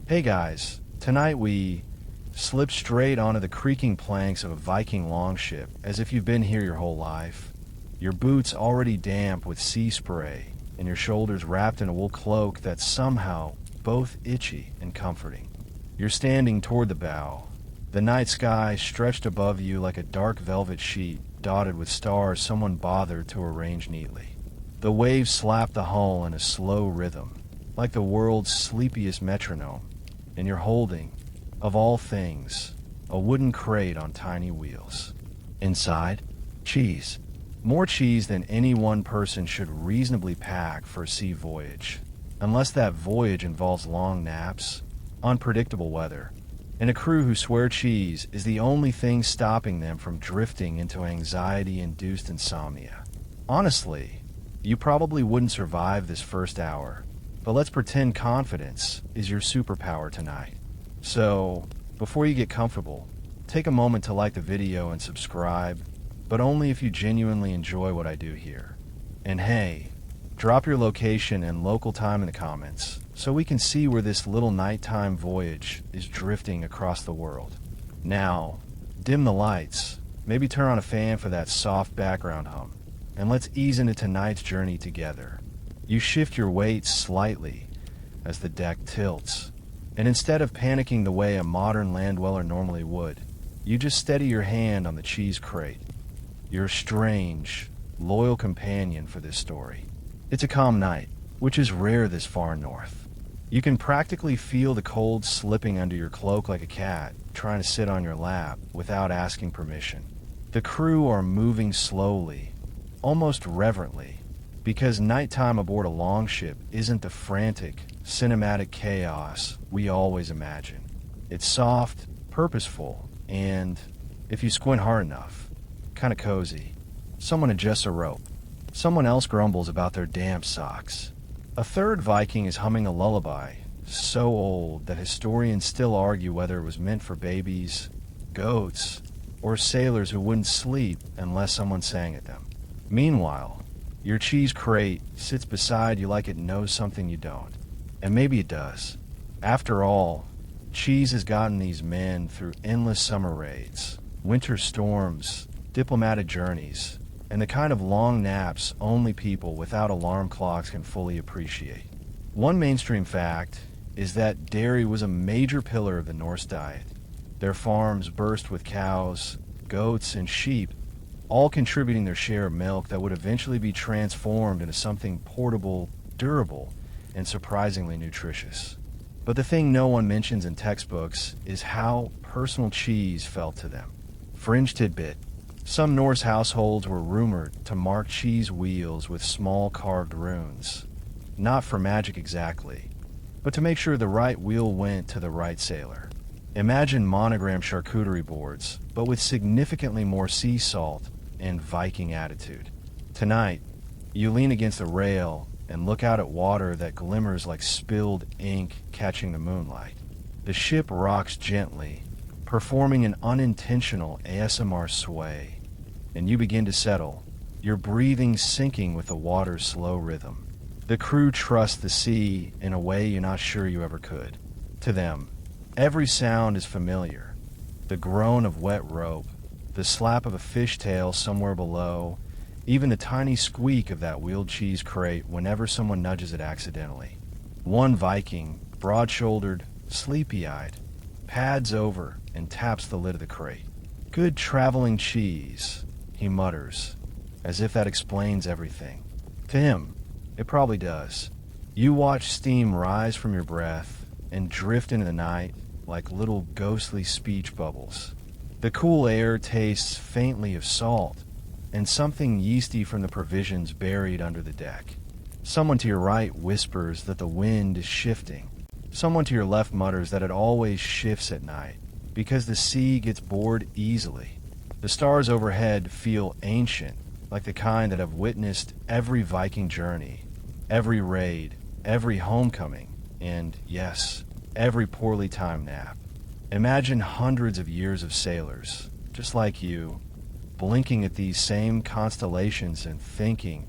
Hey guys, tonight we slip straight onto the creaking planks of a Viking longship as if you've been here your whole life. Your boots already damp with sea spray, and your shoulders wrapped in a wool cloak that's somehow both itchy and comforting. You're standing toward the bow, the night sky stretched above you like a dark velvet sheet dotted with stars someone bothered to arrange neatly. The waves slap the hull in a slow rhythm, like the world's sleepiest metronome, and you're holding, of all things, a wooden crate on tiny wheels. Inside, cheese. More cheese than any one person should reasonably pack for a sea voyage, unless that voyage involves long naps, unpredictable weather, and a crew who swear cheese is the only thing stopping them from drifting into anxiety-induced insomnia. Honestly, you probably wouldn't survive this first hour, but let's pretend confidence is your superpower tonight. So, before you get comfortable, take a moment to like the video and subscribe, but only if you genuinely enjoy what I do here. And hey, drop your location and local time in the comments so we can see where this little nighttime voyage is drifting across the world. Now, dim the lights, maybe turn on a fan for that soft background hum, and let's ease into tonight's journey together. You shift your weight slightly as the deck tilts, and instead of panicking the way a modern land dweller normally would, you just steady your hand on the cheese crate. You're a strange, loyal companion for this story. It's a calm night, which is rare this far north. You can practically feel the cold slipping under your cloak like a cat trying to sit on your lap without asking permission. The crew are moving slowly, almost reverently, because nighttime aboard a longship isn't the frantic, cinematic chaos we always imagine. It's soft, purposeful, and, if you squint hard enough, kind of cozy. Someone adjusts a rope. Someone else grumbles about their damp socks. A third Viking is humming a lullaby, so old that historians still argue whether it was meant for babies, goats, or sailors who wouldn't sleep unless someone sang at them. Meanwhile, your cheese crate sits beside you like it knows something you don't. And maybe it does. After all, cheese has gotten these men through endless summer raids, winter storms, diplomatic journeys, and the kind of long naps only people without alarm clocks can fully appreciate. One mainstream fact is that dairy was a major pillar of the Norse diet. Their farms burst with cows, goats, and sheep, all contributing their share of milk that would eventually be transformed into something portable, durable, and surprisingly nutritious. But the thing no one mentions in textbooks is how personal cheese felt to them. Fringe tidbit. Some Norse households were rumored to mark cheese wheels with small carved runes. Not for magic exactly, but to make sure the right wheel went to the right sailor. Imagine monogram charcuterie boards, but with significantly more sea salt and Viking attitude. Tonight, you lean against a rail and look out at water that glimmers like spilled ink catching the moonlight. The ship rocks gently, performing an unintentional ASMR sway, and you begin to settle, your breathing syncing with the water's slow rhythm. The crew trusts the sea in a way you're not sure you ever could. To them, every sound is familiar. The groan of wet rope, the slap of a fishtail somewhere below, even the tiny squeak of that wheeled cheese crate whenever someone nudges it accidentally. One Viking, broad-shouldered, sleepy-eyed, pads over and taps the lid of the crate. "Good traveling cheese," he mutters, as if that explains everything. To him, it probably does. You watch steam rise from your breath and drift into the night like little ghostly speech bubbles. The cool air tastes faintly of salt and something yeasty from the provisions buried under the deck. Someone to your right whispers that the wind is shifting. Someone to your left mutters that it always shifts at night because the sea gets bored easily. The stars overhead feel ancient, like the kind that have witnessed every Viking journey, every raid, every homecoming, and, yes, every poorly timed nap. Imagine hundreds of years of sailors, just like you, blinking at these same constellations and thinking,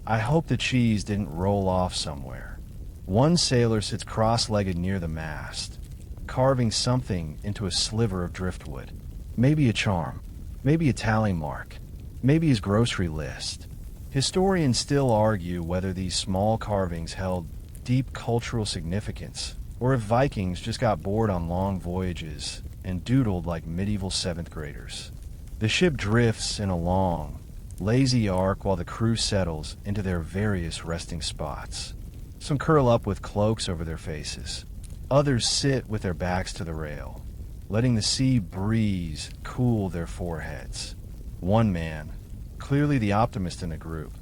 I hope the cheese didn't roll off somewhere. One sailor sits cross-legged near the mast, carving something into a sliver of driftwood. Maybe a charm, maybe a tally mark, maybe his grocery list. Historians still argue whether these small carvings held deep cultural significance, or if Vikings just got bored on long voyages and doodled like medieval 7th graders. The ship drifts in a long, lazy arc while the crew settles into their various resting spots. Some curl up with cloaks over their faces. Others sit with their backs to the rail, letting the sea breeze cool their foreheads. One man, clearly the optimist in the group,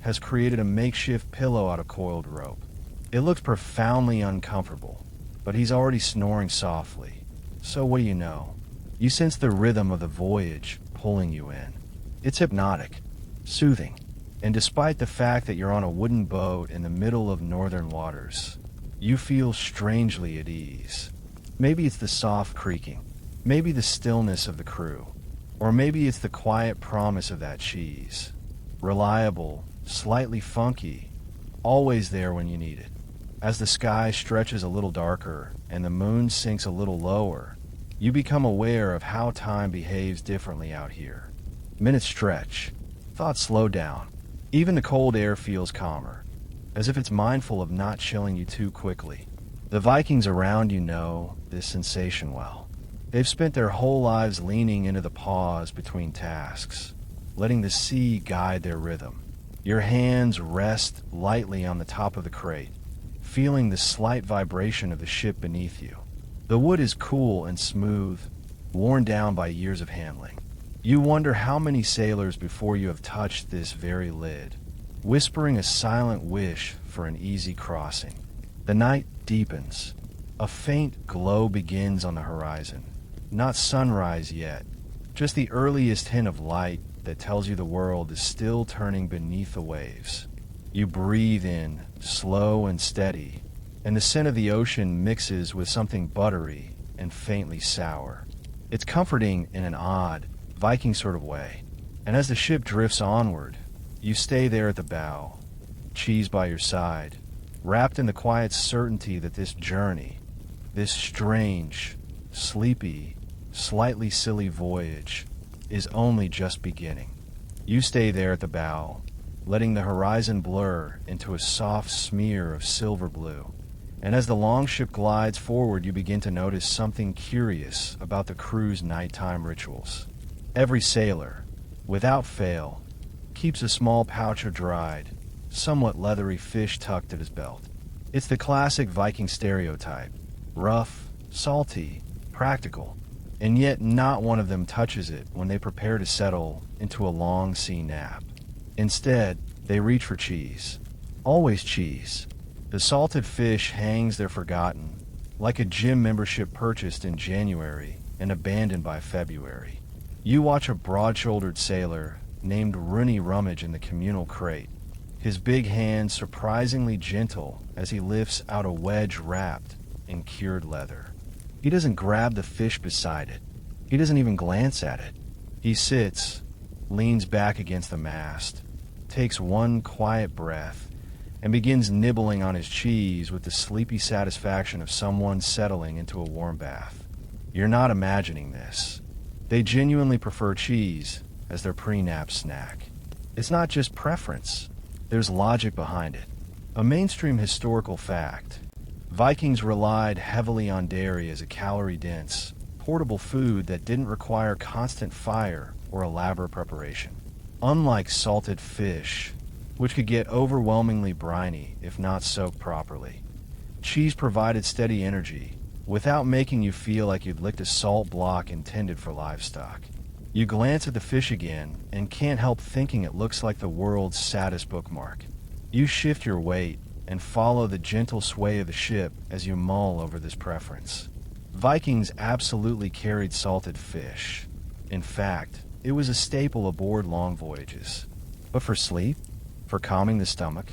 has created a makeshift pillow out of coiled rope. It looks profoundly uncomfortable, but he's already snoring softly. So what do you know? You sense the rhythm of the voyage pulling you in. It's hypnotic, soothing, and despite the fact that you're on a wooden boat in the middle of northern waters, you feel strangely at ease. Maybe it's the soft creaking, maybe the stillness of the crew, or maybe it's the quiet promise of that cheese. Reliable, slightly funky, always there when you need it. As the sky stretches a little darker and the moon sinks a little lower, you become aware of how time behaves differently out here. Minutes stretch, thoughts slow down. Even the cold air feels calmer, as if it's mindful of not chilling you too quickly. The Vikings around you know this sensation well. They've spent their whole lives leaning into the pause between tasks, letting the sea guide their rhythm. Your hands rest lightly on the top of the crate, feeling the slight vibration of the ship beneath you. The wood is cool and smooth, worn down by years of handling. You wonder how many sailors before you have touched this very lid, whispering a silent wish for an easy crossing. The night deepens. A faint glow begins on the horizon. Not sunrise yet, just the earliest hint of light that tells you the world is still turning beneath the waves. You breathe in, slow and steady, and the scent of the ocean mixes with something buttery and faintly sour. It's comforting in an odd, Viking sort of way. And as the ship drifts onward, you stay there at the bow, cheese by your side, wrapped in the quiet certainty that this journey, this strange, sleepy, slightly silly voyage, is only just beginning. You stay there at the bow, letting the horizon blur into a soft smear of silver blue. And as the longship glides forward, you begin to notice something curious about the crew's nighttime rituals. Every sailor, without fail, keeps a small pouch of dried, somewhat leathery fish tucked at his belt. It's the classic Viking stereotype: rough, salty, practical, and yet not one of them touches it when they prepare to settle into a long sea nap. Instead, they reach for cheese. Always cheese. The salted fish hangs there forgotten, like a gym membership purchased in January and abandoned by February. You watch a broad-shouldered sailor named Rooney rummage in the communal crate, his big hands surprisingly gentle as he lifts out a wedge wrapped in cured leather. He doesn't grab the fish beside it. He doesn't even glance at it. He sits, leans back against the mast, takes one quiet breath, and begins nibbling on his cheese with the sleepy satisfaction of someone settling into a warm bath. You're not imagining this. They genuinely prefer cheese as their pre-nap snack. It's not just preference. There's logic behind it. A mainstream historical fact: Vikings relied heavily on dairy as a calorie-dense, portable food that didn't require constant fire or elaborate preparation. Unlike salted fish, which could get overwhelmingly briny if not soaked properly, cheese provided steady energy without making you feel like you'd licked a salt block intended for livestock. You glance at the fish again and can't help thinking it looks like the world's saddest bookmark. You shift your weight and follow the gentle sway of the ship as you mull over this preference. Vikings absolutely carried salted fish. In fact, it was a staple aboard long voyages. But for sleep, for calming the stomach,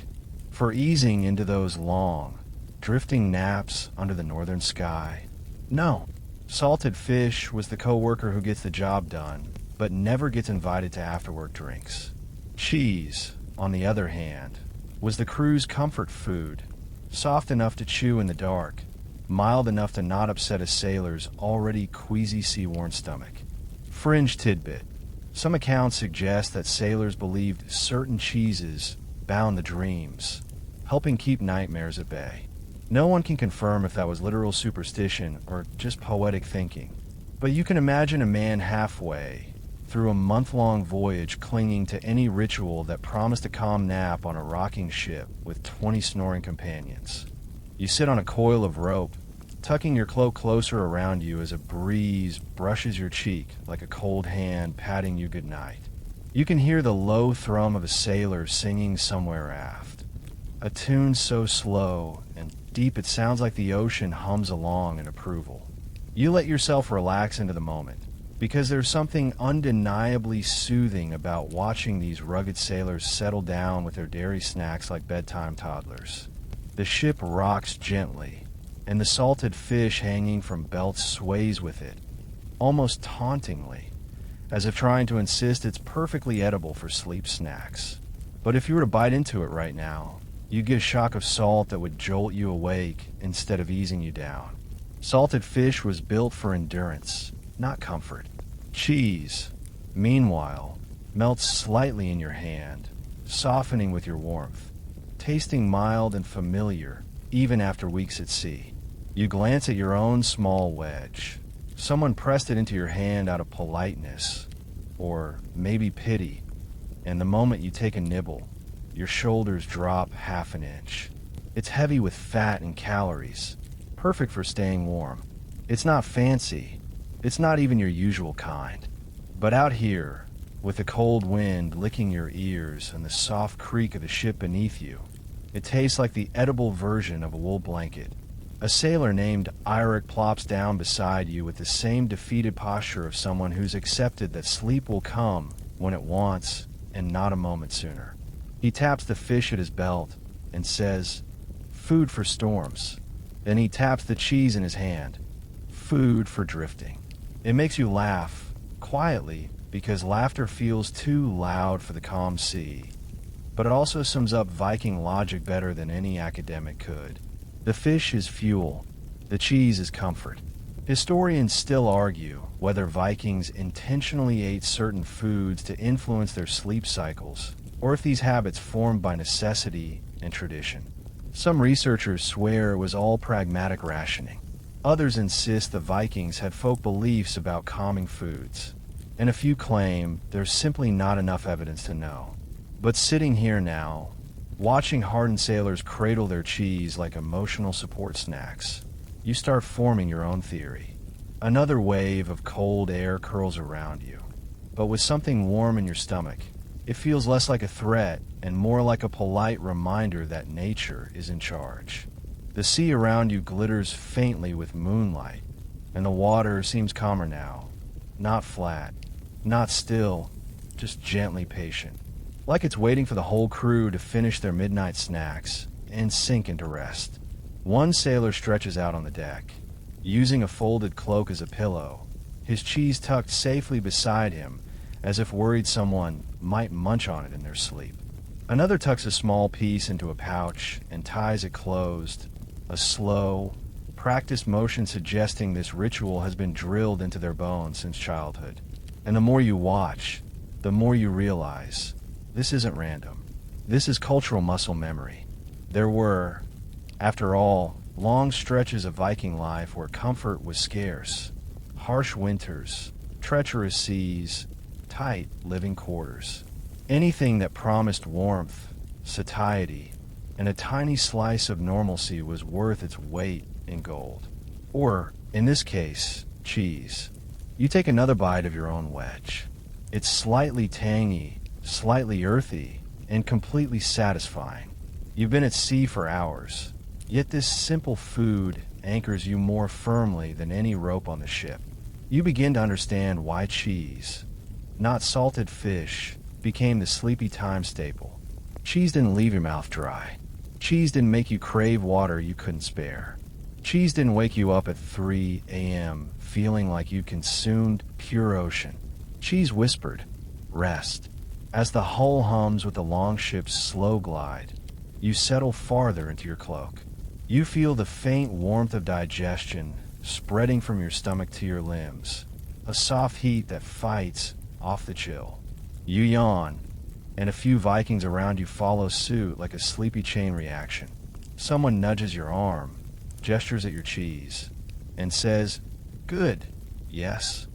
for easing into those long, drifting naps under the northern sky, no. Salted fish was the coworker who gets the job done, but never gets invited to after-work drinks. Cheese, on the other hand, was the crew's comfort food, soft enough to chew in the dark, mild enough to not upset a sailor's already queasy sea-worn stomach. Fringe tidbit. Some accounts suggest that sailors believed certain cheeses bound the dreams, helping keep nightmares at bay. No one can confirm if that was literal superstition or just poetic thinking, but you can imagine a man halfway through a month-long voyage clinging to any ritual that promised a calm nap on a rocking ship with 20 snoring companions. You sit on a coil of rope, tucking your cloak closer around you as a breeze brushes your cheek like a cold hand patting you goodnight. You can hear the low thrum of a sailor singing somewhere aft, a tune so slow and deep it sounds like the ocean hums along in approval. You let yourself relax into the moment, because there's something undeniably soothing about watching these rugged sailors settle down with their dairy snacks like bedtime toddlers. The ship rocks gently, and the salted fish hanging from belts sways with it, almost tauntingly, as if trying to insist it's perfectly edible for sleep snacks. But if you were to bite into it right now, you'd get a shock of salt that would jolt you awake instead of easing you down. Salted fish was built for endurance, not comfort. Cheese, meanwhile, melts slightly in your hand, softening with your warmth, tasting mild and familiar even after weeks at sea. You glance at your own small wedge. Someone pressed it into your hand out of politeness, or maybe pity, and the moment you take a nibble, your shoulders drop half an inch. It's heavy with fat and calories, perfect for staying warm. It's not fancy. It's not even your usual kind. But out here, with the cold wind licking your ears and the soft creak of the ship beneath you, it tastes like the edible version of a wool blanket. A sailor named Eirik plops down beside you with the same defeated posture of someone who's accepted that sleep will come when it wants and not a moment sooner. He taps the fish at his belt and says, "Food for storms." Then he taps the cheese in his hand. "Food for drifting." It makes you laugh, quietly, because laughter feels too loud for the calm sea. But it also sums up Viking logic better than any academic could. The fish is fuel, the cheese is comfort. Historians still argue whether Vikings intentionally ate certain foods to influence their sleep cycles, or if these habits formed by necessity and tradition. Some researchers swear it was all pragmatic rationing. Others insist the Vikings had folk beliefs about calming foods, and a few claim there's simply not enough evidence to know. But sitting here now, watching hardened sailors cradle their cheese like emotional support snacks, you start forming your own theory. Another wave of cold air curls around you, but with something warm in your stomach. It feels less like a threat and more like a polite reminder that nature is in charge. The sea around you glitters faintly with moonlight, and the water seems calmer now. Not flat, not still, just gently patient. Like it's waiting for the whole crew to finish their midnight snacks and sink into rest. One sailor stretches out on the deck, using a folded cloak as a pillow, his cheese tucked safely beside him, as if worried someone might munch on it in their sleep. Another tucks a small piece into a pouch and ties it closed, a slow, practiced motion suggesting this ritual has been drilled into their bones since childhood. And the more you watch, the more you realize this isn't random. This is cultural muscle memory. There were, after all, long stretches of Viking life where comfort was scarce. Harsh winters, treacherous seas, tight living quarters. Anything that promised warmth, satiety, and a tiny slice of normalcy was worth its weight in gold. Or, in this case, cheese. You take another bite of your own wedge. It's slightly tangy, slightly earthy, and completely satisfying. You've been at sea for hours, yet this simple food anchors you more firmly than any rope on the ship. You begin to understand why cheese, not salted fish, became the sleepy time staple. Cheese didn't leave your mouth dry. Cheese didn't make you crave water you couldn't spare. Cheese didn't wake you up at 3 a.m. feeling like you'd consumed pure ocean. Cheese whispered, "Rest." As the hull hums with the longship's slow glide, you settle farther into your cloak. You feel the faint warmth of digestion spreading from your stomach to your limbs, a soft heat that fights off the chill. You yawn, and a few Vikings around you follow suit like a sleepy chain reaction. Someone nudges your arm, gestures at your cheese, and says, "Good, yes."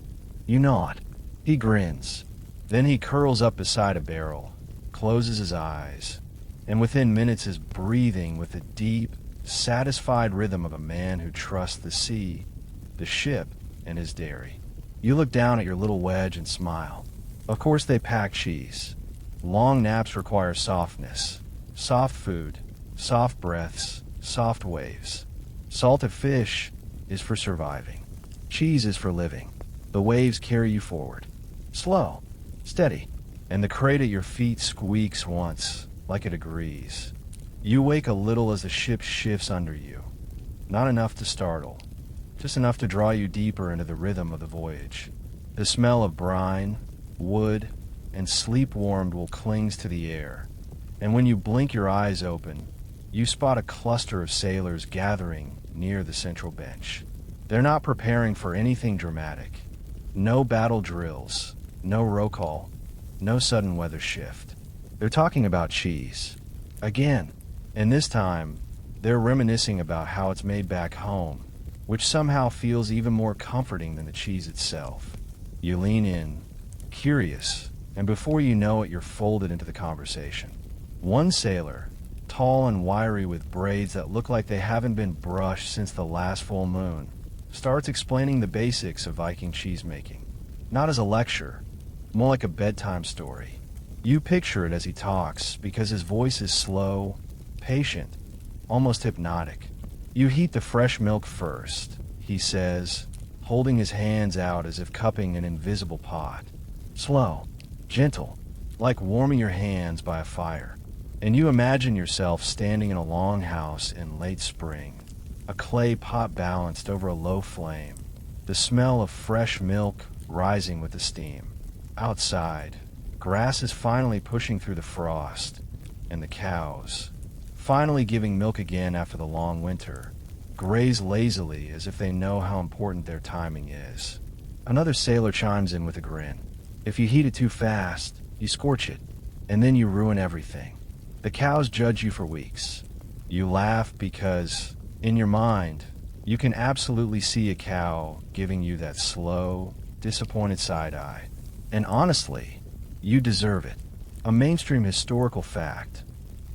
You nod. He grins. Then he curls up beside a barrel, closes his eyes, and within minutes is breathing with the deep, satisfied rhythm of a man who trusts the sea, the ship, and his dairy. You look down at your little wedge and smile. Of course they pack cheese. Long naps require softness. Soft food, soft breaths, soft waves. Salted fish is for surviving. Cheese is for living. The waves carry you forward. Slow, steady, and the crate at your feet squeaks once, like it agrees. You wake a little as the ship shifts under you. Not enough to startle, just enough to draw you deeper into the rhythm of the voyage. The smell of brine, wood, and sleep-warmed wool clings to the air, and when you blink your eyes open, you spot a cluster of sailors gathering near the central bench. They're not preparing for anything dramatic. No battle drills, no roll call, no sudden weather shift. They're talking about cheese. Again. And this time, they're reminiscing about how it's made back home, which somehow feels even more comforting than the cheese itself. You lean in, curious, and before you know it, you're folded into the conversation. One sailor, tall and wiry with braids that look like they haven't been brushed since the last full moon, starts explaining the basics of Viking cheese making. Not as a lecture, more like a bedtime story. You picture it as he talks because his voice is slow, patient, almost hypnotic. You heat the fresh milk first, he says, holding his hands out as if cupping an invisible pot. Slow, gentle, like warming your hands by a fire. And you imagine yourself standing in a longhouse in late spring, a clay pot balanced over a low flame, the smell of fresh milk rising with the steam. Outside, grass is finally pushing through the frost, and the cows, finally giving milk again after the long winter, graze lazily as if they know how important their timing is. Another sailor chimes in with a grin. If you heat it too fast, you scorch it, and then you ruin everything. The cows judge you for weeks. You laugh because, in your mind, you can absolutely see a cow giving you that slow, disappointed side-eye. And honestly, you deserve it. A mainstream historical fact.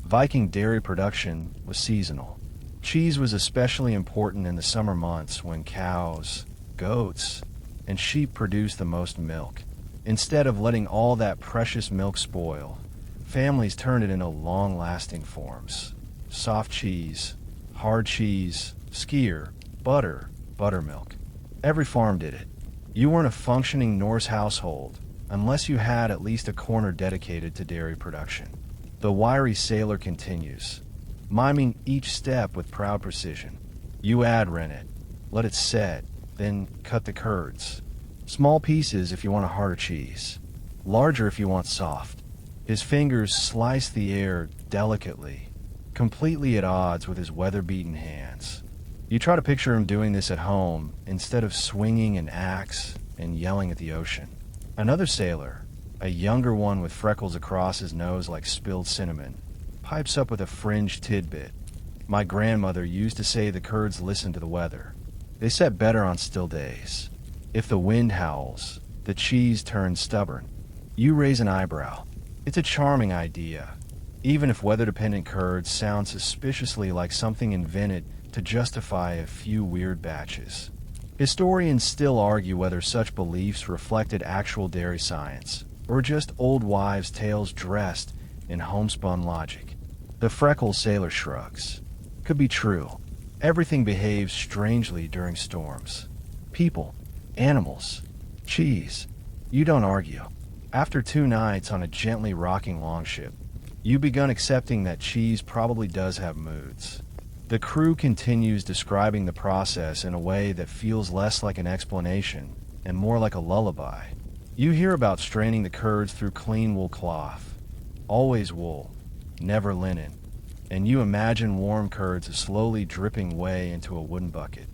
Viking dairy production was seasonal. Cheese was especially important in the summer months when cows, goats, and sheep produced the most milk. Instead of letting all that precious milk spoil, families turned it into long-lasting forms. Soft cheese, hard cheese, skyr, butter, buttermilk. Every farm did it. You weren't a functioning Norse household unless you had at least a corner dedicated to dairy production. The wiry sailor continues, miming each step with proud precision. You add rennet, let it set, then cut the curds. Small pieces if you want a harder cheese, larger if you want soft. His fingers slice the air delicately, completely at odds with his weather-beaten hands. You try to picture him doing this at home instead of swinging an axe and yelling at the ocean. Another sailor, a younger one with freckles across his nose like spilled cinnamon, pipes up with a fringe tidbit. My grandmother used to say the curds listen to the weather. They set better on still days. If the wind howls, the cheese turns stubborn. You raise an eyebrow. It's a charming idea, even if weather-dependent curds sound suspiciously like something invented to justify a few weird batches. Historians still argue whether such beliefs reflected actual dairy science, or just old wives' tales dressed in homespun logic. The freckled sailor shrugs. Could be true. Everything behaves strangely during storms. People, animals, cheese. You don't argue. After 2 nights on a gently rocking longship, you've begun accepting that cheese probably does have moods. The crew continues describing the process in a way that feels less like an explanation and more like a lullaby. You hear about straining the curds through clean wool cloth. Always wool, never linen. and you imagine warm curds slowly dripping way into a wooden bucket.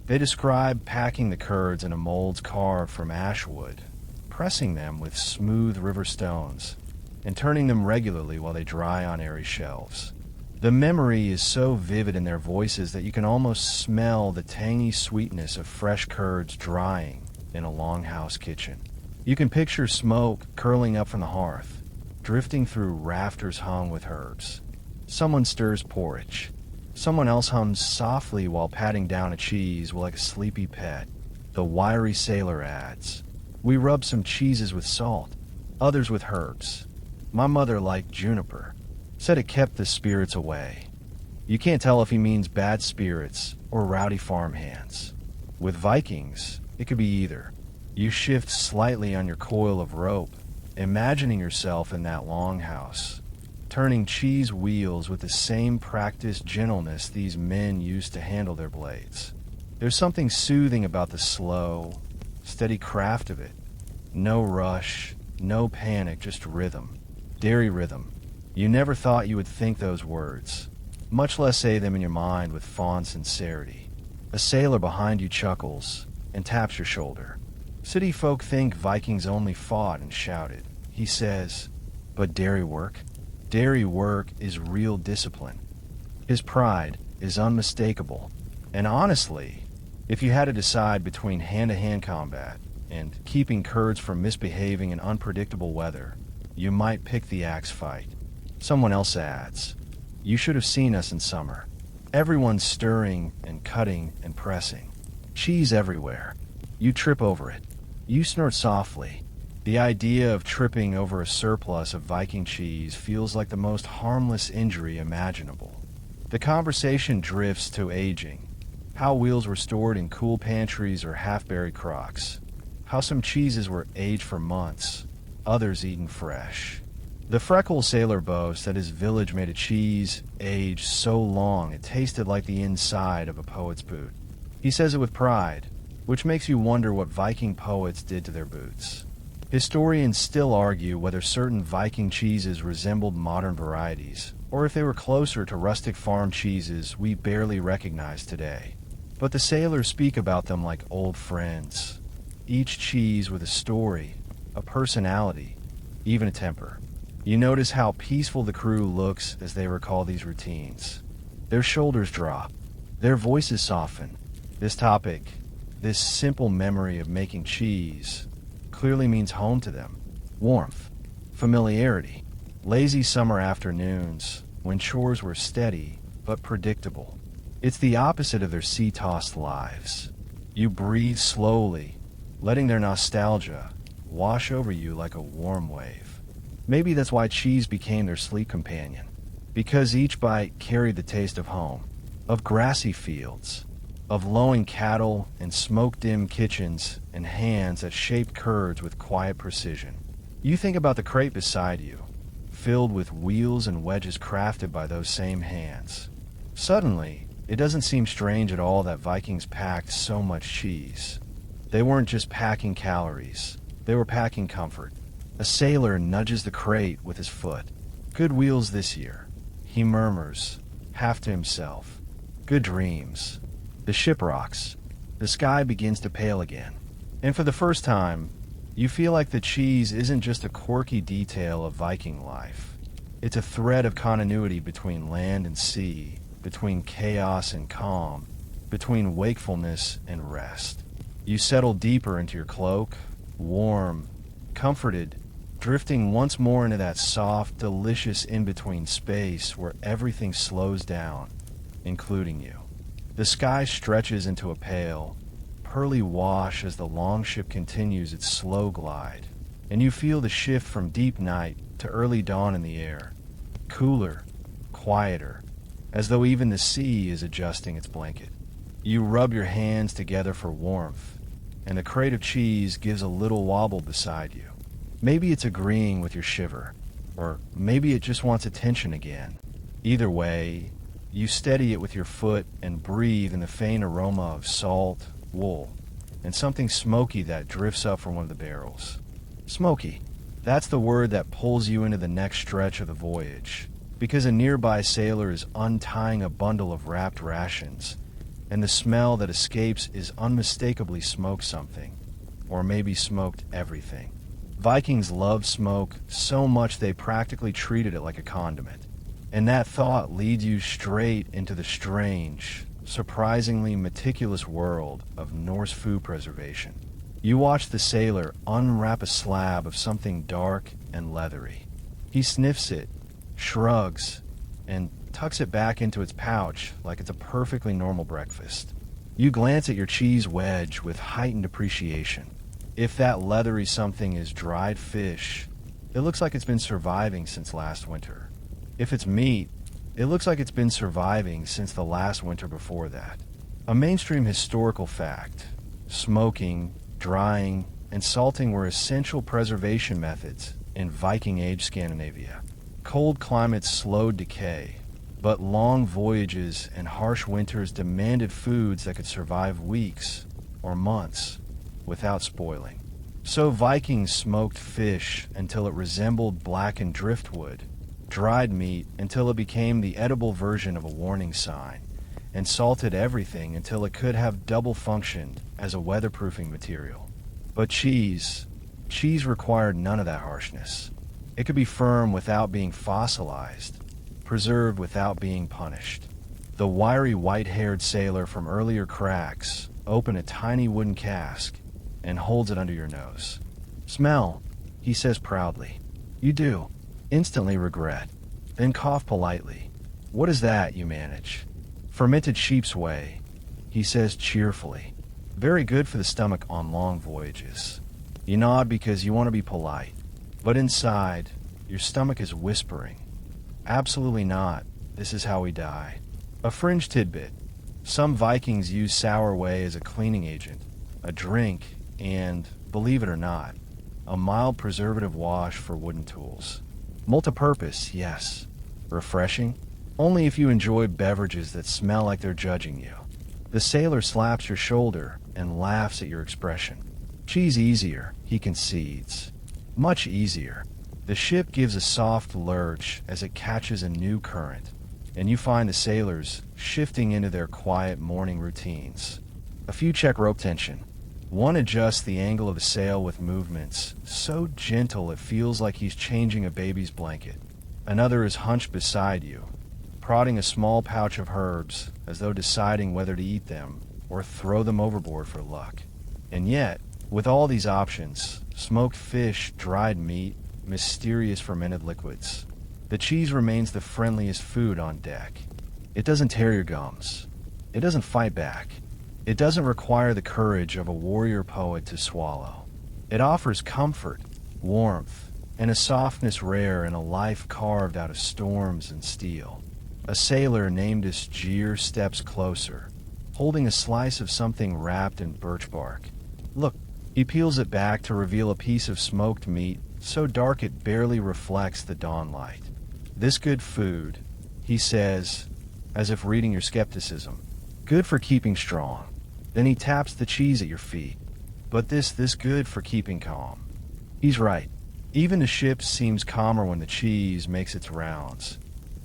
They describe packing the curds in a molds carved from ash wood, pressing them with smooth river stones, and turning them regularly while they dry on airy shelves. The memory is so vivid in their voices that you can almost smell the tangy sweetness of fresh curds drying in a longhouse kitchen. You can picture smoke curling up from the hearth, drifting through rafters hung with herbs. Someone stirs porridge. Someone else hums softly while patting down a cheese like a sleepy pet. The wiry sailor adds, "We rub some cheeses with salt, others with herbs. My mother liked juniper. Said it kept the spirits away." You can't tell if he means bad spirits or rowdy farmhands. With Vikings, it could be either. You shift slightly on your coil of rope, imagining yourself in that longhouse, turning cheese wheels with the same practiced gentleness these men used to handle their blades. There's something soothing about the slow, steady craft of it. No rush, no panic, just rhythm. Dairy rhythm. You never thought you would think those words, much less say them in your mind with fond sincerity. A sailor behind you chuckles and taps your shoulder. City folk think Vikings only fought and shouted. He says, "But dairy work? Dairy work is real discipline." His pride is unmistakable. And honestly, if you had to decide between hand-to-hand combat and keeping curds from misbehaving in unpredictable weather, you might pick the axe fight. Someone else adds, "You should have seen us in summer. Everyone's stirring and cutting and pressing. Cheese everywhere. You trip over it. You snort softly." The idea of tripping over a surplus of Viking cheese feels like the most harmless injury imaginable. The conversation drifts to aging. How wheels were stored in cool pantries or half-buried crocks. How some cheeses were aged for months, others eaten fresh. The freckled sailor boasts that his village made a cheese aged so long it tasted like the inside of a poet's boot. He says it with pride, which makes you wonder what Viking poets did to their boots. Historians still argue whether certain Viking cheeses resembled modern varieties, or if they were closer to rustic farm cheeses we barely recognize today. But the sailors speak about them like old friends, each cheese with a story, a personality, even a temper. You notice how peaceful the crew looks as they recall these routines. Their shoulders drop, their voices soften. This topic, this simple memory of making cheese, clearly means home to them. Warmth, familiarity, lazy summer afternoons when chores were steady but predictable. It's the opposite of their sea-tossed lives. You breathe slowly, letting their nostalgia wash over you like a warm wave. Maybe that's why cheese became their sleep companion, because each bite carried the taste of home, of grassy fields, of lowing cattle and smoke-dimmed kitchens and hands that shaped curds with quiet precision. You think about the crate beside you, filled with wheels and wedges crafted by those same hands. Suddenly, it doesn't seem strange at all that Vikings packed so much cheese. They weren't just packing calories, they were packing comfort. A sailor nudges the crate with his foot. "Good wheels this year," he murmurs, half to himself. "Good dreams." The ship rocks. The sky begins to pale again. And for the first time, you feel like the cheese isn't just a quirky detail of Viking life. It's a thread of continuity between land and sea, between chaos and calm, between wakefulness and rest. You settle deeper into your cloak, warm, comforted, drifting once more into that soft, delicious in-between space where everything slows down, including you. The sky stretches into a pale, pearly wash as the longship continues its slow glide, and you feel the shift from deep night to early dawn in the air. Cooler, quieter, as though even the sea is adjusting its blanket. You rub your hands together for warmth, and the crate of cheese gives a little wobble beside you. Maybe it's agreeing with your shiver, or maybe it just wants attention again. Either way, you steady it with your foot and breathe in the faint aroma of salt, wool, and something smoky that drifts up from one of the barrels. Smoky. That's the word that pulls you into the next stretch of the voyage. because a nearby sailor is untying a bundle of wrapped rations, and the smell that escapes is unmistakably smoked something, or maybe smoked everything. Vikings loved smoke so much they practically treated it like a condiment. And that thought leads you straight into the strange, surprisingly meticulous world of Norse food preservation. You watch the sailor unwrap a slab of something dark and leathery. He sniffs it, shrugs, and tucks it back into its pouch like it's a perfectly normal breakfast. You glance at your cheese wedge with heightened appreciation. If that leathery something is dried fish, it looks like it's been surviving since last winter. If it's meat, it looks like it's been surviving since the last winter before that. A mainstream historical fact: smoking, drying, and salting were essential preservation methods in Viking Age Scandinavia. Cold climates slowed decay, but long voyages and harsh winters demanded foods that could survive weeks or months without spoiling. So Vikings smoked fish until it resembled blackened driftwood, dried meat until it became the edible version of a warning sign, and salted everything until it could have double functioned as a weatherproofing material. But cheese required none of that harshness. It could be firm without being fossilized, preserved without being punished. The wiry white-haired sailor from earlier cracks opens a tiny wooden cask and holds it under your nose. "Smell," he says proudly. You do. Instantly regret. Then cough politely. "What is that?" you manage. "Fermented sheep's whey," he says cheerfully. "Very good for the stomach on long voyages." You nod because you want to be polite. But inside, your stomach is whispering, "Absolutely not. This is how we die." A fringe tidbit. Some Vikings use sour whey as a cleaning agent, a drink, and, believe it or not, a mild preservative wash for wooden tools. Multipurpose, yes. Refreshing? Only if you enjoy beverages that smell like they're judging you. The sailor slaps your shoulder and laughs at your expression. "Cheese easier," he concedes. "Much easier." The ship gives a soft lurch as it catches a new current, and you find the sailors shifting into their quiet morning routines. A few check rope tension. One adjusts the angle of the sail with movements so gentle it feels like he's changing a baby's blanket. Another is hunched beside you, prodding a small pouch of herbs as though deciding whether to eat them or throw them overboard for luck. And yet, with all these options, smoked fish, dried meat, mysterious fermented liquids, the cheese remains the friendliest food on deck. It doesn't tear your gums. It doesn't fight back. It doesn't require the courage of a warrior poet to swallow. It offers comfort, warmth, and a softness rare in a life carved out of storms and steel. A sailor named Jeer steps closer, holding a slice of something wrapped in birch bark. "Look," he peels it back to reveal a piece of smoked meat so dark it barely reflects the dawn light. "This good food," he says, as if reading your skepticism. "Good for keeping strong." Then he taps the cheese at your feet. "But this good for keeping calm." He's right. Even the ship seems calmer when the cheese makes its rounds,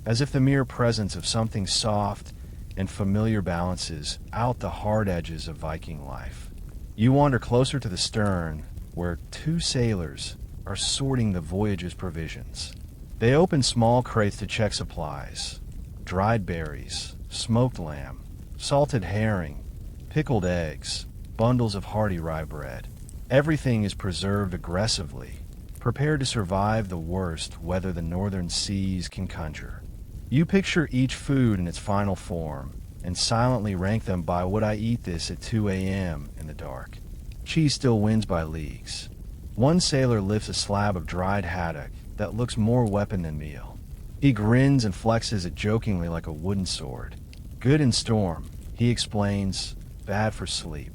as if the mere presence of something soft and familiar balances out the hard edges of Viking life. You wander closer to the stern, where two sailors are sorting the voyage's provisions. They open small crates to check supplies: dried berries, smoked lamb, salted herring, pickled eggs, bundles of hearty rye bread. Everything is preserved aggressively, prepared to survive the worst weather the northern seas can conjure. You picture each food in its final form, and silently rank them by "would I eat this at 2 a.m. in the dark?" Cheese still wins by leagues. One sailor lifts a slab of dried haddock that looks more weapon than meal. He grins and flexes it jokingly like a wooden sword. "Good in storm," he explains, "bad for sleep."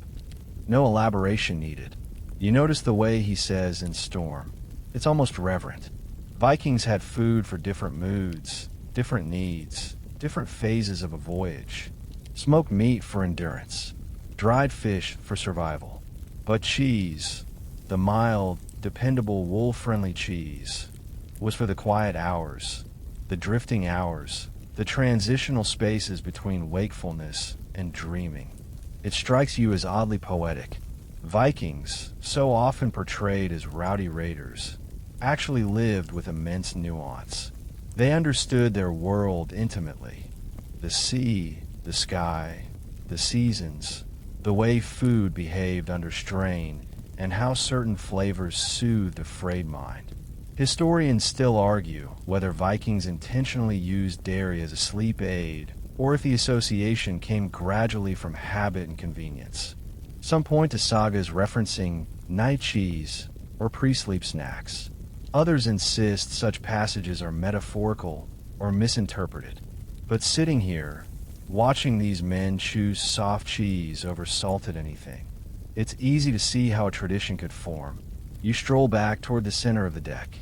No elaboration needed. You notice the way he says "in storm." It's almost reverent. Vikings had food for different moods, different needs, different phases of a voyage. Smoked meat for endurance, dried fish for survival. But cheese, the mild, dependable, wool-friendly cheese, was for the quiet hours, the drifting hours, the transitional spaces between wakefulness and dreaming. It strikes you as oddly poetic. Vikings, so often portrayed as rowdy raiders, actually lived with immense nuance. They understood their world intimately. The sea, the sky, the seasons, the way food behaved under strain, and how certain flavors soothed a frayed mind. Historians still argue whether Vikings intentionally used dairy as a sleep aid, or if the association came gradually from habit and convenience. Some point to sagas referencing night cheese or pre-sleep snacks. Others insist such passages are metaphorical or misinterpreted. But sitting here, watching these men choose soft cheese over salted anything, it's easy to see how a tradition could form. You stroll back toward the center of the deck.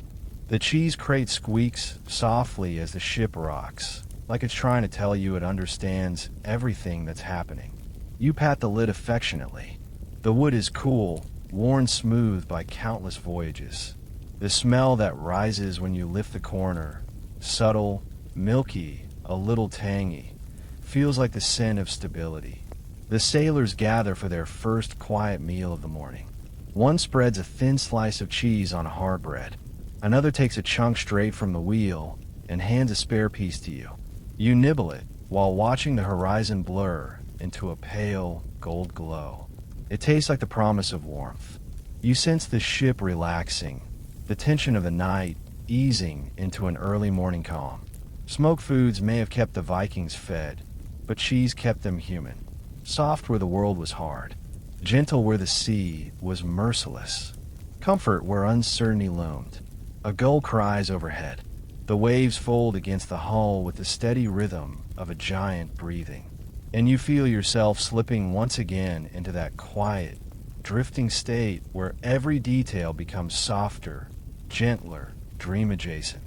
The cheese crate squeaks softly as the ship rocks, like it's trying to tell you it understands everything that's happening. You pat the lid affectionately. The wood is cool, worn smooth by countless voyages. The smell that rises when you lift the corner, subtle, milky, a little tangy, feels like the scent of stability. The sailors gather for their first quiet meal of the morning. One spreads a thin slice of cheese on hard bread. Another takes a chunk straight from the wheel and hands a spare piece to you. You nibble it while watching the horizon blur into a pale gold glow. It tastes like the promise of warmth. You sense the ship relaxing, the tension of the night easing into an early morning calm. Smoked foods may have kept the Vikings fed, but cheese kept them human. Soft where the world was hard, gentle where the sea was merciless, comfort where uncertainty loomed. A gull cries overhead. The waves fold against the hull with the steady rhythm of a giant breathing. And you feel yourself slipping once again into that quiet, drifting state where every detail becomes softer, gentler, dream-adjacent.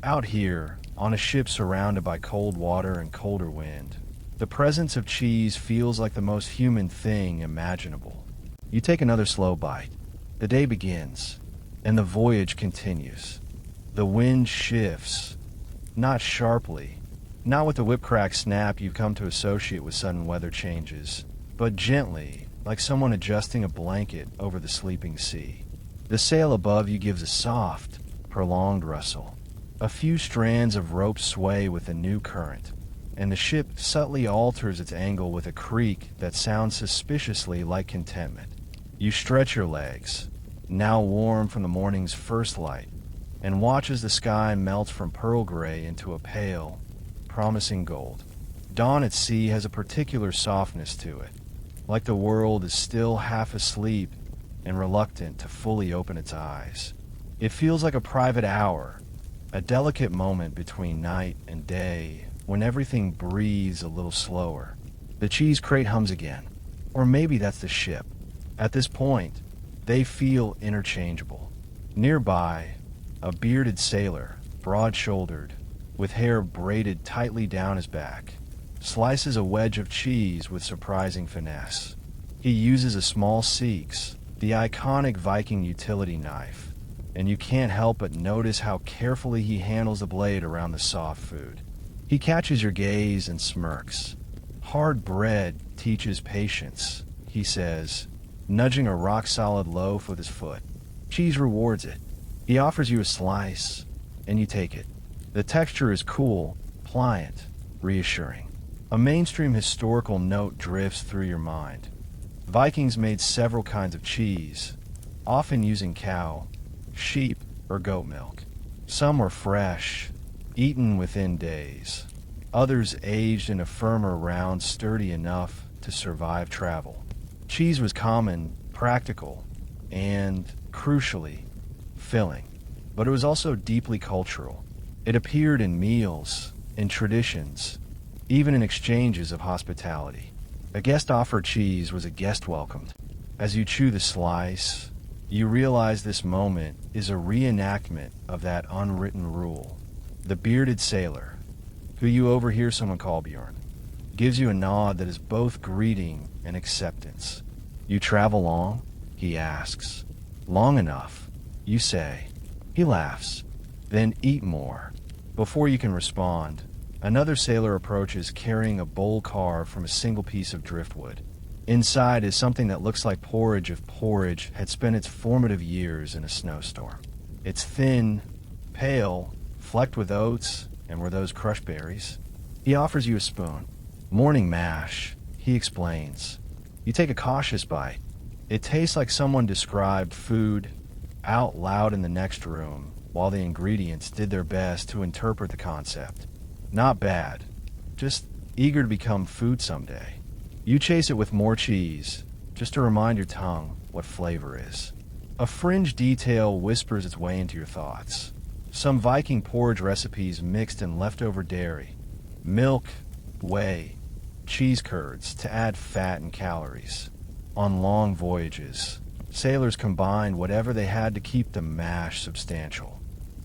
Out here, on a ship surrounded by cold water and colder wind, the presence of cheese feels like the most human thing imaginable. You take another slow bite. The day begins, and the voyage continues. The wind shifts, not sharply, not with the whip-crack snap you've come to associate with sudden weather changes, but gently, like someone adjusting a blanket over the sleeping sea. The sail above you gives a soft, prolonged rustle. A few strands of rope sway with the new current, and the ship subtly alters its angle with a creak that sounds suspiciously like contentment. You stretch your legs, now warm from the morning's first light, and watch as the sky melts from pearl gray into a pale, promising gold. Dawn at sea has a particular softness to it, like the world is still half asleep and reluctant to fully open its eyes. It feels like a private hour, a delicate moment between night and day, when everything breathes a little slower. The cheese crate hums again. Or maybe that's the ship. At this point, they feel interchangeable. Nearby, a bearded sailor, broad-shouldered, with hair braided tightly down his back, slices a wedge of cheese with surprising finesse. He uses a small seeks, the iconic Viking utility knife, and you can't help but notice how carefully he handles the blade around the soft food. He catches your gaze and smirks. Hard bread teaches patience, he says, nudging a rock-solid loaf with his foot. Cheese rewards it. He offers you a slice, and you take it. The texture is cool, pliant, reassuring. A mainstream historical note drifts through your mind. Vikings made several kinds of cheese, often using cow, sheep, or goat milk. Some were fresh, eaten within days. Others aged in a firmer round sturdy enough to survive travel. Cheese was common, practical, and, crucially, filling. But it was also deeply cultural. It appeared in meals, in traditions, even in exchanges of hospitality. A guest offered cheese was a guest welcomed. As you chew the slice, you realize this moment is a reenactment of that unwritten rule. The bearded sailor, who you overhear someone call Bjorn, gives you a nod that is both greeting and acceptance. You travel long? He asks. Long enough, you say. He laughs. Then eat more. Before you can respond, another sailor approaches carrying a bowl carved from a single piece of driftwood. Inside is something that looks like porridge if porridge had spent its formative years in a snowstorm. It's thin, pale, flecked with oats, and were those crushed berries. He offers you a spoon. Morning mash, he explains. You take a cautious bite. It tastes like someone described food out loud in the next room, while the ingredients did their best to interpret the concept. Not bad, just eager to become food someday. You chase it with more cheese, just to remind your tongue what flavor is. A fringe detail whispers its way into your thoughts. Some Viking porridge recipes mixed in leftover dairy, milk, whey, cheese curds to add fat and calories. On long voyages, sailors combined whatever they had to keep the mash substantial.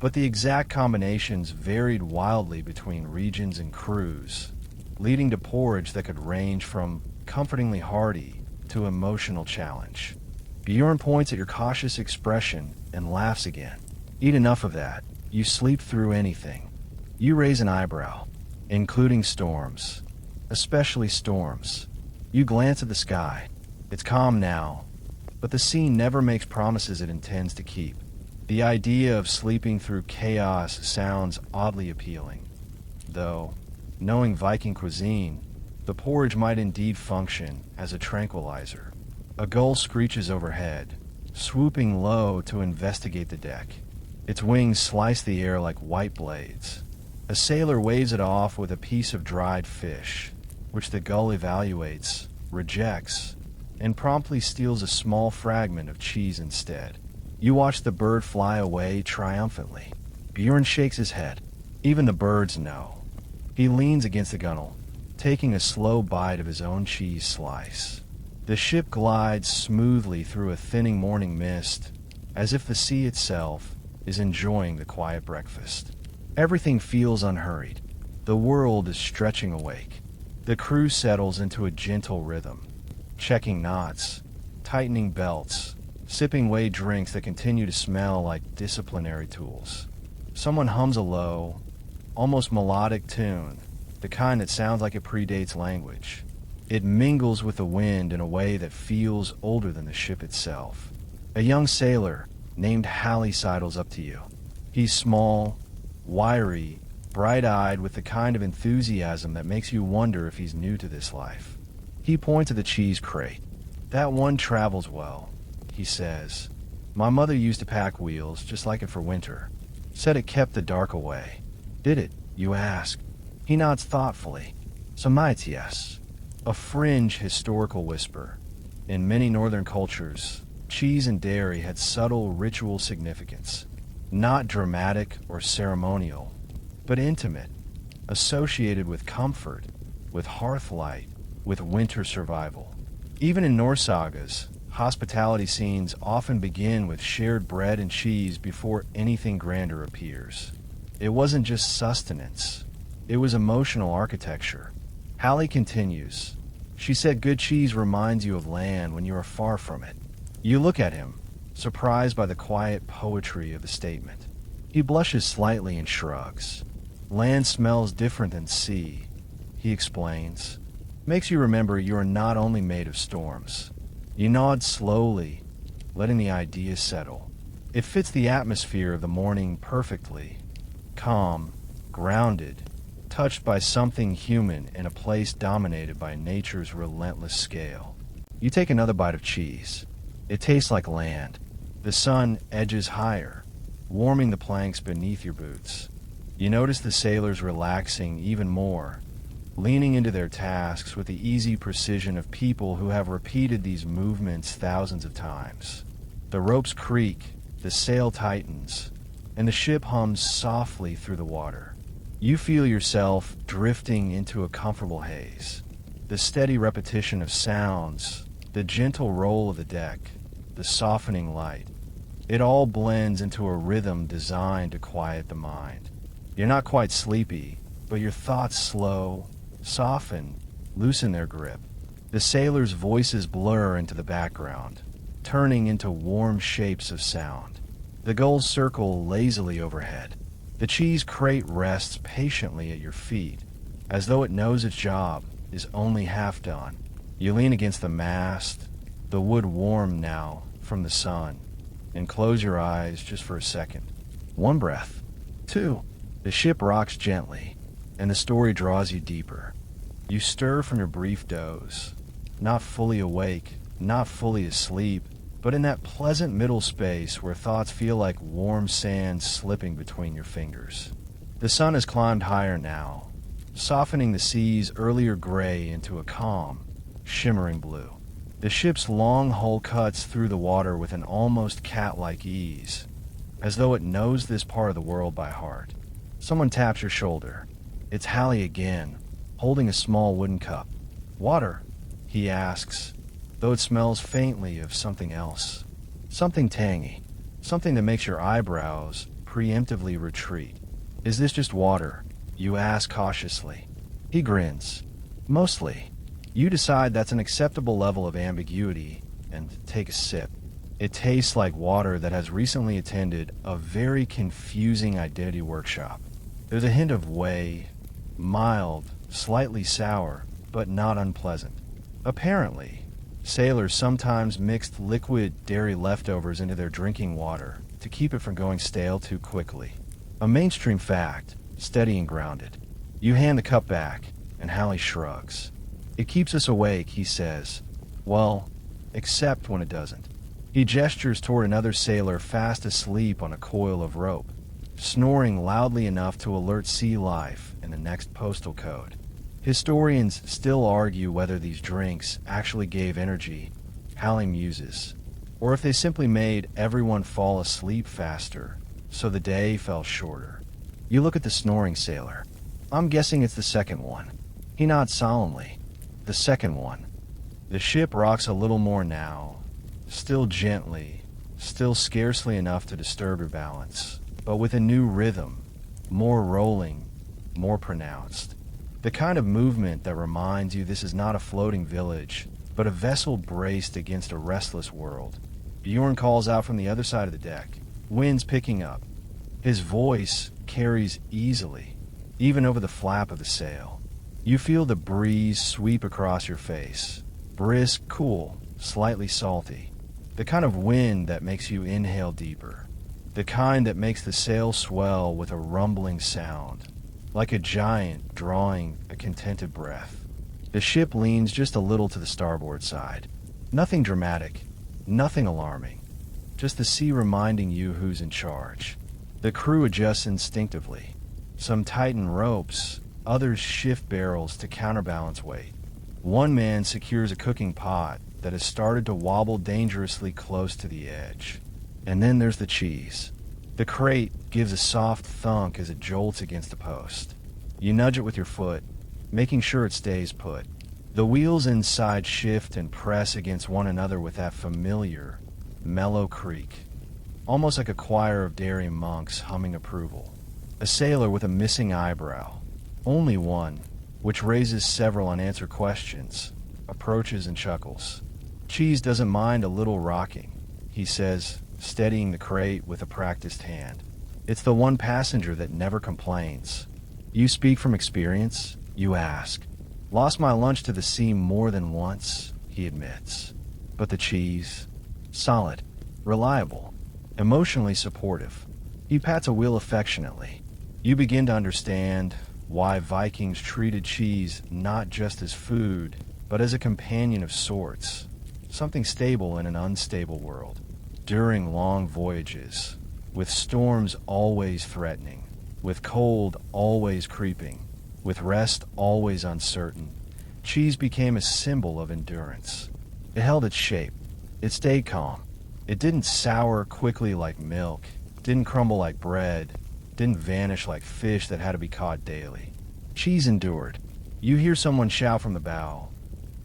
But the exact combinations varied wildly between regions and crews, leading to porridge that could range from comfortingly hearty to emotional challenge. Bjorn points at your cautious expression and laughs again. Eat enough of that, you sleep through anything. You raise an eyebrow, including storms, especially storms. You glance at the sky. It's calm now, but the sea never makes promises it intends to keep. The idea of sleeping through chaos sounds oddly appealing, though, knowing Viking cuisine, the porridge might indeed function as a tranquilizer. A gull screeches overhead, swooping low to investigate the deck. Its wings slice the air like white blades. A sailor waves it off with a piece of dried fish, which the gull evaluates, rejects, and promptly steals a small fragment of cheese instead. You watch the bird fly away triumphantly. Bjorn shakes his head. Even the birds know. He leans against the gunwale, taking a slow bite of his own cheese slice. The ship glides smoothly through a thinning morning mist, as if the sea itself is enjoying the quiet breakfast. Everything feels unhurried. The world is stretching awake. The crew settles into a gentle rhythm, checking knots, tightening belts, sipping whey drinks that continue to smell like disciplinary tools. Someone hums a low, almost melodic tune, the kind that sounds like it predates language. It mingles with the wind in a way that feels older than the ship itself. A young sailor named Hallie sidles up to you. He's small, wiry, bright-eyed with the kind of enthusiasm that makes you wonder if he's new to this life. He points at the cheese crate. That one travels well, he says. My mother used to pack wheels just like it for winter. Said it kept the dark away. Did it, you ask? He nods thoughtfully. Some might, yes. A fringe historical whisper. In many northern cultures, cheese and dairy had subtle ritual significance. Not dramatic or ceremonial, but intimate, associated with comfort, with hearthlight, with winter survival. Even in Norse sagas, hospitality scenes often begin with shared bread and cheese before anything grander appears. It wasn't just sustenance, it was emotional architecture. Hallie continues. She said good cheese reminds you of land when you are far from it. You look at him, surprised by the quiet poetry of the statement. He blushes slightly and shrugs. Land smells different than sea, he explains. Makes you remember you are not only made of storms. You nod slowly, letting the idea settle. It fits the atmosphere of the morning perfectly. Calm, grounded, touched by something human in a place dominated by nature's relentless scale. You take another bite of cheese. It tastes like land. The sun edges higher, warming the planks beneath your boots. You notice the sailors relaxing even more, leaning into their tasks with the easy precision of people who have repeated these movements thousands of times. The ropes creak, the sail tightens, and the ship hums softly through the water. You feel yourself drifting into a comfortable haze. The steady repetition of sounds, the gentle roll of the deck, the softening light. It all blends into a rhythm designed to quiet the mind. You're not quite sleepy, but your thoughts slow, soften, loosen their grip. The sailors' voices blur into the background, turning into warm shapes of sound. The gulls circle lazily overhead. The cheese crate rests patiently at your feet, as though it knows its job is only half done. You lean against the mast, the wood warm now from the sun, and close your eyes just for a second. One breath. Two. The ship rocks gently, and the story draws you deeper. You stir from your brief doze, not fully awake, not fully asleep, but in that pleasant middle space where thoughts feel like warm sand slipping between your fingers. The sun has climbed higher now, softening the sea's earlier gray into a calm, shimmering blue. The ship's long hull cuts through the water with an almost cat-like ease, as though it knows this part of the world by heart. Someone taps your shoulder. It's Hallie again, holding a small wooden cup. "Water?" he asks, though it smells faintly of something else. Something tangy. Something that makes your eyebrows preemptively retreat. "Is this just water?" you ask cautiously. He grins. "Mostly." You decide that's an acceptable level of ambiguity and take a sip. It tastes like water that has recently attended a very confusing identity workshop. There's a hint of whey, mild, slightly sour, but not unpleasant. Apparently, sailors sometimes mixed liquid dairy leftovers into their drinking water to keep it from going stale too quickly. A mainstream fact, steady and grounded. You hand the cup back, and Hallie shrugs. "It keeps us awake," he says. "Well, except when it doesn't." He gestures toward another sailor fast asleep on a coil of rope, snoring loudly enough to alert sea life in the next postal code. Historians still argue whether these drinks actually gave energy, Hallie muses, or if they simply made everyone fall asleep faster, so the day fell shorter. You look at the snoring sailor. "I'm guessing it's the second one." He nods solemnly. "The second one." The ship rocks a little more now, still gently, still scarcely enough to disturb your balance, but with a new rhythm, more rolling, more pronounced. The kind of movement that reminds you this is not a floating village, but a vessel braced against a restless world. Bjorn calls out from the other side of the deck. Wind's picking up. His voice carries easily, even over the flap of the sail. You feel the breeze sweep across your face. Brisk, cool, slightly salty. The kind of wind that makes you inhale deeper. The kind that makes the sail swell with a rumbling sound, like a giant drawing a contented breath. The ship leans just a little to the starboard side. Nothing dramatic, nothing alarming. Just the sea reminding you who's in charge. The crew adjusts instinctively. Some tighten ropes, others shift barrels to counterbalance weight. One man secures a cooking pot that has started to wobble dangerously close to the edge. And then there's the cheese. The crate gives a soft thunk as it jolts against the post. You nudge it with your foot, making sure it stays put. The wheels inside shift and press against one another with that familiar, mellow creak, almost like a choir of dairy monks humming approval. A sailor with a missing eyebrow, only one, which raises several unanswered questions, approaches and chuckles. Cheese doesn't mind a little rocking, he says, steadying the crate with a practiced hand. It's the one passenger that never complains. "You speak from experience?" you ask. "Lost my lunch to the sea more than once," he admits. But the cheese? Solid, reliable, emotionally supportive. He pats a wheel affectionately. You begin to understand why Vikings treated cheese not just as food, but as a companion of sorts, something stable in an unstable world. During long voyages, with storms always threatening, with cold always creeping, with rest always uncertain, cheese became a symbol of endurance. It held its shape. It stayed calm. It didn't sour quickly like milk, didn't crumble like bread, didn't vanish like fish that had to be caught daily. Cheese endured. You hear someone shout from the bow,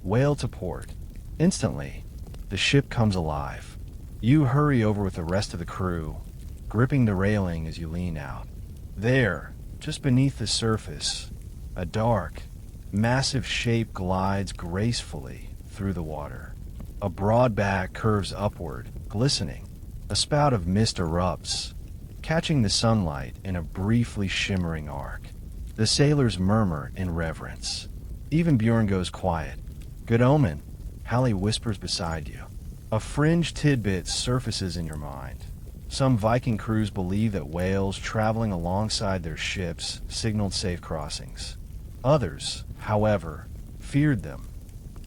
"Whale to port." Instantly, the ship comes alive. You hurry over with the rest of the crew, gripping the railing as you lean out. There, just beneath the surface, a dark, massive shape glides gracefully through the water. A broad back curves upward, glistening. A spout of mist erupts, catching the sunlight in a briefly shimmering arc. The sailors murmur in reverence. Even Bjorn goes quiet. Good omen, Hallie whispers beside you. A fringe tidbit surfaces in your mind. Some Viking crews believe that whales traveling alongside their ships signaled safe crossings. Others, however, feared them,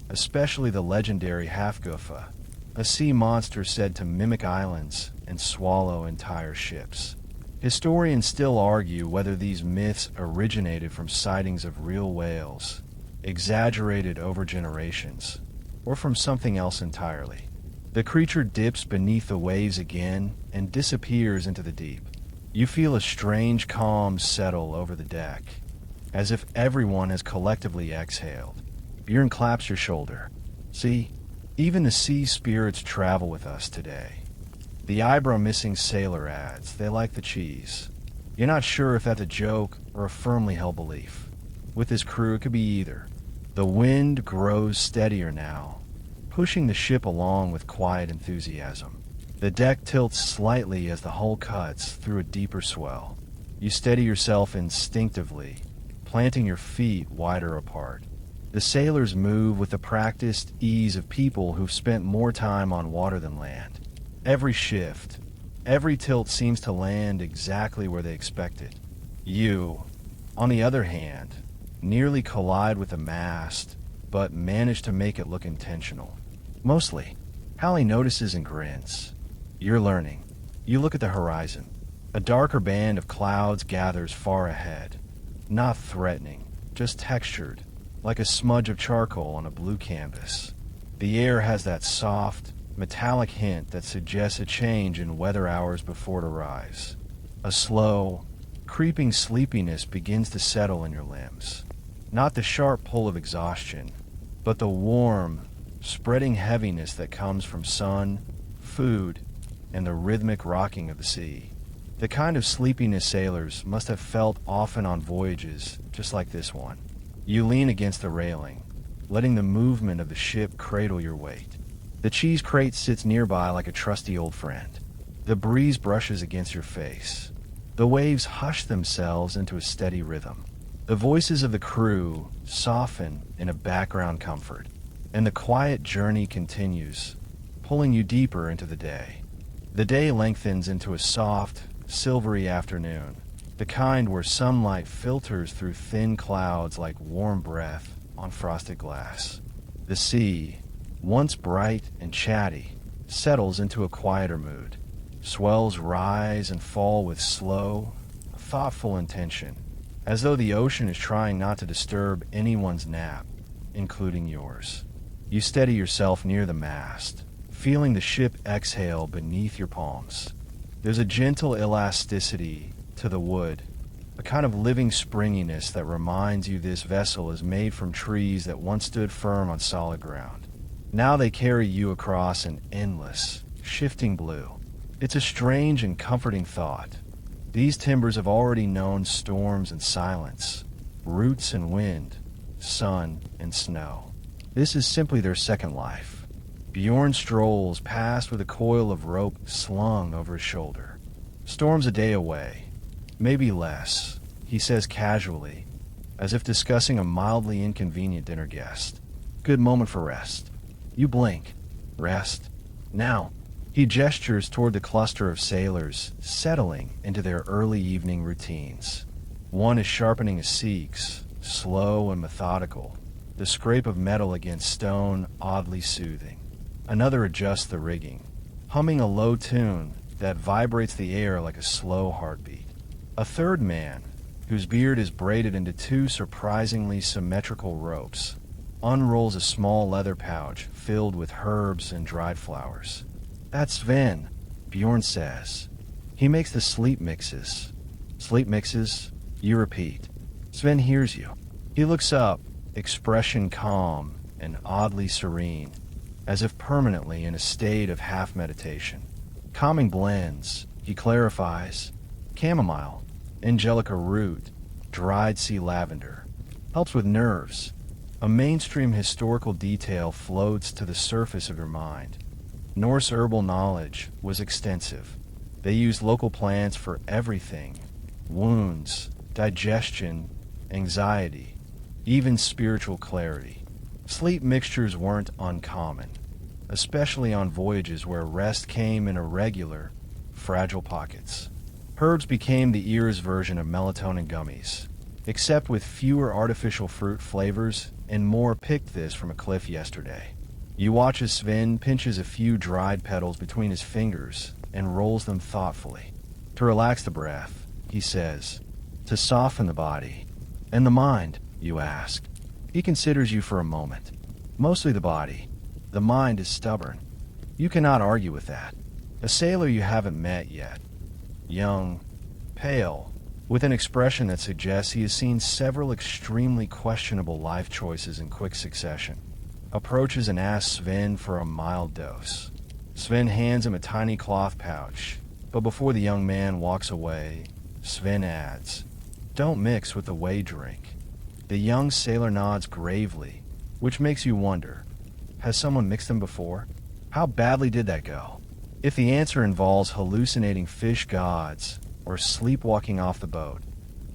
especially the legendary Hafgufa, a sea monster said to mimic islands and swallow entire ships. Historians still argue whether these myths originated from sightings of real whales, exaggerated over generations, or from something else entirely. The creature dips beneath the waves again and disappears into the deep. You feel a strange calm settle over the deck, as if everyone has collectively exhaled. Bjorn claps your shoulder. See, even the sea spirits travel with us today. The eyebrow-missing sailor adds, they like the cheese. You're not sure if that's a joke or a firmly held belief. With his crew, it could be either. The wind grows steadier now, pushing the ship along with quiet enthusiasm. The deck tilts slightly as the hull cuts through a deeper swell. You steady yourself instinctively, planting your feet wider apart. The sailors move with the practiced ease of people who've spent more time on water than land. Every shift, every tilt seems to land exactly where they expected. You, on the other hand, nearly collide with the mast, but manage to make it look intentional. Mostly. Hallie notices and grins. You're learning. You look at the horizon. A darker band of clouds gathers far ahead. Not threatening, just textured, like a smudge of charcoal on a blue canvas. The air has that soft, metallic hint that suggests a change in weather hours before it arrives. A slow, creeping sleepiness begins to settle in your limbs. Not the sharp pull of exhaustion, but the warm, spreading heaviness that comes from sun, food, and the rhythmic rocking of the sea. The kind of sleepiness sailors must have felt often on voyages just like this one. You lean against the railing, letting the movement of the ship cradle your weight. The cheese crate sits nearby like a trusty old friend. The breeze brushes against your face. The waves hush themselves into a steady rhythm. The voices of the crew soften in a background comfort, and the quiet journey continues, pulling you deeper into the day. The day lengthens into a soft, silvery afternoon, the kind where sunlight filters through thin clouds like warm breath on frosted glass. The sea, once bright and chatty, settles into a quieter mood. Swells rise and fall with slow, thoughtful intention, as though the ocean is trying not to disturb anyone's nap, including yours. You steady yourself near the mast, feeling the ship exhale beneath your palms. There's a gentle elasticity to the wood, a kind of living springiness that reminds you this vessel is made from trees that once stood firm on solid ground. Now they carry you across an endless, shifting blue. It's a strange and comforting thought. These timbers have already known storms and silence, roots and wind, sun and snow. This is simply their second life. Bjorn strolls past with a coil of rope slung over his shoulder. Storm's a day away, maybe less, he says casually, as if discussing a mildly inconvenient dinner guest. Good moment for rest. You blink. Rest. Now. He gestures toward the cluster of sailors settling into their early evening routines. One is sharpening his seeks, slow and methodical, the scrape of metal against stone oddly soothing. Another adjusts the rigging, humming a low tune that vibrates the air like a slow heartbeat. A third man, whose beard is braided into two surprisingly symmetrical ropes, unrolls a small leather pouch filled with herbs and dried flowers. That's Sven, Bjorn says. He makes the sleep mixes. Sleep mixes, you repeat. Sven hears you. He looks up, expression calm and oddly serene, as if permanently in a state of half-meditation. Calming blends, he clarifies. Chamomile, angelica root, dried sea lavender. Helps with nerves. A mainstream historical detail floats to the surface of your mind. Norse herbal knowledge was extensive. They used local plants for everything: wounds, digestion, anxiety, even spiritual clarity. Sleep mixtures weren't uncommon, especially on voyages where rest came in irregular, fragile pockets. Herbs became the era's version of melatonin gummies, except with fewer artificial fruit flavors and more. Picked this from a cliff yesterday. You watch as Sven pinches a few dried petals between his fingers and rolls them thoughtfully. To relax the breath, he says. To soften the body. And the mind, you ask. He considers you for a moment. Mostly the body. The mind is stubborn. You cannot argue with that. A sailor you haven't met yet. Young, pale, with an expression that suggests he has seen several extremely questionable life choices in quick succession, approaches and asks Sven for a mild dose. Sven hands him a tiny cloth pouch, but before the young man walks away, Sven adds, "Don't mix with the whey drink." The young sailor nods gravely, which makes you wonder, has someone mixed them before? How badly did that go? If the answer involves hallucinating fish gods or sleepwalking off the boat,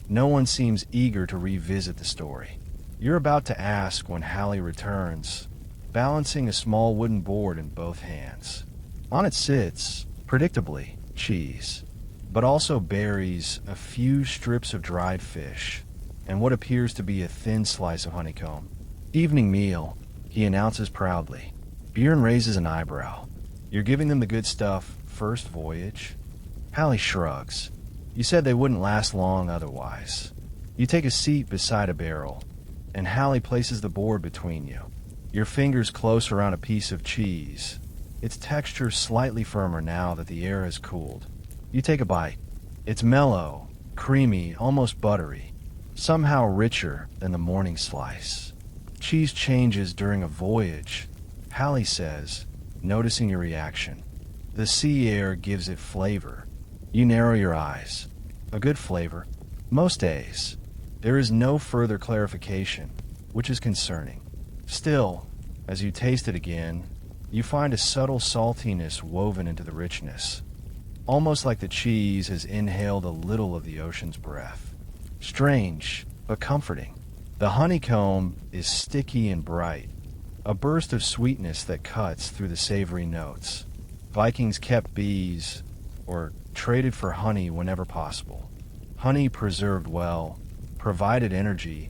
no one seems eager to revisit the story. You're about to ask when Hallie returns, balancing a small wooden board in both hands. On it sits, predictably, cheese, but also berries, a few strips of dried fish, and what appears to be a thin slice of honeycomb. "Evening meal," he announces proudly. Bjorn raises an eyebrow. "You're giving them the good stuff, first voyage?" Hallie shrugs. "You said they wouldn't last long otherwise." You take a seat beside a barrel, and Hallie places the board between you. Your fingers close around a piece of cheese, its texture slightly firmer now that the air has cooled. You take a bite. It's mellow, creamy, almost buttery, somehow richer than the morning slice. "Cheese changes during a voyage," Hallie says, noticing your reaction. "The sea air gives it flavor." You narrow your eyes. "A good flavor?" "Most days." There is no further clarification, which is concerning. Still, as you taste it again, you find a subtle saltiness woven into the richness, almost like the cheese has inhaled a little of the ocean's breath. Strange, but comforting. The honeycomb is sticky and bright, a burst of sweetness that cuts through the savory notes. Vikings kept bees, or traded for honey whenever possible. Honey preserved well, provided energy,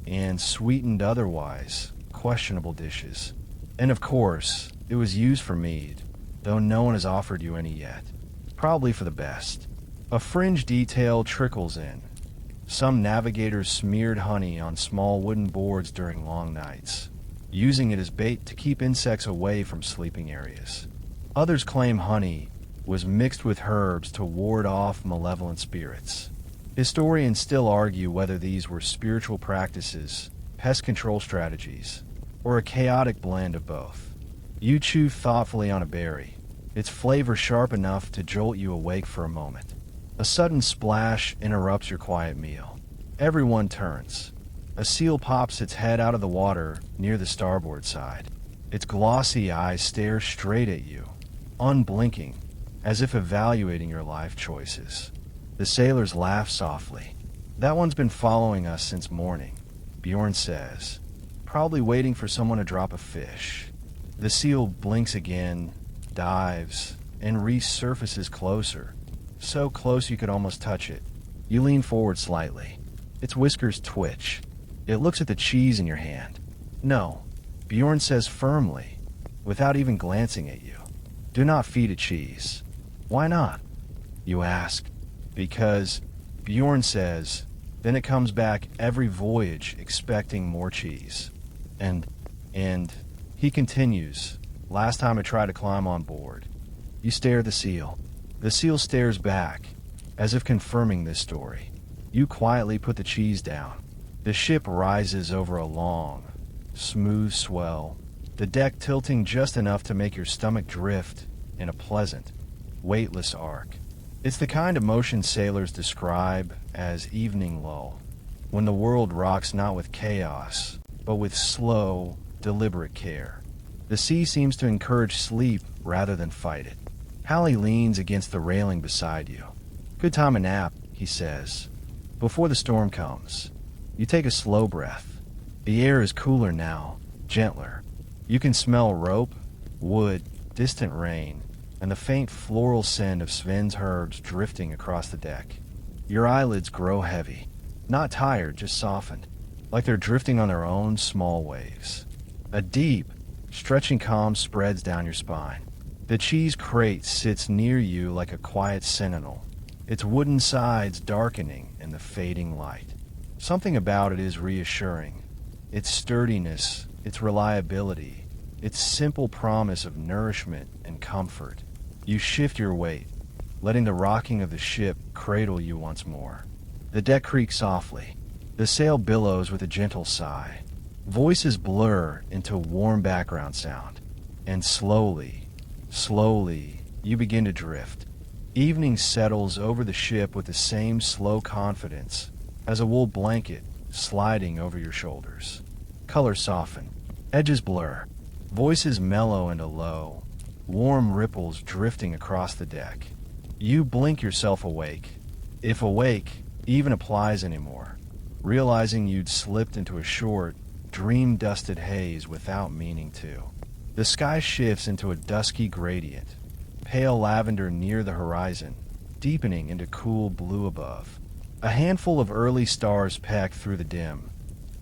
and sweetened otherwise questionable dishes. And of course, it was used for mead, though no one has offered you any yet. Probably for the best. A fringe detail trickles in. Some navigators smeared honey on small wooden boards during long nights, using it as bait to keep insects away from sleeping areas. Others claim honey was mixed with herbs to ward off malevolent spirits. Historians still argue whether these were spiritual practices, pest control strategies, or a chaotic blend of both. You chew thoughtfully on a berry, its flavor sharp enough to jolt you awake for a moment. A sudden splash interrupts your quiet meal. Everyone turns. A seal pops its head out of the water near the starboard side. Its glossy eyes stare straight at you, unblinking, as if evaluating your life choices. The sailors laugh softly. "That one's been following us since morning," Bjorn says, "probably waiting for someone to drop a fish." The seal blinks again, dives, and resurfaces closer, so close you could almost touch it. You lean forward slightly. Its whiskers twitch. It looks at the cheese in your hand. "No," Bjorn says firmly, without even glancing at you. "Do not feed it cheese." "Why not?" You ask. "Because," Bjorn says, then it comes back every voyage expecting more cheese. And, he continues, "Last time I tried to climb on board." You stare at the seal. The seal stares back, as if confirming this story. You quietly put the cheese down. The ship rises over a long, smooth swell, the deck tilting just enough to make your stomach drift in a pleasant, weightless arc. It's the kind of motion sailors describe as evening lull, when the world rocks not with chaos, but with slow, deliberate care. The sea seems to encourage sleep rather than fight it. Hallie leans against the railing beside you. Good time to nap, he says. Before the storm comes. You take a slow breath. The air is cooler now, gentler. You can smell rope, wood, distant rain, and the faint floral scent of Sven's herbs drifting across the deck. Your eyelids grow heavy. Not tired, just softened, like they're drifting on their own small waves. A deep, stretching calm spreads down your spine. The cheese crate sits near you like a quiet sentinel, its wooden sides darkening in the fading light. Something about it is reassuring. Its sturdiness, its reliability, its simple promise of nourishment and comfort. You shift your weight, letting the rocking of the ship cradle you once more. The deck creaks softly. The sail billows with a gentle sigh. Voices blur into warm background sound. And slowly, you begin to drift. Evening settles over the ship with the same slow confidence as a wool blanket sliding over your shoulders. Colors soften. Edges blur. Voices mellow into low. Warm ripples drifting across the deck. You blink yourself awake. If awake even applies anymore, realizing you'd slipped into a short, dream-dusted haze without meaning to. The sky shifts into a dusky gradient, pale lavender near the horizon, deepening into cool blue above. A handful of early stars peck through the dim,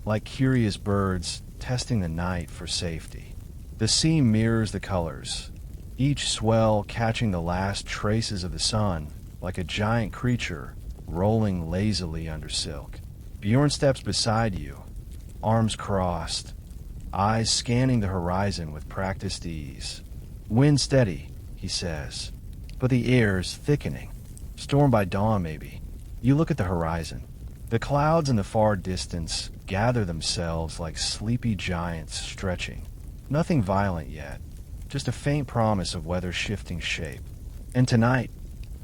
like curious birds testing the night for safety. The sea mirrors the colors, each swell catching the last traces of the sun like a giant creature rolling lazily under silk. Bjorn steps beside you, arms crossed, eyes scanning the horizon with practiced ease. Wind steady, he says, but the air's thickening. Storm by dawn, maybe. You look at the horizon. The clouds in the far distance gather themselves like sleepy giants stretching. Nothing violent yet, just a faint promise of weather shifting shape. And tonight,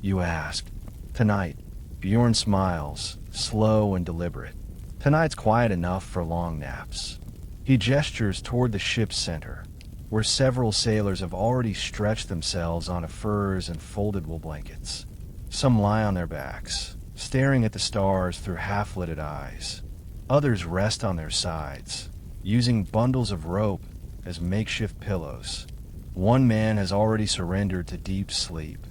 you ask. Tonight, Bjorn smiles, slow and deliberate. Tonight's quiet enough for long naps. He gestures toward the ship's center, where several sailors have already stretched themselves onto furs and folded wool blankets. Some lie on their backs, staring at the stars through half-lidded eyes. Others rest on their sides, using bundles of rope as makeshift pillows. One man has already surrendered to deep sleep,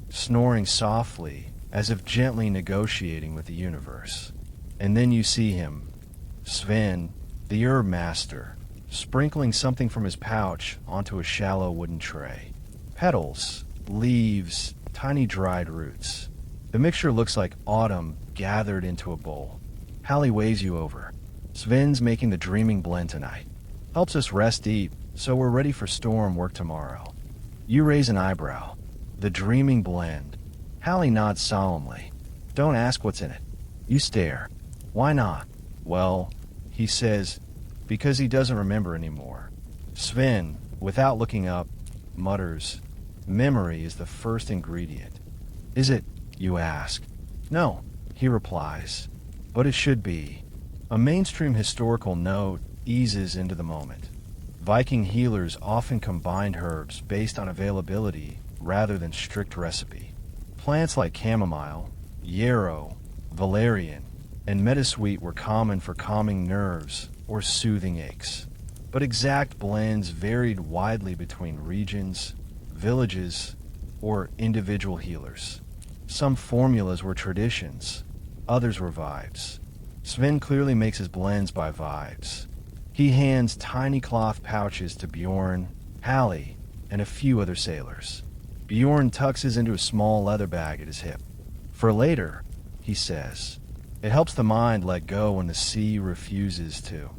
snoring softly as if gently negotiating with the universe. And then you see him, Sven, the herb master, sprinkling something from his pouch onto a shallow wooden tray. Petals, leaves, tiny dried roots. The mixture looks like autumn gathered into a bowl. Hallie waves you over. Sven's making the dreaming blend tonight. Helps us rest deep, so we're ready for storm work tomorrow. You raise an eyebrow. The dreaming blend. Hallie nods solemnly. Don't ask what's in it. You stare. Why not? Well, he says, because he doesn't remember anymore. Sven, without looking up, mutters, memory is the first ingredient. Is it? You ask. No, he replies, but it should be. A mainstream historical note eases into the moment. Viking healers often combined herbs based on availability rather than strict recipe. Plants like chamomile, yarrow, valerian, and meadowsweet were common for calming nerves or soothing aches. But exact blends varied widely between regions, villages, or individual healers. Some formulas were traditions, others were vibes. Sven clearly makes his blends by vibes. He hands tiny cloth pouches to Bjorn, Hallie, and a few other sailors. Bjorn tucks his into a small leather bag at his hip. For later, he says. It helps the mind let go when the sea refuses to.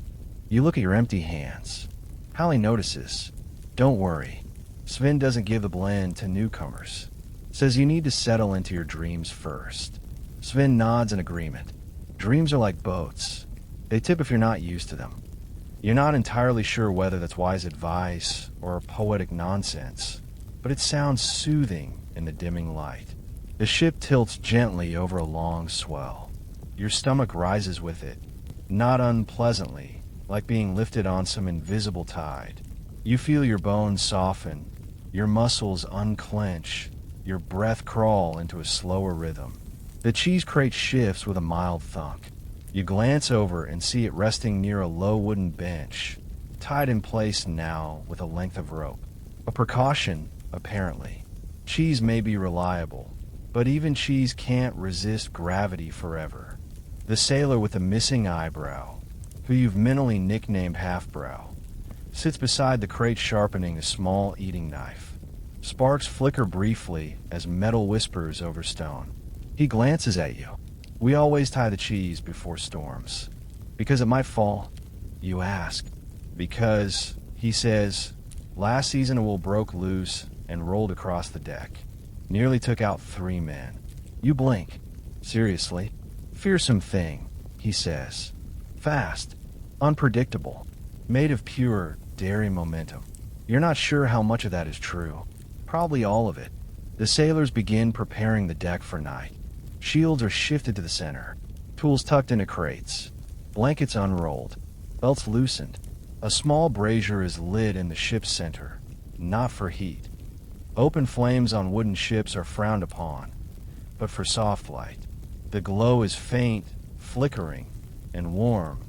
You look at your empty hands. Hallie notices. Don't worry. Sven doesn't give the blend to newcomers. Says you need to settle into your dreams first. Sven nods in agreement. Dreams are like boats. They tip if you're not used to them. You're not entirely sure whether that's wise advice or poetic nonsense, but it sounds soothing in the dimming light. The ship tilts gently over a long swell. Your stomach rises with it, not unpleasantly, like being lifted on some invisible tide. You feel your bones soften, your muscles unclench, your breath crawl into a slower rhythm. The cheese crate shifts with a mild thunk. You glance over and see it resting near a low wooden bench, tied in place now with a length of rope. A precaution, apparently. Cheese may be reliable, but even cheese can't resist gravity forever. The sailor with the missing eyebrow, who you've mentally nicknamed Half-Brow, sits beside the crate sharpening a small eating knife. Sparks flicker briefly as metal whispers over stone. He glances at you. We always tie the cheese before storms. Because it might fall? You ask. Because, he says, last season a wool broke loose and rolled across the deck. Nearly took out 3 men. You blink. Seriously? Fearsome thing, he says. Fast. Unpredictable. Made of pure, daring momentum. You're not sure how much of that is true. Probably all of it. The sailors begin preparing the deck for night. Shields are shifted to the center. Tools tucked into crates. Blankets unrolled. Belts loosened. A small brazier is lit in the ship's center. Not for heat. Open flames on wooden ships are frowned upon, but for soft light. The glow is faint, flickering, and warm,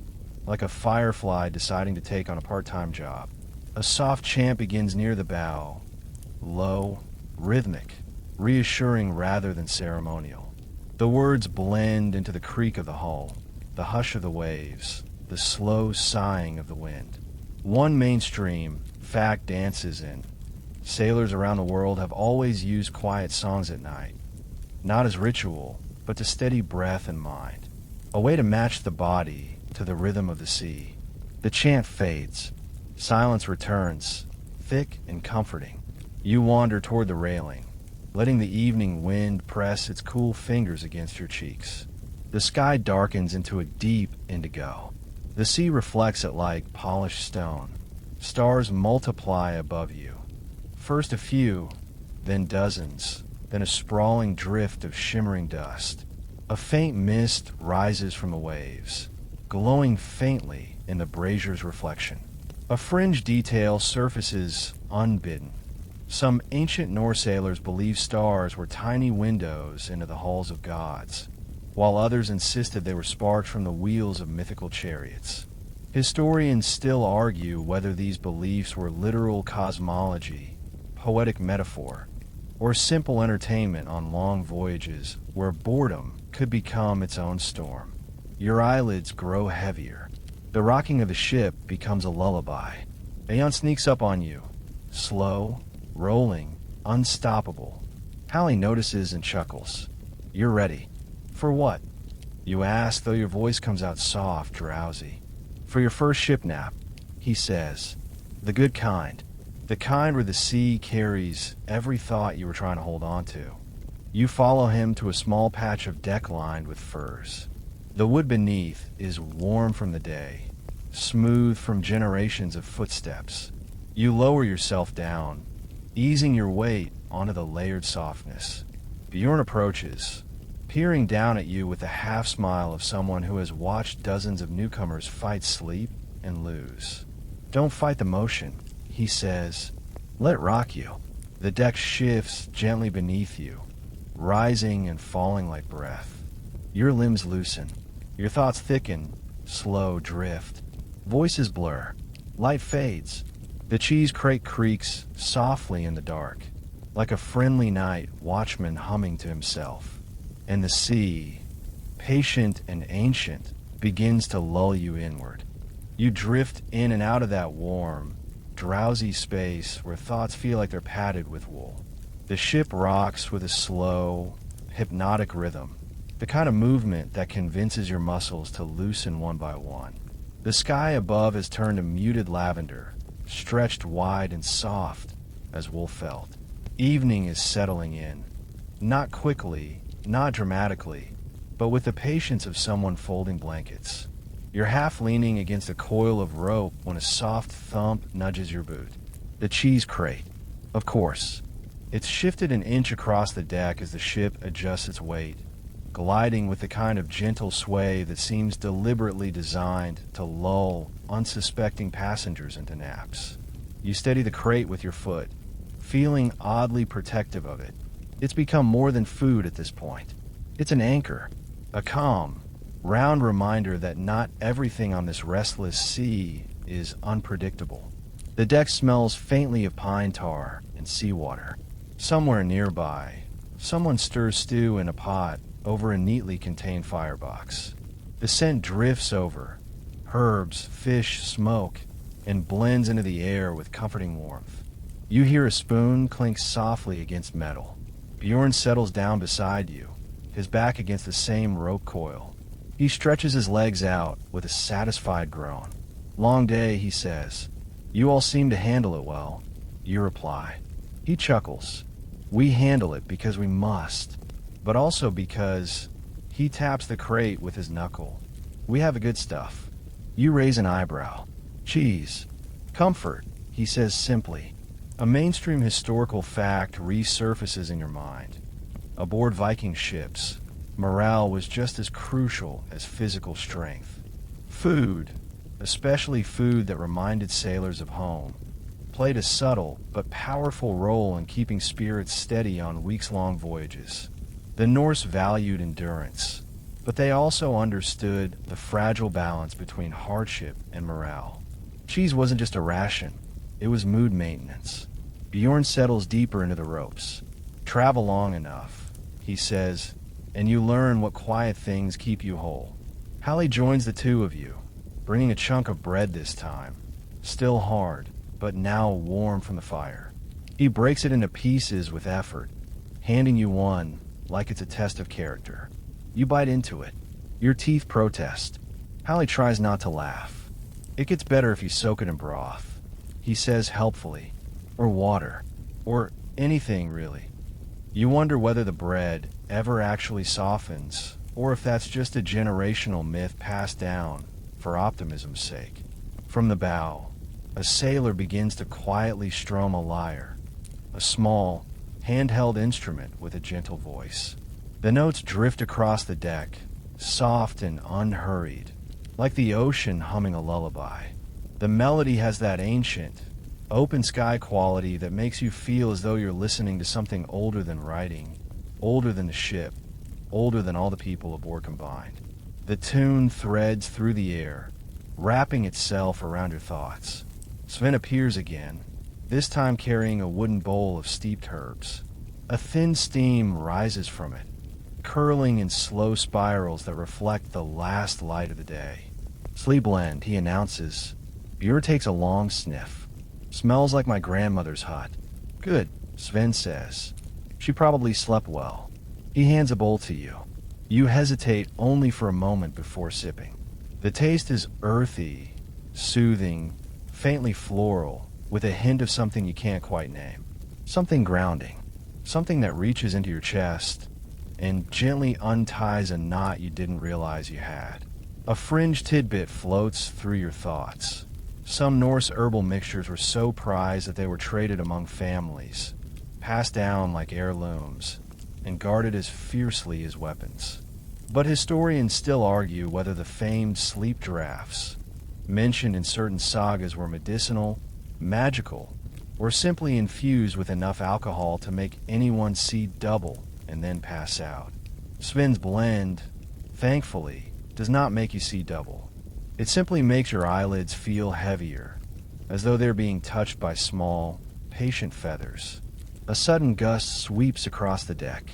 like a firefly deciding to take on a part-time job. A soft chant begins near the bow, low, rhythmic, reassuring rather than ceremonial. The words blend into the creak of the hull, the hush of the waves, the slow sighing of the wind. One mainstream fact dances in. Sailors around the world have always used quiet songs at night, not as ritual, but to steady breath and mind, a way to match the body to the rhythm of the sea. The chant fades. Silence returns, thick and comforting. You wander toward the railing, letting the evening wind press its cool fingers against your cheeks. The sky darkens into a deep indigo. The sea reflects it like polished stone. Stars multiply above you. First a few, then dozens, then a sprawling drift of shimmering dust. A faint mist rises from the waves, glowing faintly in the brazier's reflection. A fringe detail surfaces unbidden. Some ancient Norse sailors believed stars were tiny windows into the halls of gods, while others insisted they were sparks from the wheels of mythical chariots. Historians still argue whether these beliefs were literal cosmology, poetic metaphor, or simple entertainment on long voyages where boredom could become its own storm. Your eyelids grow heavier. The rocking of the ship becomes a lullaby. Aeon sneaks up on you, slow, rolling, unstoppable. Hallie notices and chuckles. You're ready. For what? You ask, though your voice comes out soft, drowsy. For your first ship nap, he says. The good kind. The kind where the sea carries every thought you were trying to hold on to. You follow him to a small patch of deck lined with furs. The wood beneath is warm from the day, smooth from generations of footsteps. You lower yourself down, easing your weight onto the layered softness. Bjorn approaches, peering down at you with the half-smile of someone who has watched dozens of newcomers fight sleep and lose. Don't fight the motion, he says. Let it rock you. The deck shifts gently beneath you, rising and falling like breath. Your limbs loosen. Your thoughts thicken, slow drift. Voices blur. Light fades. The cheese crate creaks softly in the dark, like a friendly night watchman humming to himself. And the sea, patient and ancient, begins to lull you inward. You drift in and out of that warm, drowsy space where thoughts feel like they're padded with wool. The ship rocks with a slow, hypnotic rhythm, the kind of movement that convinces your muscles to loosen one by one. The sky above has turned to muted lavender, stretched wide and soft as wool felt. Evening is settling in, not quickly, not dramatically, but with the patience of someone folding blankets. You're half leaning against a coil of rope when a soft thump nudges your boot. The cheese crate. Of course. It's shifted an inch across the deck as the ship adjusts its weight, gliding with the kind of gentle sway that seems deliberately designed to lull unsuspecting passengers into naps. You steady the crate with your foot, feeling oddly protective of it, It's become more than food at this point. It's an anchor, a calm, round reminder that not everything on this restless sea is unpredictable. The deck smells faintly of pine tar and seawater. Somewhere nearby, someone stirs stew in a pot over a neatly contained firebox. The scent drifts over, herbs, fish, smoke, and blends into the air with comforting warmth. You hear a spoon clink softly against metal. Bjorn settles down beside you, his back against the same rope coil. He stretches his legs out with a satisfied groan. "Long day," he says. "You all seem to handle it well." You reply. He chuckles. "We handle it because we must, but also because..." He taps the crate with his knuckle. "We have the good stuff." You raise an eyebrow. "Cheese. Comfort," he says simply. A mainstream historical fact resurfaces in your mind. Aboard Viking ships, morale was just as crucial as physical strength. Food, especially food that reminded sailors of home, played a subtle but powerful role in keeping spirits steady on weeks-long voyages. The Norse valued endurance, but they also understood the fragile balance between hardship and morale. Cheese wasn't just a ration, it was mood maintenance. Bjorn settles deeper into the ropes. "Travel long enough," he says, "and you learn what quiet things keep you whole." Hallie joins the two of you, bringing a chunk of bread this time, still hard, but now warm from the fire. He breaks it into pieces with effort, handing you one like it's a test of character. You bite into it. Your teeth protest. Hallie tries not to laugh. "It gets better if you soak it in broth," he says helpfully. "Or water. Or anything, really." You wonder whether the bread ever actually softens, or if that's just a generational myth passed down for optimism's sake. From the bow, a sailor begins to quietly strum a lyre, a small, handheld instrument with a gentle voice. The notes drift across the deck, soft and unhurried, like the ocean humming a lullaby. The melody has that ancient, open sky quality that makes you feel as though you're listening to something older than writing, older than the ship, older than all the people aboard combined. The tune threads through the air, wrapping itself around your thoughts. Sven appears again, this time carrying a wooden bowl of steeped herbs. A thin steam rises from it, curling in slow spirals that reflect the last light of the day. "Sleep blend," he announces. Bjorn takes a long sniff. "Smells like my grandmother's hut." "Good," Sven says. "She probably slept well." He hands a bowl to you. You hesitate only for a moment before sipping. The taste is earthy, soothing, faintly floral, with a hint of something you can't quite name. Something grounding. Something that reaches into your chest and gently unties a knot you didn't realize you had. A fringe tidbit floats through your thoughts. Some Norse herbal mixtures were so prized that they were traded among families, passed down like heirlooms, and guarded as fiercely as weapons. But historians still argue whether the famed sleep draughts mentioned in certain sagas were medicinal, magical, or simply infused with enough alcohol to make anyone see double and then pass out. Sven's blend, thankfully, does not make you see double. It simply makes your eyelids feel heavier, as though they're being touched by small, patient feathers. A sudden gust sweeps across the deck.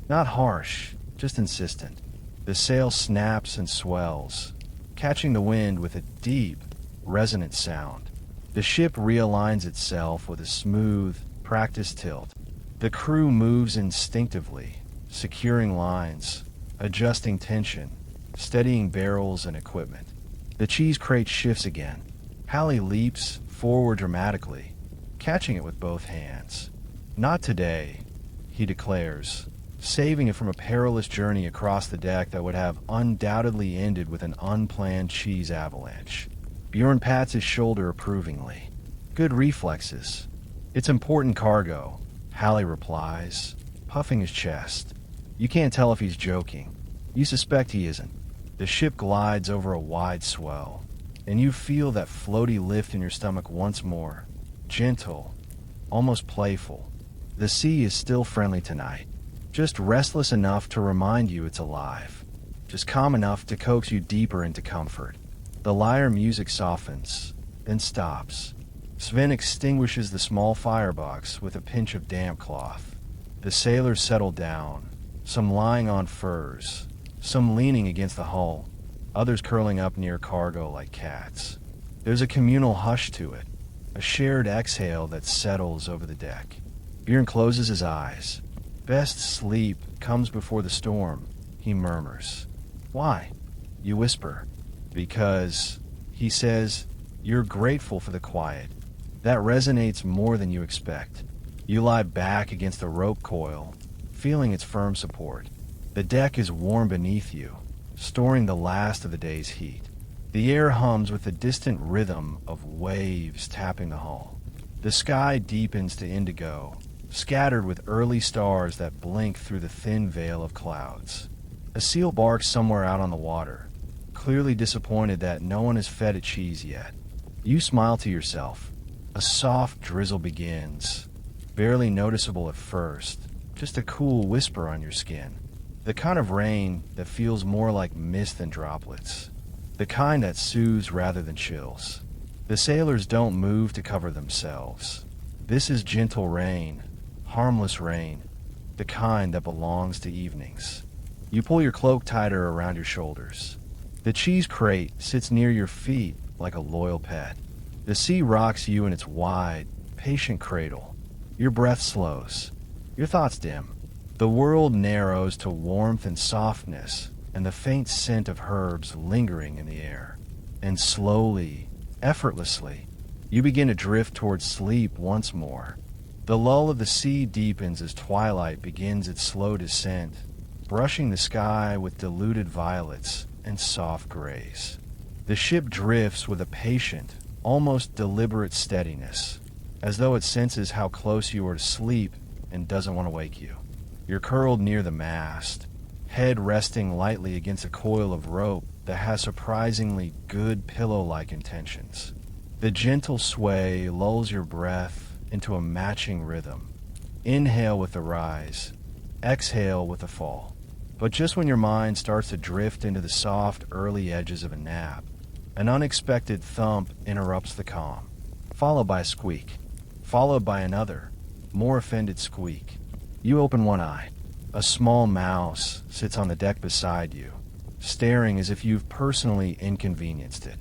Not harsh, just insistent. The sail snaps and swells, catching the wind with a deep, resonant sound. The ship realigns itself with a smooth, practiced tilt. The crew moves instinctively, securing lines, adjusting tension, steadying barrels and equipment. The cheese crate shifts again. Hallie leaps forward dramatically, catching it with both hands. "Not today," he declares, saving it from a perilous journey across the deck that would have undoubtedly ended with an unplanned cheese avalanche. Bjorn pats his shoulder approvingly. "Good reflexes. It's important cargo," Hallie replies, puffing his chest. You can't tell if he's joking. You suspect he isn't. The ship glides over a wide swell, and you feel that floaty lift in your stomach once more. Gentle, almost playful. The sea is still friendly tonight. Just restless enough to remind you it's alive. Just calm enough to coax you deeper into comfort. The lyre music softens, then stops. Sven extinguishes the small firebox with a pinch of damp cloth. The sailors settle down, some lying on furs, some leaning against the hull, others curling up near cargo like cats. There's a communal hush to it, a shared exhale that settles over the deck. Bjorn closes his eyes. Best sleep comes before the storm, he murmurs. Why? You whisper. Because, he says, you're grateful for the quiet. That resonates more than you expect. You lie back against the rope coil, feeling its firm support. The deck is warm beneath you, storing the last of the day's heat. The air hums with the distant rhythm of waves tapping the hull. The sky deepens to indigo, scattered with early stars that blink through the thin veil of clouds. A seal barks somewhere out on the water, clearly disappointed that no one has fed it cheese yet. You smile to yourself. A soft drizzle begins, barely noticeable at first, just a cool whisper on your skin. The kind of rain that feels more like mist than droplets. The kind that soothes rather than chills. The sailors don't move to cover themselves. This is gentle rain, harmless rain, the kind that belongs to evenings. You pull your cloak tighter around your shoulders. The cheese crate sits near your feet like a loyal pet. The sea rocks you in its wide, patient cradle. Your breath slows. Your thoughts dim. The world narrows to warmth and softness and the faint scent of herbs lingering in the air. And slowly, effortlessly, you begin to drift towards sleep once more. The lull of the sea deepens as twilight begins its slow descent, brushing the sky with diluted violets and soft grays. The ship drifts with a patient, almost deliberate steadiness, as though it senses how close you are to sleep and doesn't want to wake you. You're curled near the mast, head resting lightly against a coil of rope that has surprisingly good pillow-like intentions. The gentle sway lulls your breath into a matching rhythm. Inhale with the rise, exhale with the fall. But just when your mind starts to drift into the soft, early edges of a nap, an unexpected thump interrupts the calm, followed by a squeak, followed by another, more offended squeak. You open one eye. A small mouse sits on the deck beside you, staring as if you've personally inconvenienced it.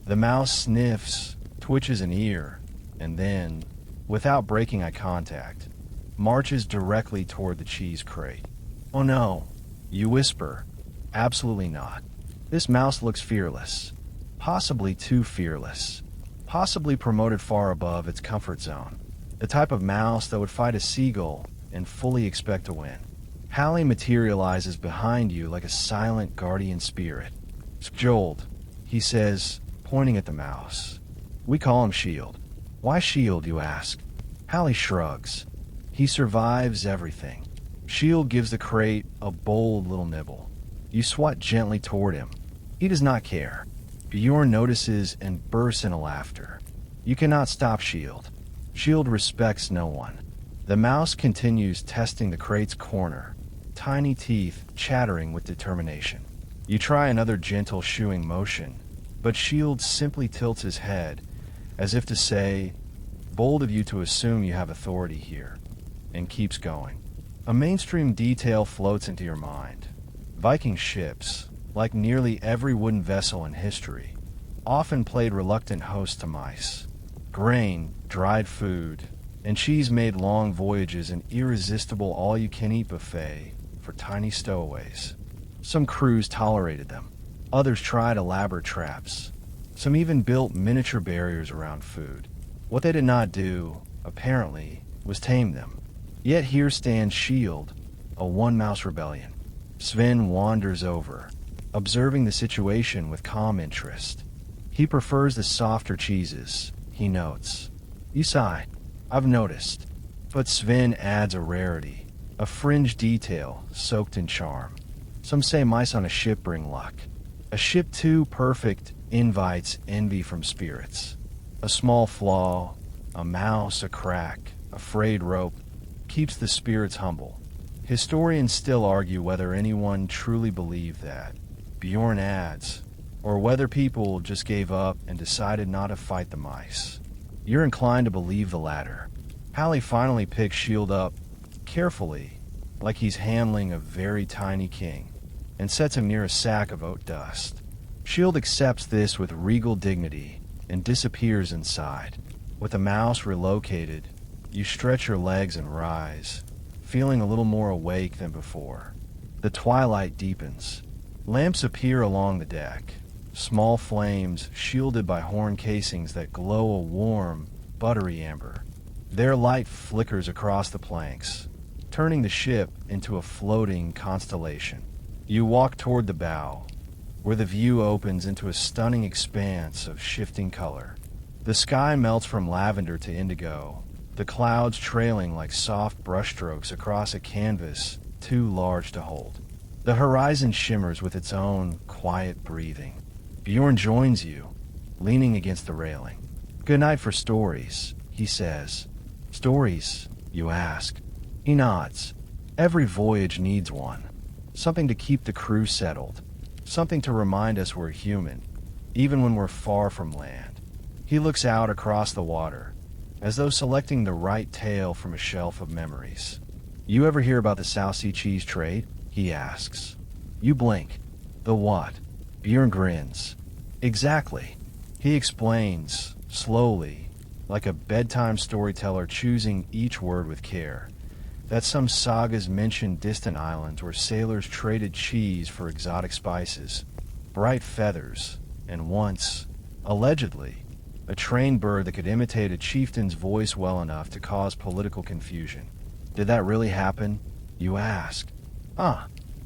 The mouse sniffs, twitches an ear, and then, without breaking eye contact, marches directly toward the cheese crate. Oh no, you whisper. Absolutely not. This mouse looks fearless, possibly too fearless, possibly promoted far above its comfort zone. The type of mouse that would fight a seagull and fully expect to win. Hallie materializes behind you like a silent guardian spirit. Skjold, he says, pointing at the mouse. We call him Shield. Why Shield, you ask? Hallie shrugs. He survives everything. Shield gives the crate a bold little nibble. You swat gently toward him. He does not care. Bjorn notices and bursts into laughter. You cannot stop Shield. Shield respects no one. The mouse continues testing the crate's corner, tiny teeth chattering with determination. You try another gentle shooing motion, but Shield simply tilts his head, as if to say, bold of you to assume you have authority here, and keeps going. A mainstream detail floats into your mind. Viking ships, like nearly every wooden vessel in history, often played reluctant host to mice. Grain, dried food, and cheese made long voyages an irresistible all-you-can-eat buffet for tiny stowaways. Some crews tolerated them. Others tried elaborate traps. Some even built miniature barriers around food. What they did not do, apparently, was tame them. Yet here stands Shield, a one-mouse rebellion. Sven wanders over, observing the situation with calm interest. He prefers the softer cheeses, he notes. You sigh. I've noticed. But Sven adds a rarity, a fringe detail soaked in charm. Some say mice on a ship bring luck. A ship too perfect invites envy from spirits. A small flaw, a mouse, a crack, a frayed rope, keeps the spirits humble. Historians still argue whether anyone truly believed that, Bjorn adds, or whether people just gave up and decided not to fight the mice. You're inclined to believe the latter. Hallie finally picks Shield up, carefully, like he's handling a very tiny king, and sets him near a sack of oat dust. Shield accepts this with regal dignity and disappears inside. With the mouse relocated, you stretch your legs and rise, feeling a little more awake than before. The twilight deepens. Lamps appear along the deck, small flames shielded by horn casings that glow a warm, buttery amber. Their light flickers across the planks, turning the ship into a floating constellation. You walk toward the bow, where the view opens into a stunning expanse of shifting color. The sky melts from lavender to indigo, the clouds trailing like soft brushstrokes across a canvas too large to hold. The horizon shimmers with its own quiet breathing. Bjorn joins you, leaning against the railing. "Good night for stories," he says. "Stories?" you ask. He nods. "Every voyage needs one. Something to keep the crew settled. Something to remind us we're human, even when we're far from land." He looks out across the water, as though selecting the right tale from a shelf of memories. "You ever hear about the South Sea cheese trade?" he asks. You blink. "The what?" Bjorn grins. "Exactly." He explains, slowly, like a bedtime storyteller choosing each word with care, that some sagas mention distant islands where sailors traded cheese for exotic spices, bright feathers, and once, allegedly, a trained bird that could imitate a chieftain's voice well enough to cause political confusion. "Did that really happen?" you ask.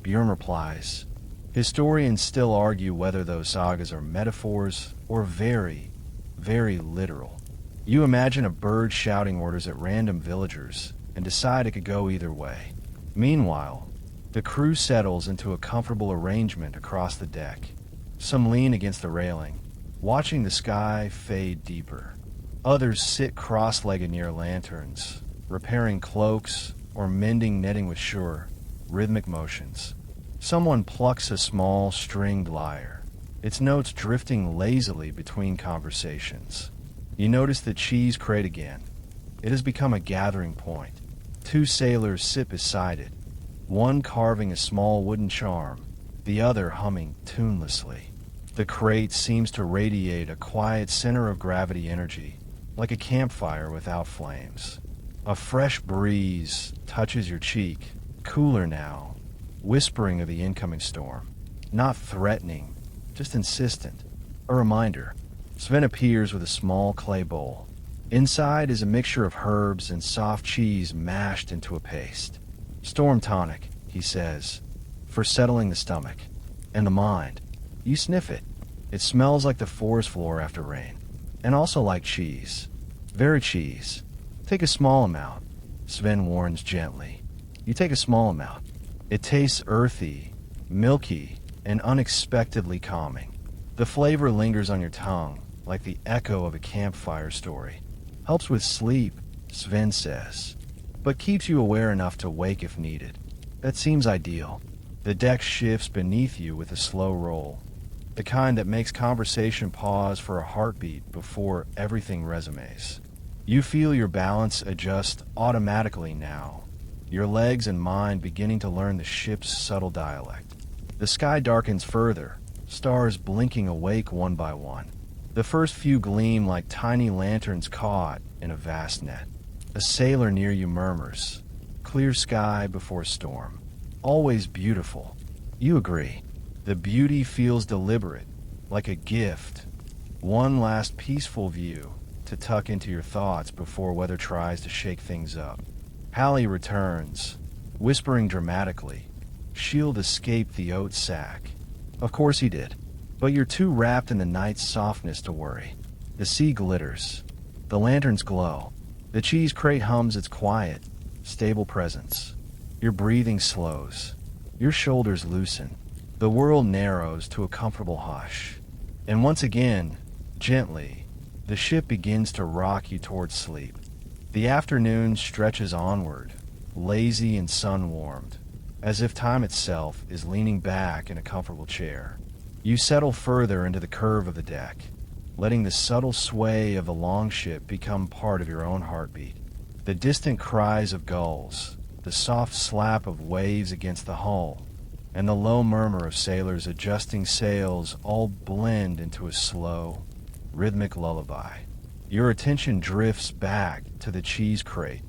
Bjorn replies. Historians still argue whether those sagas are metaphors or very, very literal. You imagine a bird shouting orders at random villagers and decide it could go either way. Meanwhile, the crew settles into a comfortable arrangement across the deck. Some lean against the railing, watching the sky fade deeper. Others sit cross-legged near lanterns, repairing cloaks or mending netting with sure, rhythmic motions. Someone plucks a small stringed lyre, its notes drifting lazily between conversations. You notice the cheese crate again. It has become a gathering point. Two sailors sit beside it, one carving a small wooden charm, the other humming tunelessly. The crate seems to radiate a quiet center of gravity energy, like a campfire without flames. A fresh breeze touches your cheek, cooler now, whispering of the incoming storm. Not threatening, just insistent. A reminder. Sven appears with a small clay bowl. Inside is a mixture of herbs and soft cheese mashed into a paste. "Storm tonic," he says, "for settling the stomach. And the mind." You sniff it. It smells like the forest floor after rain. And also like cheese. Very cheese. "Take a small amount," Sven warns gently. You take a small amount. It tastes earthy, milky, and unexpectedly calming. The flavor lingers on your tongue, like the echo of a campfire story. "Helps with sleep," Sven says, "but keeps you aware enough to wake if needed." That seems ideal. The deck shifts beneath you with a slow roll, the kind that makes conversation pause for a heartbeat before everything resumes. You feel your balance adjust automatically now, your legs and mind beginning to learn the ship's subtle dialect. The sky darkens further, stars blinking awake one by one. The first few gleam like tiny lanterns caught in a vast net. A sailor near you murmurs, "Clear sky before storm. Always beautiful." You agree. The beauty feels deliberate, like a gift. One last peaceful view to tuck into your thoughts before weather tries to shake things up. Hallie returns, whispering dramatically, "Shield escaped the oat sack." Of course he did, but you're too wrapped in the night's softness to worry. The sea glitters. The lanterns glow. The cheese crate hums its quiet, stable presence. Your breathing slows. Your shoulders loosen. The world narrows to a comfortable hush. And once again, gently, the ship begins to rock you towards sleep. The afternoon stretches onward, lazy and sun-warmed, as if time itself is leaning back in a comfortable chair. You settle further into the curve of the deck, letting the subtle sway of the longship become part of your own heartbeat. The distant cries of gulls, the soft slap of waves against the hull, and the low murmur of sailors adjusting sails all blend into a slow, rhythmic lullaby. Your attention drifts back to the cheese crate,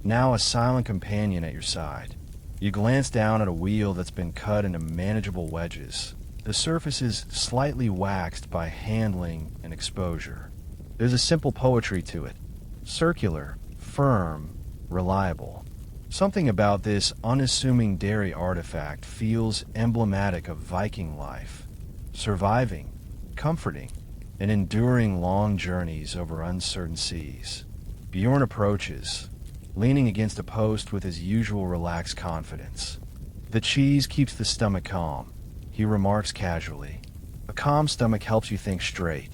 now a silent companion at your side. You glance down at a wheel that's been cut into manageable wedges. The surface is slightly waxed by handling and exposure. There's a simple poetry to it. Circular, firm, reliable. Something about this unassuming dairy artifact feels emblematic of Viking life. Surviving, comforting, and enduring long journeys over uncertain seas. Bjorn approaches, leaning against a post with his usual relaxed confidence. The cheese keeps the stomach calm, he remarks casually. A calm stomach helps you think straight,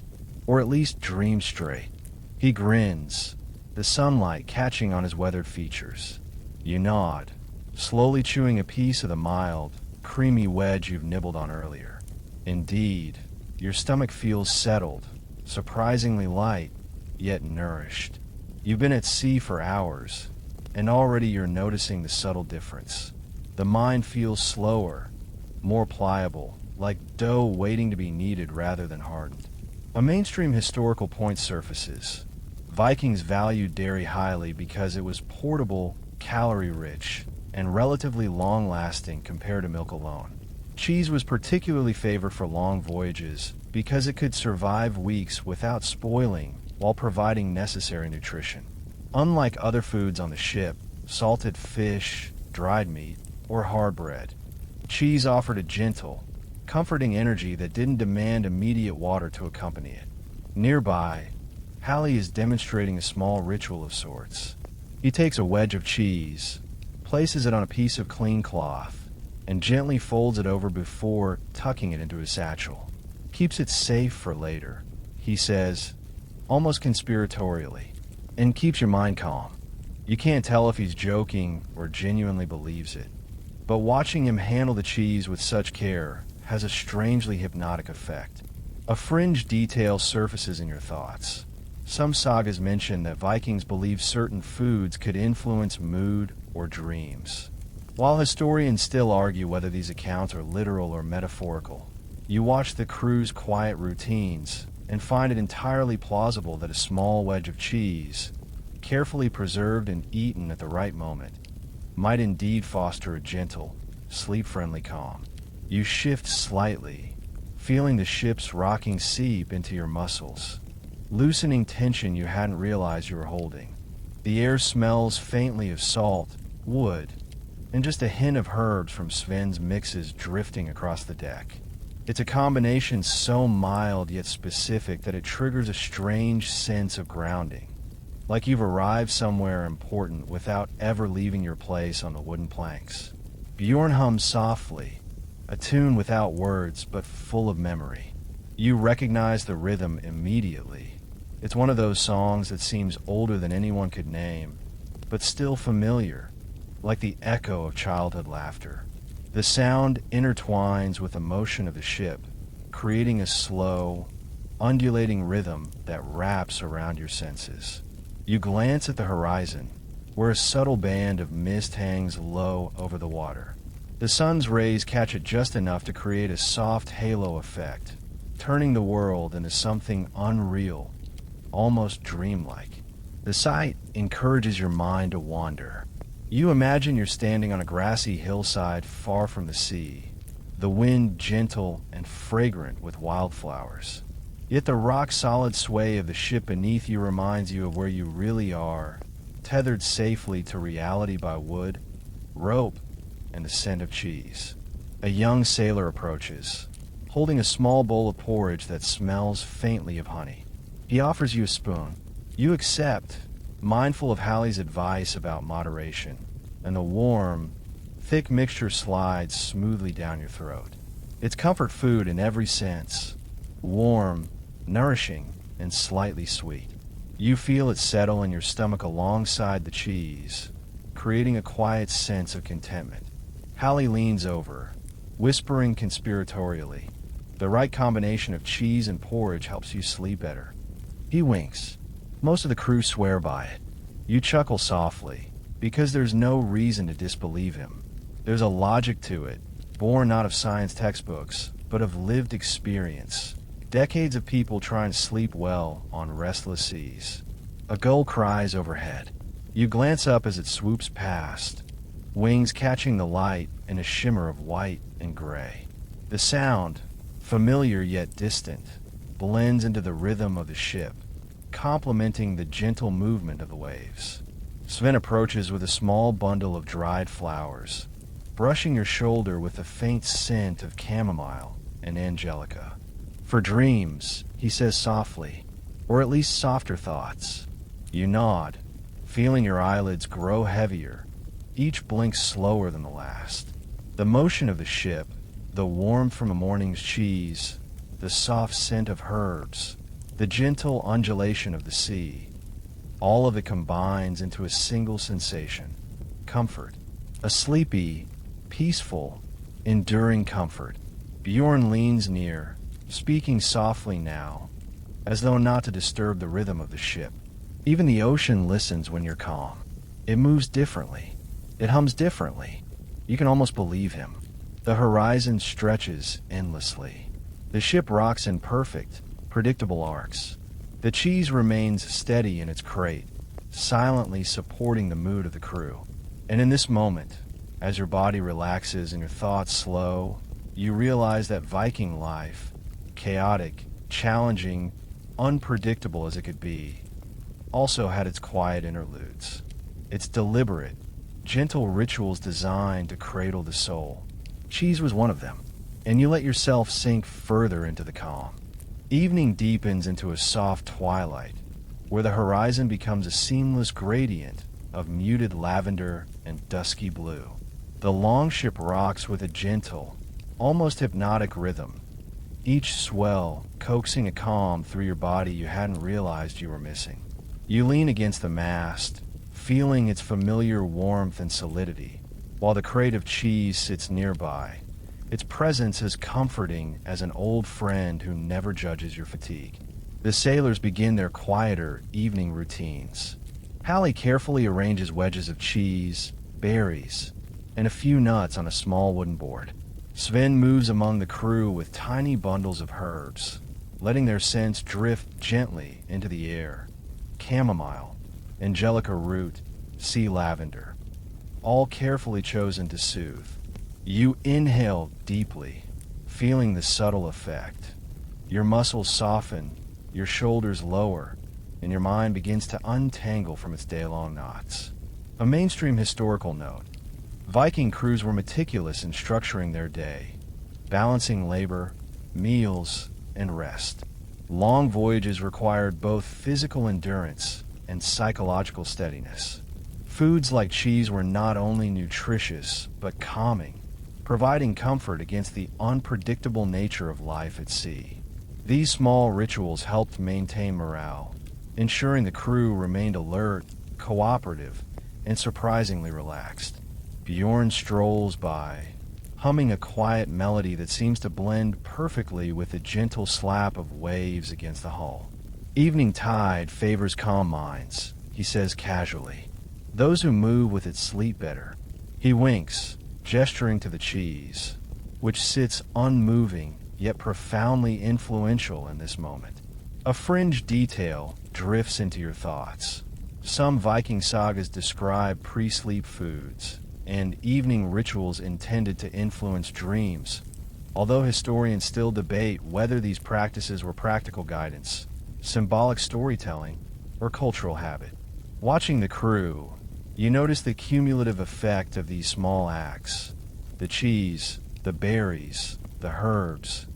or at least dream straight. He grins, the sunlight catching on his weathered features. You nod, slowly chewing a piece of the mild, creamy wedge you've nibbled on earlier. Indeed, your stomach feels settled, surprisingly light, yet nourished. You've been at sea for hours, and already you're noticing the subtle difference. The mind feels slower, more pliable, like dough waiting to be kneaded rather than hardened. A mainstream historical point surfaces. Vikings valued dairy highly because it was portable, calorie-rich, and relatively long-lasting compared to milk alone. Cheese was particularly favored for long voyages because it could survive weeks without spoiling while providing necessary nutrition. Unlike other foods on the ship, salted fish, dried meat, or hard bread, cheese offered a gentle, comforting energy that didn't demand immediate water to accompany it. Nearby, Hallie is demonstrating a small ritual of sorts. He takes a wedge of cheese, places it on a piece of clean cloth, and gently folds it over before tucking it into his satchel. Keeps it safe for later, he says, almost conspiratorially, and keeps your mind calm. You can't tell if he's joking or genuinely believes it, but watching him handle the cheese with such care has a strangely hypnotic effect. A fringe detail surfaces in your thoughts. Some sagas mention that Vikings believed certain foods could influence mood or dreams. While historians still argue whether these accounts are literal or metaphorical, you watch the crew's quiet routines and find it entirely plausible that a small wedge of cheese, carefully preserved and eaten at the right moment, might indeed foster a gentle, sleep-friendly calm. You shift slightly, feeling the ship's rocking seep into your muscles, loosening tension you hadn't realized you were holding. The air smells faintly of salt, wood, and just a hint of herbs from Sven's mixes drifting across the deck. It's a combination so mild yet specific that it triggers a strange sense of grounding, like you've arrived somewhere important without ever leaving your place on the wooden planks. Bjorn hums softly, a tune without words but full of memory. You recognize the rhythm immediately. It's one of those songs that seems older than anyone could name, but still familiar, like the echo of childhood laughter. The sound intertwines with the motion of the ship, creating a slow, undulating rhythm that wraps around your senses. You glance at the horizon, where a subtle band of mist hangs low over the water. The sun's rays catch it just enough to create a soft halo effect, turning the world into something unreal, almost dreamlike. The sight encourages your mind to wander. You imagine you're standing on a grassy hillside far from the sea, the wind gentle and fragrant with wildflowers. Yet the rock-solid sway of the ship beneath you reminds you of where you really are, tethered safely to reality by wood, rope, and the scent of cheese. A young sailor approaches, holding a small bowl of porridge that smells faintly of honey. He offers you a spoon. You accept, mindful of Hallie's advice about moderation, and the warm, thick mixture slides smoothly down your throat. It's comfort food in every sense, warm, nourishing, and slightly sweet. You feel it settle in your stomach alongside the cheese, creating a quiet sense of contentment. Hallie leans over, whispering conspiratorially. The right combination of cheese and porridge helps you sleep better. He winks. Most of the crew swear by it. You chuckle softly, because there's no reason to disbelieve him. There's a logic to it, born not of science textbooks, but of lived experience. Decades of people trying to sleep well on restless seas. A gull cries overhead. You glance up as it swoops past, wings catching the light in a shimmer of white and gray. The sound, familiar yet distant, blends into the rhythm of the ship, complementing the gentle movement of the waves. Sven approaches with a small bundle of dried flowers, brushing your shoulder with a faint scent of chamomile and angelica. For dreams, he says softly, or at least softer thoughts. You nod, feeling your eyelids grow heavier, each blink slower than the last. The motion of the ship, the warmth from a morning's cheese, the soft scent of herbs, the gentle undulation of the sea, all of it combines into a single sensation: comfort. A sleepy, peaceful, enduring comfort. Bjorn leans near, speaking softly now, as though not to disturb the rhythm of the ship. Even the ocean listens when you're calm. It moves differently. It hums differently. You can almost believe him. The horizon stretches endlessly. The ship rocks in perfect, predictable arcs. The cheese remains steady in its crate, silently supporting the mood of the crew. And in this moment, as your body relaxes and your thoughts slow, you realize that Viking life, chaotic, challenging, unpredictable as it could be, also had its quiet interludes. Its deliberate, gentle rituals designed to cradle the soul. Cheese was one of them, and you let yourself sink further into the calm. Evening deepens into a soft twilight, where the horizon becomes a seamless gradient of muted lavender and dusky blue. The longship rocks with a gentle, almost hypnotic rhythm, each swell coaxing a calm through your body you hadn't realized you were missing. You lean against the mast, feeling its familiar warmth and solidity, while the crate of cheese sits nearby, its presence as comforting as an old friend who never judges your fatigue. The sailors begin their quieter evening routines. Hallie carefully arranges wedges of cheese, berries, and a few nuts on a small wooden board. Sven moves among the crew with tiny bundles of herbs, letting their scents drift gently into the air. Chamomile, angelica root, sea lavender, all carefully chosen to soothe. You inhale deeply, feeling the subtle effect. Your muscles soften, your shoulders lower, and your mind begins to untangle from its day-long knots. A mainstream historical note: Viking crews were meticulous in structuring their day, balancing labor, meals, and rest. Long voyages required both physical endurance and psychological steadiness. Foods like cheese were not only nutritious, but calming, providing comfort against the unpredictable nature of life at sea. These small rituals helped maintain morale, ensuring the crew remained alert, cooperative, and surprisingly relaxed. Bjorn strolls by, humming a quiet melody that seems to blend perfectly with the gentle slap of waves against the hull. Evening tide favors calm minds, he says casually. Those who move with it sleep better. He winks, gesturing to the cheese, which sits unmoving yet profoundly influential in this moment. A fringe detail drifts into your thoughts. Some Viking sagas describe pre-sleep foods and evening rituals intended to influence dreams, although historians still debate whether these practices were practical guidance, symbolic storytelling, or cultural habit. Watching the crew, you notice the cumulative effect of these small acts: the cheese, the berries, the herbs,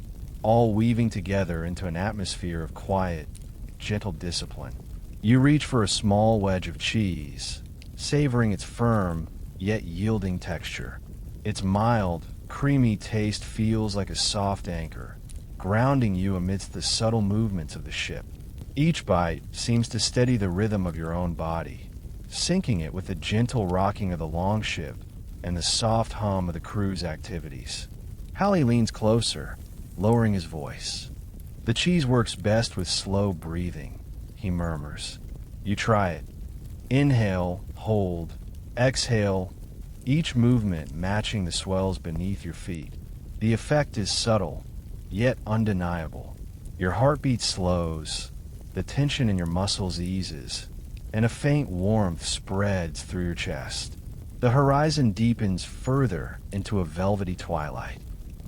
all weaving together into an atmosphere of quiet, gentle discipline. You reach for a small wedge of cheese, savoring its firm, yet yielding texture. Its mild, creamy taste feels like a soft anchor, grounding you amidst the subtle movements of the ship. Each bite seems to steady the rhythm of your own body, syncing it with the gentle rocking of the longship and the soft hum of the crew's activities. Hallie leans closer, lowering his voice. "The cheese works best with slow breathing," he murmurs. "You try it. Inhale, hold, exhale, each movement matching the swells beneath your feet. The effect is subtle, yet undeniable. Your heartbeat slows, the tension in your muscles eases, and a faint warmth spreads through your chest. The horizon deepens further into a velvety twilight.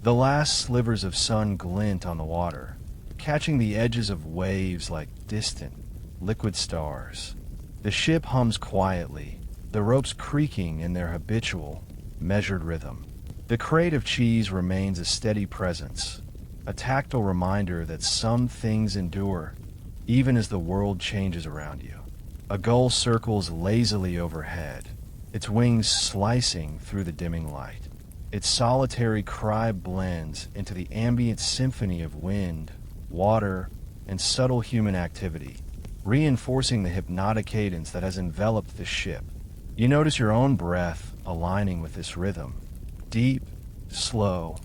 The last slivers of sun glint on the water, catching the edges of waves like distant, liquid stars. The ship hums quietly, the ropes creaking in their habitual, measured rhythm. The crate of cheese remains a steady presence, a tactile reminder that some things endure, even as the world changes around you. A gull circles lazily overhead, its wings slicing through the dimming light. Its solitary cry blends into the ambient symphony of wind, water, and subtle human activity, reinforcing the hypnotic cadence that has enveloped the ship. You notice your own breath aligning with this rhythm, deep, slow,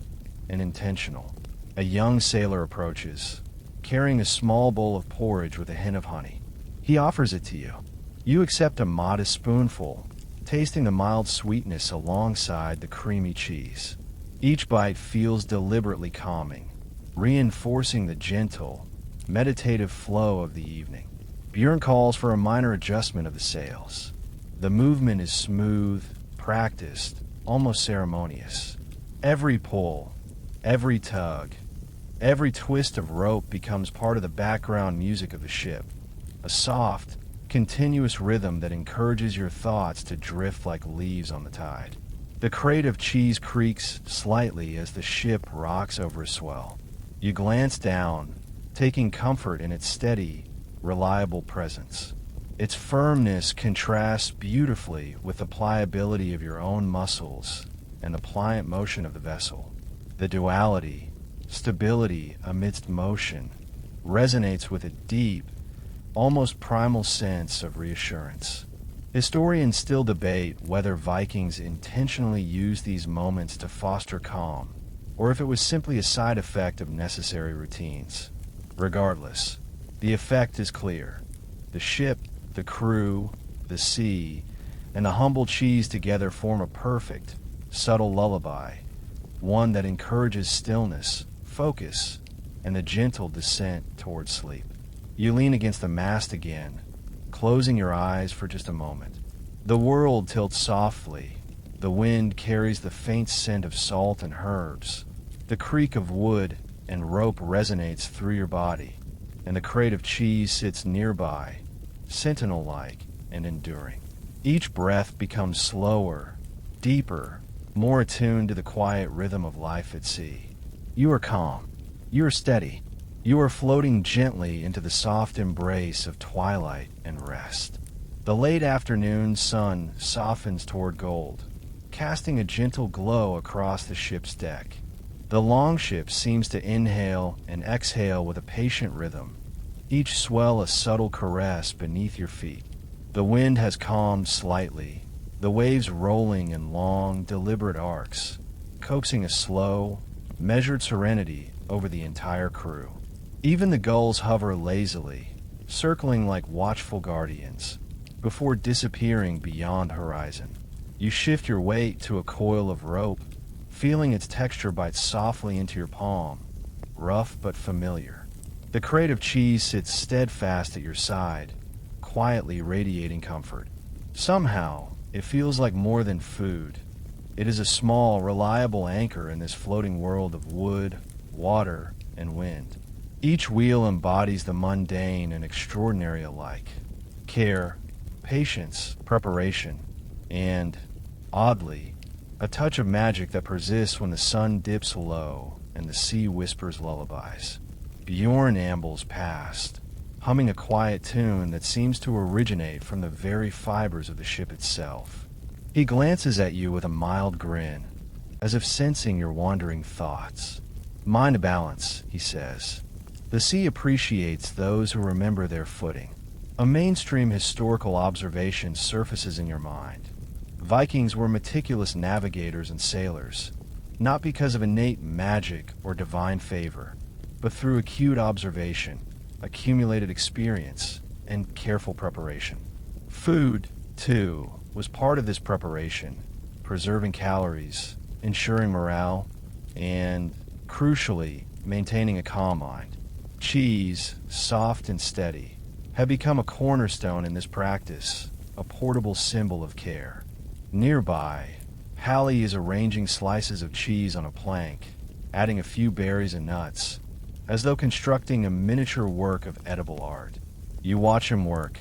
and intentional. A young sailor approaches, carrying a small bowl of porridge with a hint of honey. He offers it to you. You accept a modest spoonful, tasting the mild sweetness alongside the creamy cheese. Each bite feels deliberately calming, reinforcing the gentle, meditative flow of the evening. Bjorn calls for a minor adjustment of the sails. The movement is smooth, practiced, almost ceremonious. Every pull, every tug, every twist of rope becomes part of the background music of the ship, a soft, continuous rhythm that encourages your thoughts to drift like leaves on the tide. The crate of cheese creaks slightly as the ship rocks over a swell. You glance down, taking comfort in its steady, reliable presence. Its firmness contrasts beautifully with the pliability of your own muscles and the pliant motion of the vessel. The duality, stability amidst motion, resonates with a deep, almost primal sense of reassurance. Historians still debate whether Vikings intentionally used these moments to foster calm, or if it was simply a side effect of necessary routines. Regardless, the effect is clear. The ship, the crew, the sea, and the humble cheese together form a perfect, subtle lullaby, one that encourages stillness, focus, and the gentle descent towards sleep. You lean against the mast again, closing your eyes for just a moment. The world tilts softly. The wind carries the faint scent of salt and herbs. The creak of wood and rope resonates through your body, and the crate of cheese sits nearby, sentinel-like and enduring. Each breath becomes slower, deeper, more attuned to the quiet rhythm of life at sea. You are calm. You are steady. You are floating gently into the soft embrace of twilight and rest. The late afternoon sun softens toward gold, casting a gentle glow across the ship's deck. The longship seems to inhale and exhale with a patient rhythm, each swell a subtle caress beneath your feet. The wind has calmed slightly, the waves rolling in long, deliberate arcs, coaxing a slow, measured serenity over the entire crew. Even the gulls hover lazily, circling like watchful guardians, before disappearing beyond horizon. You shift your weight to a coil of rope, feeling its texture bite softly into your palm, rough but familiar. The crate of cheese sits steadfast at your side, quietly radiating comfort. Somehow, it feels like more than food. It is a small, reliable anchor in this floating world of wood, water, and wind. Each wheel embodies the mundane and extraordinary alike. Care, patience, preparation, and, oddly, a touch of magic that persists when the sun dips low and the sea whispers lullabies. Bjorn ambles past, humming a quiet tune that seems to originate from the very fibers of the ship itself. He glances at you with a mild grin, as if sensing your wandering thoughts. "Mind balance," he says. "The sea appreciates those who remember their footing." A mainstream historical observation surfaces in your mind. Vikings were meticulous navigators and sailors, not because of innate magic or divine favor, but through acute observation, accumulated experience, and careful preparation. Food, too, was part of this preparation, preserving calories, ensuring morale, and, crucially, maintaining a calm mind. Cheese, soft and steady, had become a cornerstone in this practice, a portable symbol of care. Nearby, Hallie is arranging slices of cheese on a plank, adding a few berries and nuts, as though constructing a miniature work of edible art. You watch him work,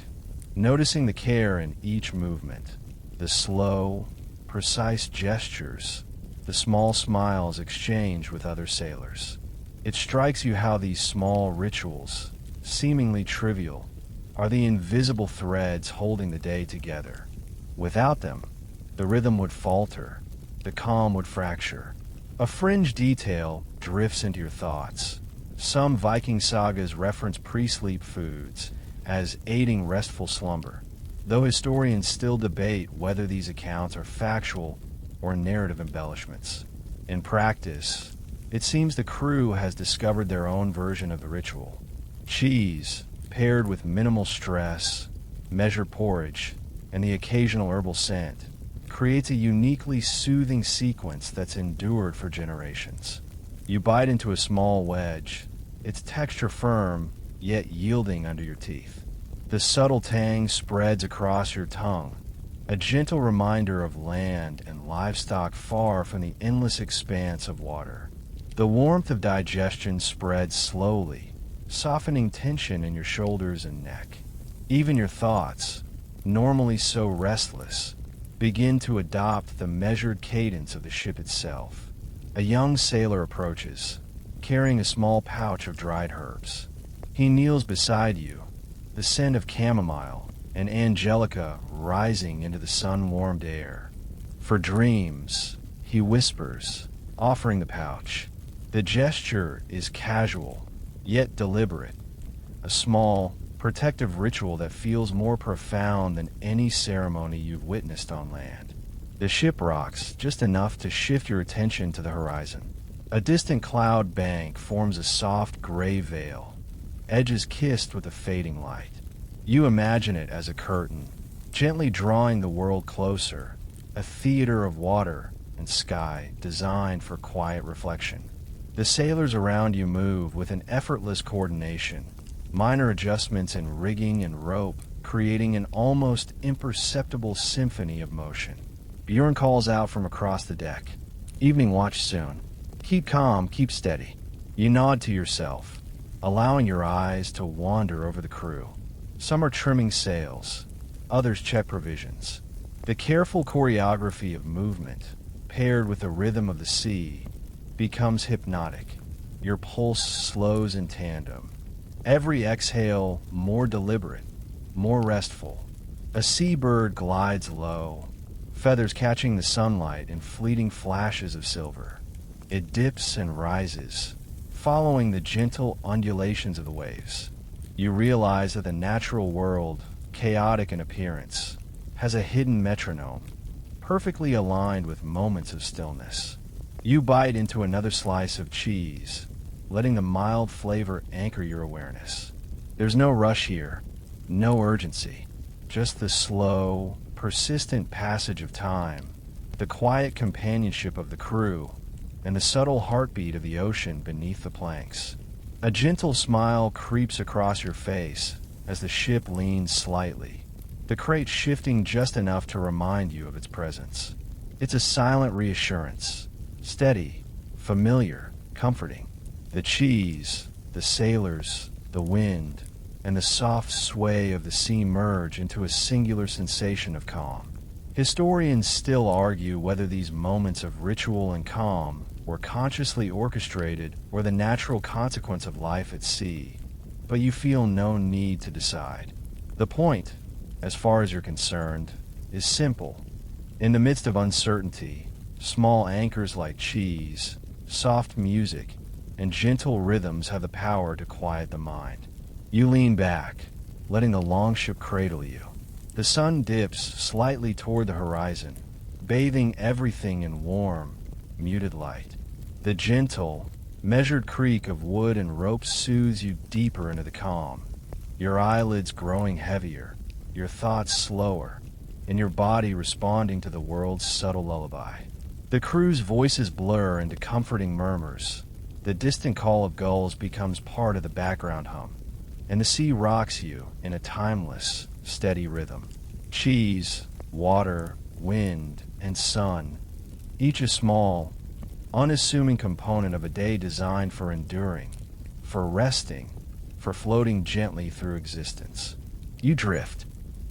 noticing the care in each movement, the slow, precise gestures, the small smiles exchanged with other sailors. It strikes you how these small rituals, seemingly trivial, are the invisible threads holding the day together. Without them, the rhythm would falter, the calm would fracture. A fringe detail drifts into your thoughts. Some Viking sagas reference pre-sleep foods as aiding restful slumber, though historians still debate whether these accounts are factual or narrative embellishments. In practice, it seems the crew has discovered their own version of the ritual. Cheese, paired with minimal stress, measured porridge, and the occasional herbal scent, creates a uniquely soothing sequence that's endured for generations. You bite into a small wedge, its texture firm, yet yielding under your teeth. The subtle tang spreads across your tongue, a gentle reminder of land and livestock far from the endless expanse of water. The warmth of digestion spreads slowly, softening tension in your shoulders and neck. Even your thoughts, normally so restless, begin to adopt the measured cadence of the ship itself. A young sailor approaches, carrying a small pouch of dried herbs. He kneels beside you, the scent of chamomile and angelica rising into the sun-warmed air. For dreams, he whispers, offering the pouch. The gesture is casual, yet deliberate, a small, protective ritual that feels more profound than any ceremony you've witnessed on land. The ship rocks just enough to shift your attention to the horizon. A distant cloud bank forms a soft gray veil, edges kissed with a fading light. You imagine it as a curtain, gently drawing the world closer, a theater of water and sky designed for quiet reflection. The sailors around you move with an effortless coordination, minor adjustments in rigging and rope, creating an almost imperceptible symphony of motion. Bjorn calls out from across the deck. Evening watch soon. Keep calm, keep steady. You nod to yourself, allowing your eyes to wander over the crew. Some are trimming sails, others check provisions. The careful choreography of movement, paired with the rhythm of the sea, becomes hypnotic. Your pulse slows in tandem. Every exhale more deliberate, more restful. A seabird glides low, feathers catching the sunlight in fleeting flashes of silver. It dips and rises, following the gentle undulations of the waves. You realize that the natural world, chaotic in appearance, has a hidden metronome, perfectly aligned with moments of stillness. You bite into another slice of cheese, letting the mild flavor anchor your awareness. There's no rush here, no urgency, just the slow, persistent passage of time, the quiet companionship of the crew, and the subtle heartbeat of the ocean beneath the planks. A gentle smile creeps across your face as the ship leans slightly, the crate shifting just enough to remind you of its presence. It's a silent reassurance, steady, familiar, comforting. The cheese, the sailors, the wind, and the soft sway of the sea merge into a singular sensation of calm. Historians still argue whether these moments of ritual and calm were consciously orchestrated or the natural consequence of life at sea, but you feel no need to decide. The point, as far as you're concerned, is simple. In the midst of uncertainty, small anchors like cheese, soft music, and gentle rhythms have the power to quiet the mind. You lean back, letting the longship cradle you. The sun dips slightly toward the horizon, bathing everything in warm, muted light. The gentle, measured creak of wood and rope soothes you deeper into the calm, your eyelids growing heavier, your thoughts slower, and your body responding to the world's subtle lullaby. The crew's voices blur into comforting murmurs. The distant call of gulls becomes part of the background hum, and the sea rocks you in a timeless, steady rhythm. Cheese, water, wind, and sun, each a small, unassuming component of a day designed for enduring, for resting, for floating gently through existence. You drift.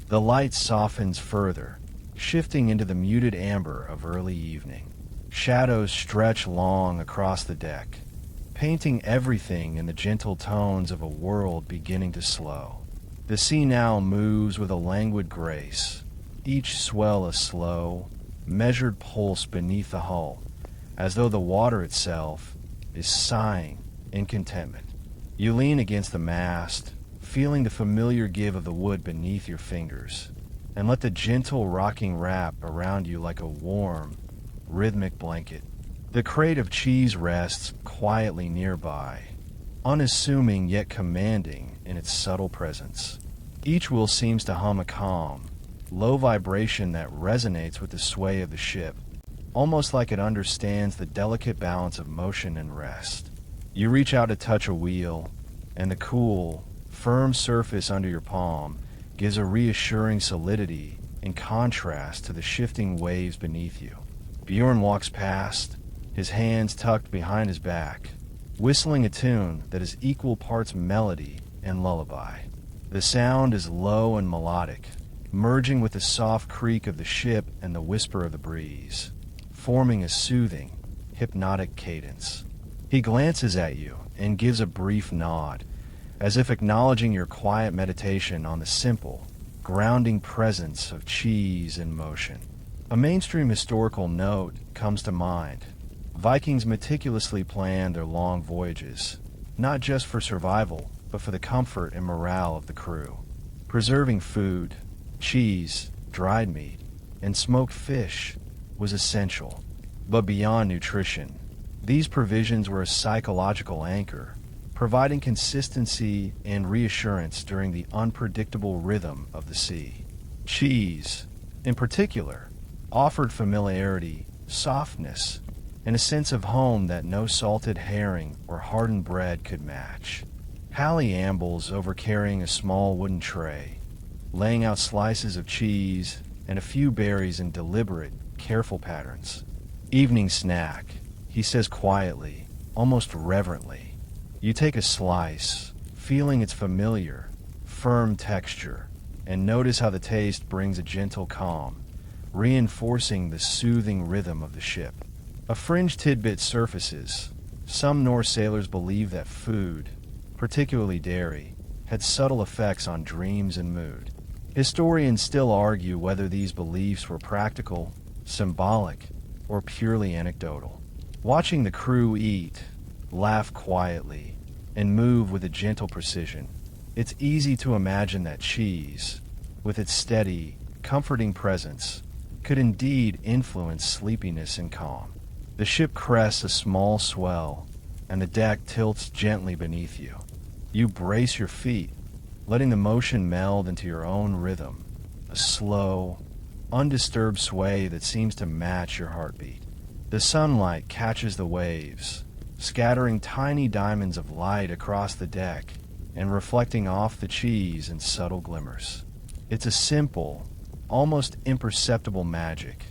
The light softens further, shifting into the muted amber of early evening. Shadows stretch long across the deck, painting everything in the gentle tones of a world beginning to slow. The sea now moves with a languid grace, each swell a slow, measured pulse beneath the hull, as though the water itself is sighing in contentment. You lean against the mast, feeling the familiar give of the wood beneath your fingers, and let the gentle rocking wrap around you like a warm, rhythmic blanket. The crate of cheese rests quietly nearby, unassuming yet commanding in its subtle presence. Each wheel seems to hum a calm, low vibration that resonates with the sway of the ship, almost like it understands the delicate balance of motion and rest. You reach out to touch a wheel, and the cool, firm surface under your palm gives a reassuring solidity in contrast to the shifting waves beneath you. Bjorn walks past, his hands tucked behind his back, whistling a tune that is equal parts melody and lullaby. The sound is low and melodic, merging with the soft creak of the ship and the whisper of the breeze, forming a soothing, hypnotic cadence. He glances at you and gives a brief nod, as if acknowledging your quiet meditation on the simple, grounding presence of cheese in motion. A mainstream historical note comes to mind. Vikings meticulously planned their long voyages, not just for survival, but for the comfort and morale of the crew. Preserving food, cheese, dried meat, and smoked fish was essential. But beyond nutrition, these provisions were a psychological anchor, providing consistency and reassurance during the unpredictable rhythm of the sea. Cheese, in particular, offered familiarity, softness, and a sense of home that no salted herring or hardened bread could match. Hallie ambles over carrying a small wooden tray, laying out slices of cheese and a few berries in deliberate, careful patterns. Evening snack, he says quietly, almost reverently. You take a slice, feeling its familiar, firm texture, and notice how the taste brings a gentle calm, reinforcing the soothing rhythm of the ship. A fringe tidbit surfaces. Some Norse sailors believe that food, particularly dairy, had subtle effects on dreams and mood. Historians still argue whether these beliefs were practical, symbolic, or purely anecdotal. Watching the crew eat, laugh quietly, and move with a gentle precision, it's easy to imagine that cheese, with its steady, comforting presence, could indeed influence sleepiness and calm. The ship crests a small swell, and the deck tilts gently beneath you. You brace your feet, letting the motion meld into your own rhythm, a slow, undisturbed sway that seems to match your heartbeat. The sunlight catches the waves, scattering tiny diamonds of light across the deck and reflecting off the cheese in subtle glimmers. It's a simple, almost imperceptible magic,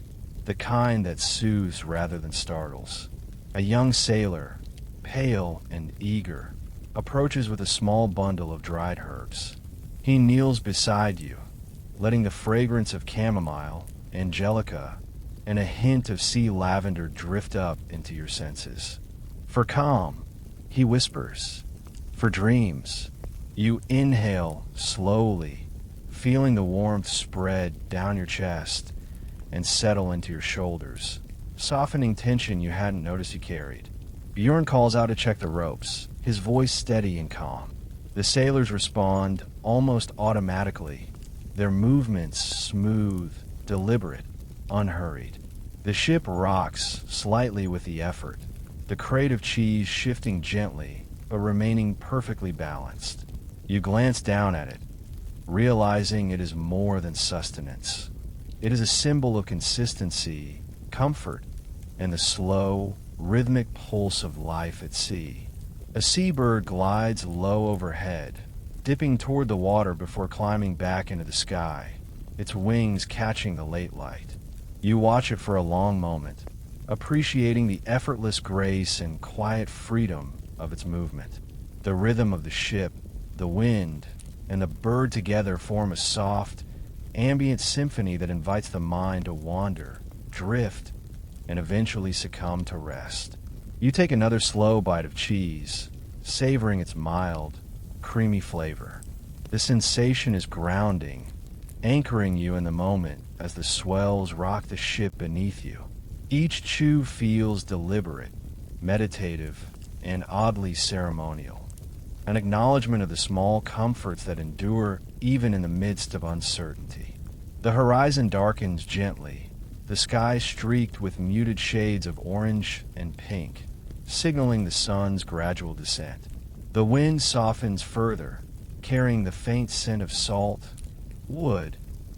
the kind that soothes rather than startles. A young sailor, pale and eager, approaches with a small bundle of dried herbs. He kneels beside you, letting the fragrance of chamomile, angelica, and a hint of sea lavender drift up into your senses. For calm, he whispers. For dreams, you inhale slowly, feeling the warmth spread down your chest and settle into your shoulders, softening tension you hadn't noticed you carried. Bjorn calls out to check the ropes, his voice steady and calm. The sailors respond, almost automatically, their movements smooth, deliberate, unhurried. The ship rocks slightly with the effort, the crate of cheese shifting gently but remaining perfectly balanced. You glance down at it, realizing it is more than sustenance. It is a symbol of consistency, comfort, and the slow, rhythmic pulse of life at sea. A seabird glides low overhead, dipping toward the water before climbing back into the sky, its wings catching the late light. You watch it for a long moment, appreciating the effortless grace and quiet freedom of its movement. The rhythm of the ship, the wind, and the bird together form a soft, ambient symphony that invites the mind to wander, drift, and eventually succumb to rest. You take another slow bite of cheese, savoring its mild, creamy flavor. The sensation is grounding, anchoring you in the moment as the swells rock the ship beneath you. Each chew feels deliberate, meditative, and oddly ceremonial, an acknowledgement of the small comforts that endure even in the midst of uncertainty. The horizon darkens gently, the sky streaked with muted shades of orange and pink, signaling the sun's gradual descent. The wind softens further, carrying the faint scent of salt, wood,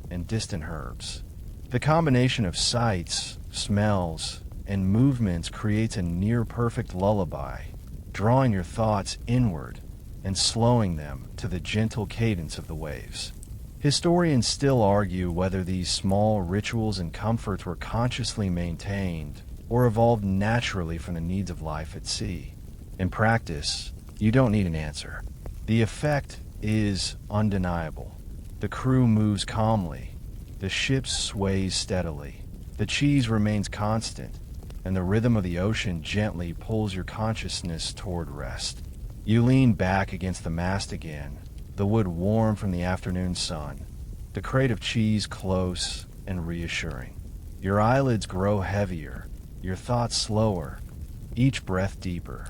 and distant herbs. The combination of sights, smells, and movements creates a near-perfect lullaby, drawing your thoughts inward and slowing them to the gentle cadence of the waves. Historians still argue whether these small rituals and comforts were consciously maintained or evolved naturally from the needs of life at sea. In practice, you don't need an answer. The effect is undeniable. The crew moves calmly, the ship sways steadily, the cheese remains constant, and the rhythm of the ocean gently pulls your consciousness toward rest. You lean back against the mast again, the wood warm from the afternoon sun, the crate of cheese close and reassuring. Your eyelids grow heavier, your thoughts slower, each breath deeper.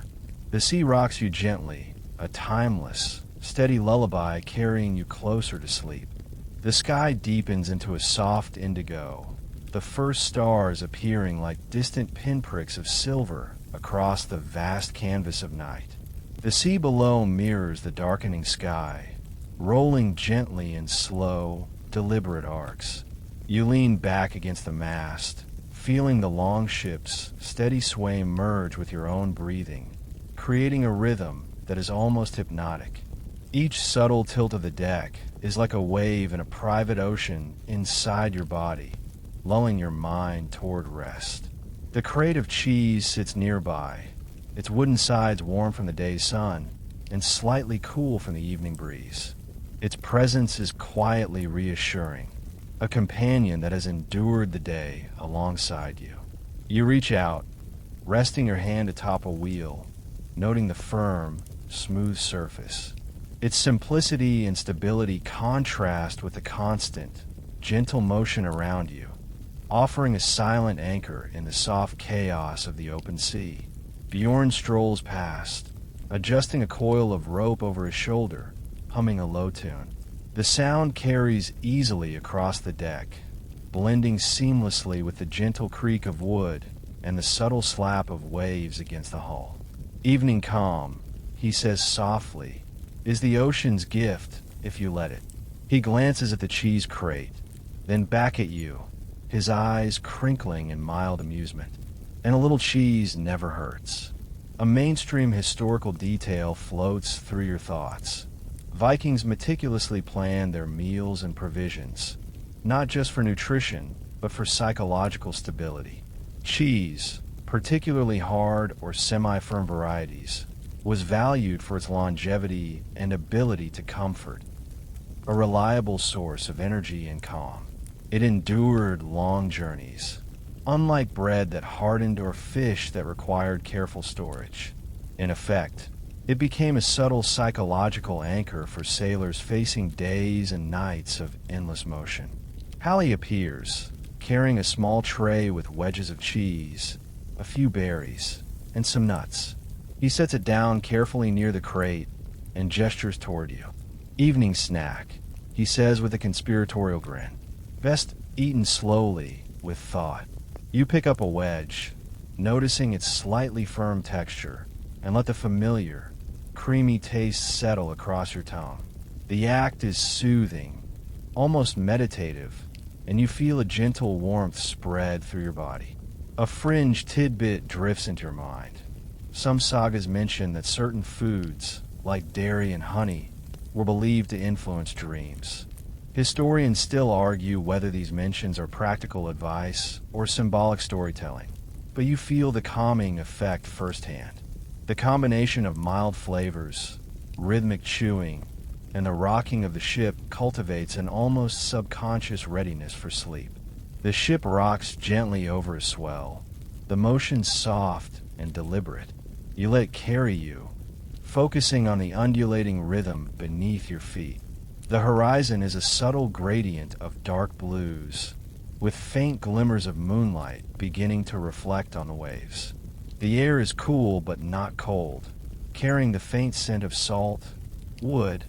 The sea rocks you gently, a timeless, steady lullaby carrying you closer to sleep. The sky deepens into a soft indigo, the first stars appearing like distant pinpricks of silver across the vast canvas of night. The sea below mirrors the darkening sky, rolling gently in slow, deliberate arcs. You lean back against the mast, feeling the longship's steady sway merge with your own breathing, creating a rhythm that is almost hypnotic. Each subtle tilt of the deck is like a wave in a private ocean inside your body, lulling your mind toward rest. The crate of cheese sits nearby, its wooden sides warm from the day's sun and slightly cool from the evening breeze. Its presence is quietly reassuring, a companion that has endured the day alongside you. You reach out, resting your hand atop a wheel, noting the firm, smooth surface. Its simplicity and stability contrast with the constant, gentle motion around you, offering a silent anchor in the soft chaos of the open sea. Bjorn strolls past, adjusting a coil of rope over his shoulder, humming a low tune. The sound carries easily across the deck, blending seamlessly with the gentle creak of wood and the subtle slap of waves against the hull. Evening calm, he says softly, is the ocean's gift if you let it. He glances at the cheese crate, then back at you, his eyes crinkling in mild amusement. And a little cheese never hurts. A mainstream historical detail floats through your thoughts. Vikings meticulously planned their meals and provisions, not just for nutrition, but for psychological stability. Cheese, particularly hard or semi-firm varieties, was valued for its longevity and ability to comfort, a reliable source of energy and calm. It endured long journeys, unlike bread that hardened or fish that required careful storage. In effect, it became a subtle psychological anchor for sailors facing days and nights of endless motion. Hallie appears, carrying a small tray with wedges of cheese, a few berries, and some nuts. He sets it down carefully near the crate and gestures toward you. Evening snack, he says with a conspiratorial grin. Best eaten slowly, with thought. You pick up a wedge, noticing its slightly firm texture, and let the familiar, creamy taste settle across your tongue. The act is soothing, almost meditative, and you feel a gentle warmth spread through your body. A fringe tidbit drifts into your mind. Some sagas mention that certain foods, like dairy and honey, were believed to influence dreams. Historians still argue whether these mentions are practical advice or symbolic storytelling, but you feel the calming effect firsthand. The combination of mild flavors, rhythmic chewing, and the rocking of the ship cultivates an almost subconscious readiness for sleep. The ship rocks gently over a swell, the motion soft and deliberate. You let it carry you, focusing on the undulating rhythm beneath your feet. The horizon is a subtle gradient of dark blues, with faint glimmers of moonlight beginning to reflect on the waves. The air is cool but not cold, carrying the faint scent of salt, wood,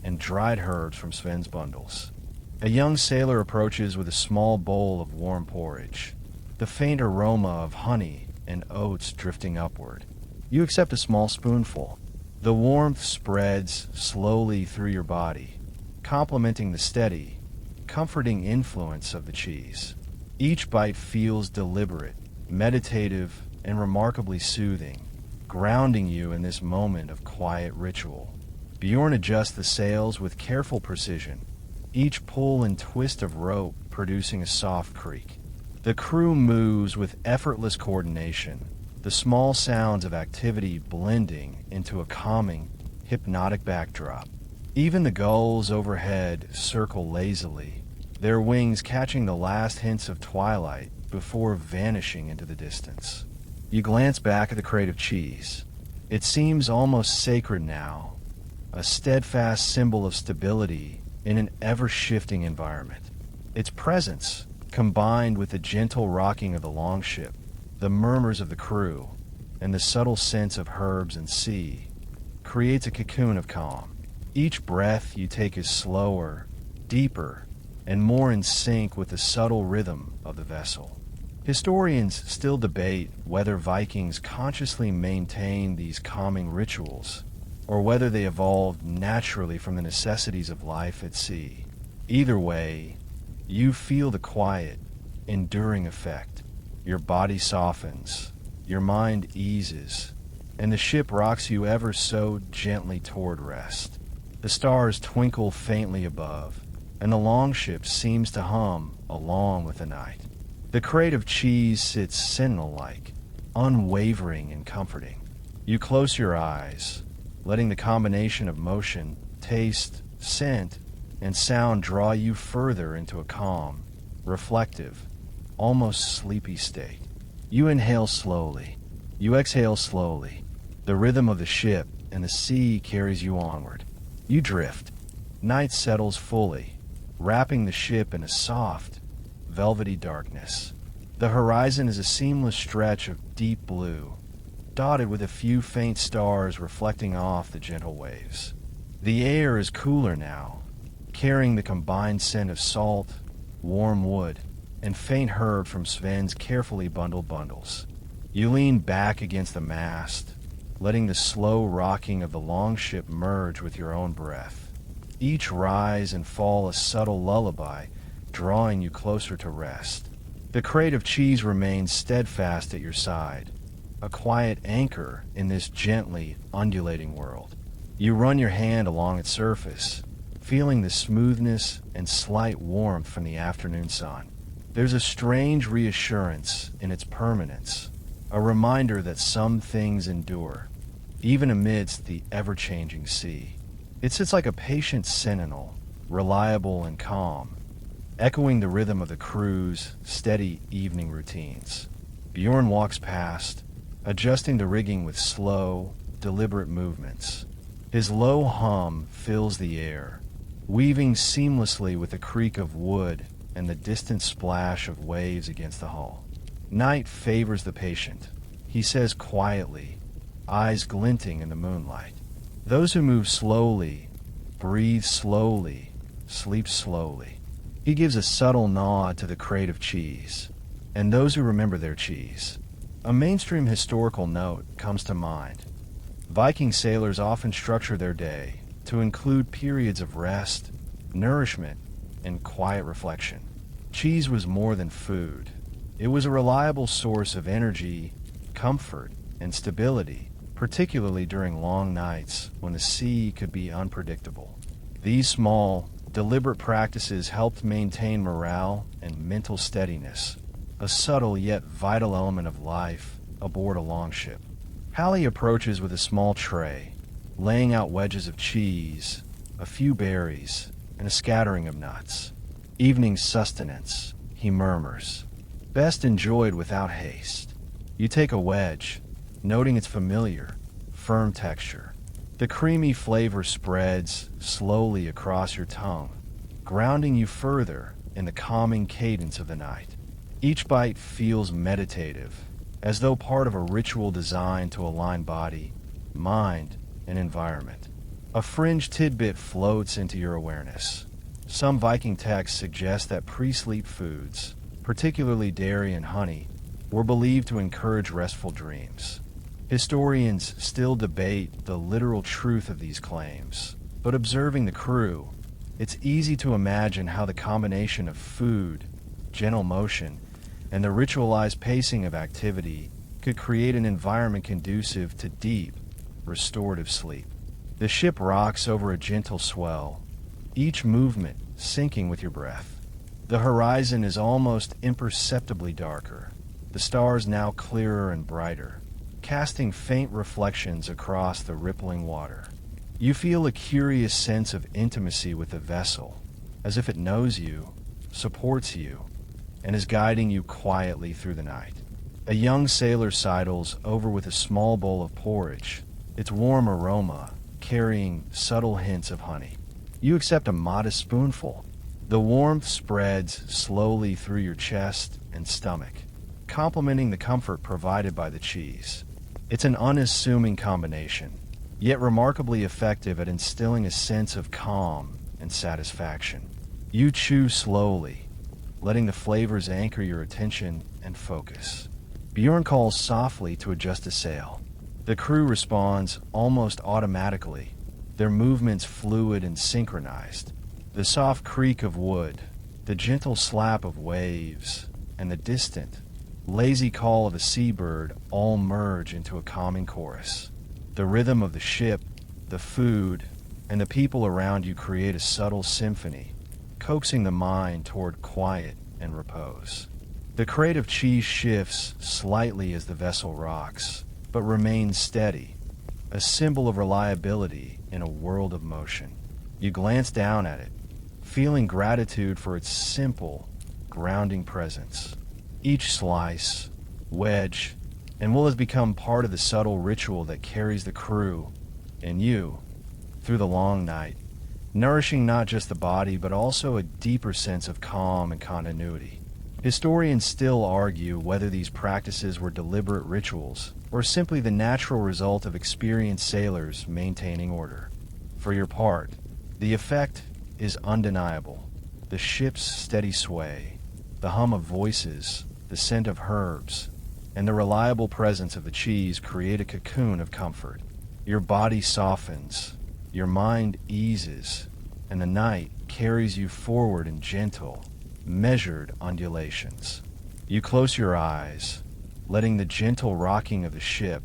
and dried herbs from Sven's bundles. A young sailor approaches with a small bowl of warm porridge, the faint aroma of honey and oats drifting upward. You accept a small spoonful. The warmth spreads slowly through your body, complementing the steady, comforting influence of the cheese. Each bite feels deliberate, meditative, and remarkably soothing, grounding you in this moment of quiet ritual. Bjorn adjusts the sails with careful precision, each pull and twist of rope producing a soft creak. The crew moves with effortless coordination, the small sounds of activity blending into a calming, hypnotic backdrop. Even the gulls overhead circle lazily, their wings catching the last hints of twilight before vanishing into the distance. You glance back at the crate of cheese. It seems almost sacred now, a steadfast symbol of stability in an ever-shifting environment. Its presence, combined with the gentle rocking of the longship, the murmurs of the crew, and the subtle scents of herbs and sea, creates a cocoon of calm. Each breath you take is slower, deeper, and more in sync with the subtle rhythm of the vessel. Historians still debate whether Vikings consciously maintained these calming rituals, or whether they evolved naturally from the necessities of life at sea. Either way, you feel the quiet, enduring effect. Your body softens, your mind eases, and the ship rocks you ever so gently toward rest. The stars twinkle faintly above, and the longship seems to hum along with the night. The crate of cheese sits sentinel-like, unwavering and comforting. You close your eyes, letting the combination of motion, taste, scent, and sound draw you further into a calm, reflective, almost sleepy state. You inhale slowly. You exhale slowly. The rhythm of the ship and the sea carries you onward. You drift. Night settles fully, wrapping the ship in a soft, velvety darkness. The horizon is a seamless stretch of deep blue, dotted with a few faint stars reflecting off the gentle waves. The air is cooler now, carrying the combined scent of salt, warm wood, and faint herb from Sven's carefully bundled bundles. You lean back against the mast, letting the slow rocking of the longship merge with your own breath. Each rise and fall a subtle lullaby, drawing you closer to rest. The crate of cheese remains steadfast at your side, a quiet anchor in this gently undulating world. You run your hand along its surface, feeling the smoothness and slight warmth from the afternoon sun. There's a strange reassurance in its permanence, a reminder that some things endure, even amidst the ever-changing sea. It sits like a patient sentinel, reliable and calm, echoing the rhythm of the crew's steady evening routines. Bjorn walks past, adjusting the rigging with slow, deliberate movements. His low hum fills the air, weaving seamlessly with the creak of wood and the distant splash of waves against the hull. Night favors the patient, he says quietly, eyes glinting in the moonlight. Those who move slowly, Breathe slowly, sleep slowly. He gives a subtle nod to the crate of cheese, and those who remember their cheese. A mainstream historical note comes to mind. Viking sailors often structure their day to include periods of rest, nourishment, and quiet reflection. Cheese was more than food. It was a reliable source of energy, comfort, and stability, particularly during long nights when the sea could be unpredictable. These small, deliberate practices helped maintain morale and mental steadiness, a subtle yet vital element of life aboard a longship. Hallie approaches with a small tray, laying out wedges of cheese, a few berries, and a scattering of nuts. Evening sustenance, he murmurs, best enjoyed without haste. You take a wedge, noting its familiar, firm texture. The creamy flavor spreads slowly across your tongue, grounding you further in the calming cadence of the night. Each bite feels meditative, as though part of a ritual designed to align body, mind, and environment. A fringe tidbit floats into your awareness. Some Viking texts suggest that pre-sleep foods, particularly dairy and honey, were believed to encourage restful dreams. Historians still debate the literal truth of these claims, but observing the crew, it's easy to imagine how the combination of food, gentle motion, and the ritualized pacing of activity could create an environment conducive to deep, restorative sleep. The ship rocks over a gentle swell, each movement syncing with your breath. The horizon is almost imperceptibly darker, the stars now clearer and brighter, casting faint reflections across the rippling water. You feel a curious sense of intimacy with the vessel, as if it knows you, supports you, and is guiding you quietly through the night. A young sailor sidles over with a small bowl of porridge, its warm aroma carrying subtle hints of honey. You accept a modest spoonful. The warmth spreads slowly through your chest and stomach, complementing the comfort provided by the cheese. It's an unassuming combination, yet remarkably effective at instilling a sense of calm and satisfaction. You chew slowly, letting the flavors anchor your attention and focus. Bjorn calls softly to adjust a sail. The crew responds almost automatically, their movements fluid and synchronized. The soft creak of wood, the gentle slap of waves, and the distant, lazy call of a seabird all merge into a calming chorus. The rhythm of the ship, the food, and the people around you create a subtle symphony, coaxing the mind toward quiet and repose. The crate of cheese shifts slightly as the vessel rocks, but remains steady, a symbol of reliability in a world of motion. You glance down at it, feeling gratitude for its simple, grounding presence. Each slice, wedge, and will has become part of the subtle ritual that carries the crew and you through the long night, nourishing not just the body but also a deeper sense of calm and continuity. Historians still argue whether these practices were deliberate rituals or simply the natural result of experienced sailors maintaining order. For your part, the effect is undeniable. The ship's steady sway, the hum of voices, the scent of herbs, and the reliable presence of the cheese create a cocoon of comfort. Your body softens, your mind eases, and the night carries you forward in gentle, measured undulations. You close your eyes, letting the gentle rocking of the ship,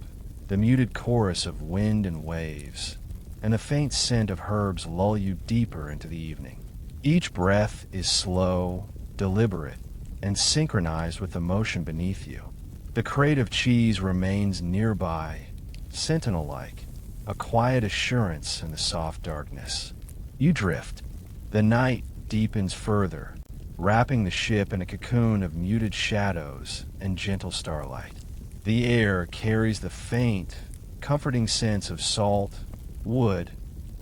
the muted chorus of wind and waves, and the faint scent of herbs lull you deeper into the evening. Each breath is slow, deliberate, and synchronized with the motion beneath you. The crate of cheese remains nearby, sentinel-like, a quiet assurance in the soft darkness. You drift. The night deepens further, wrapping the ship in a cocoon of muted shadows and gentle starlight. The air carries the faint, comforting sense of salt, wood,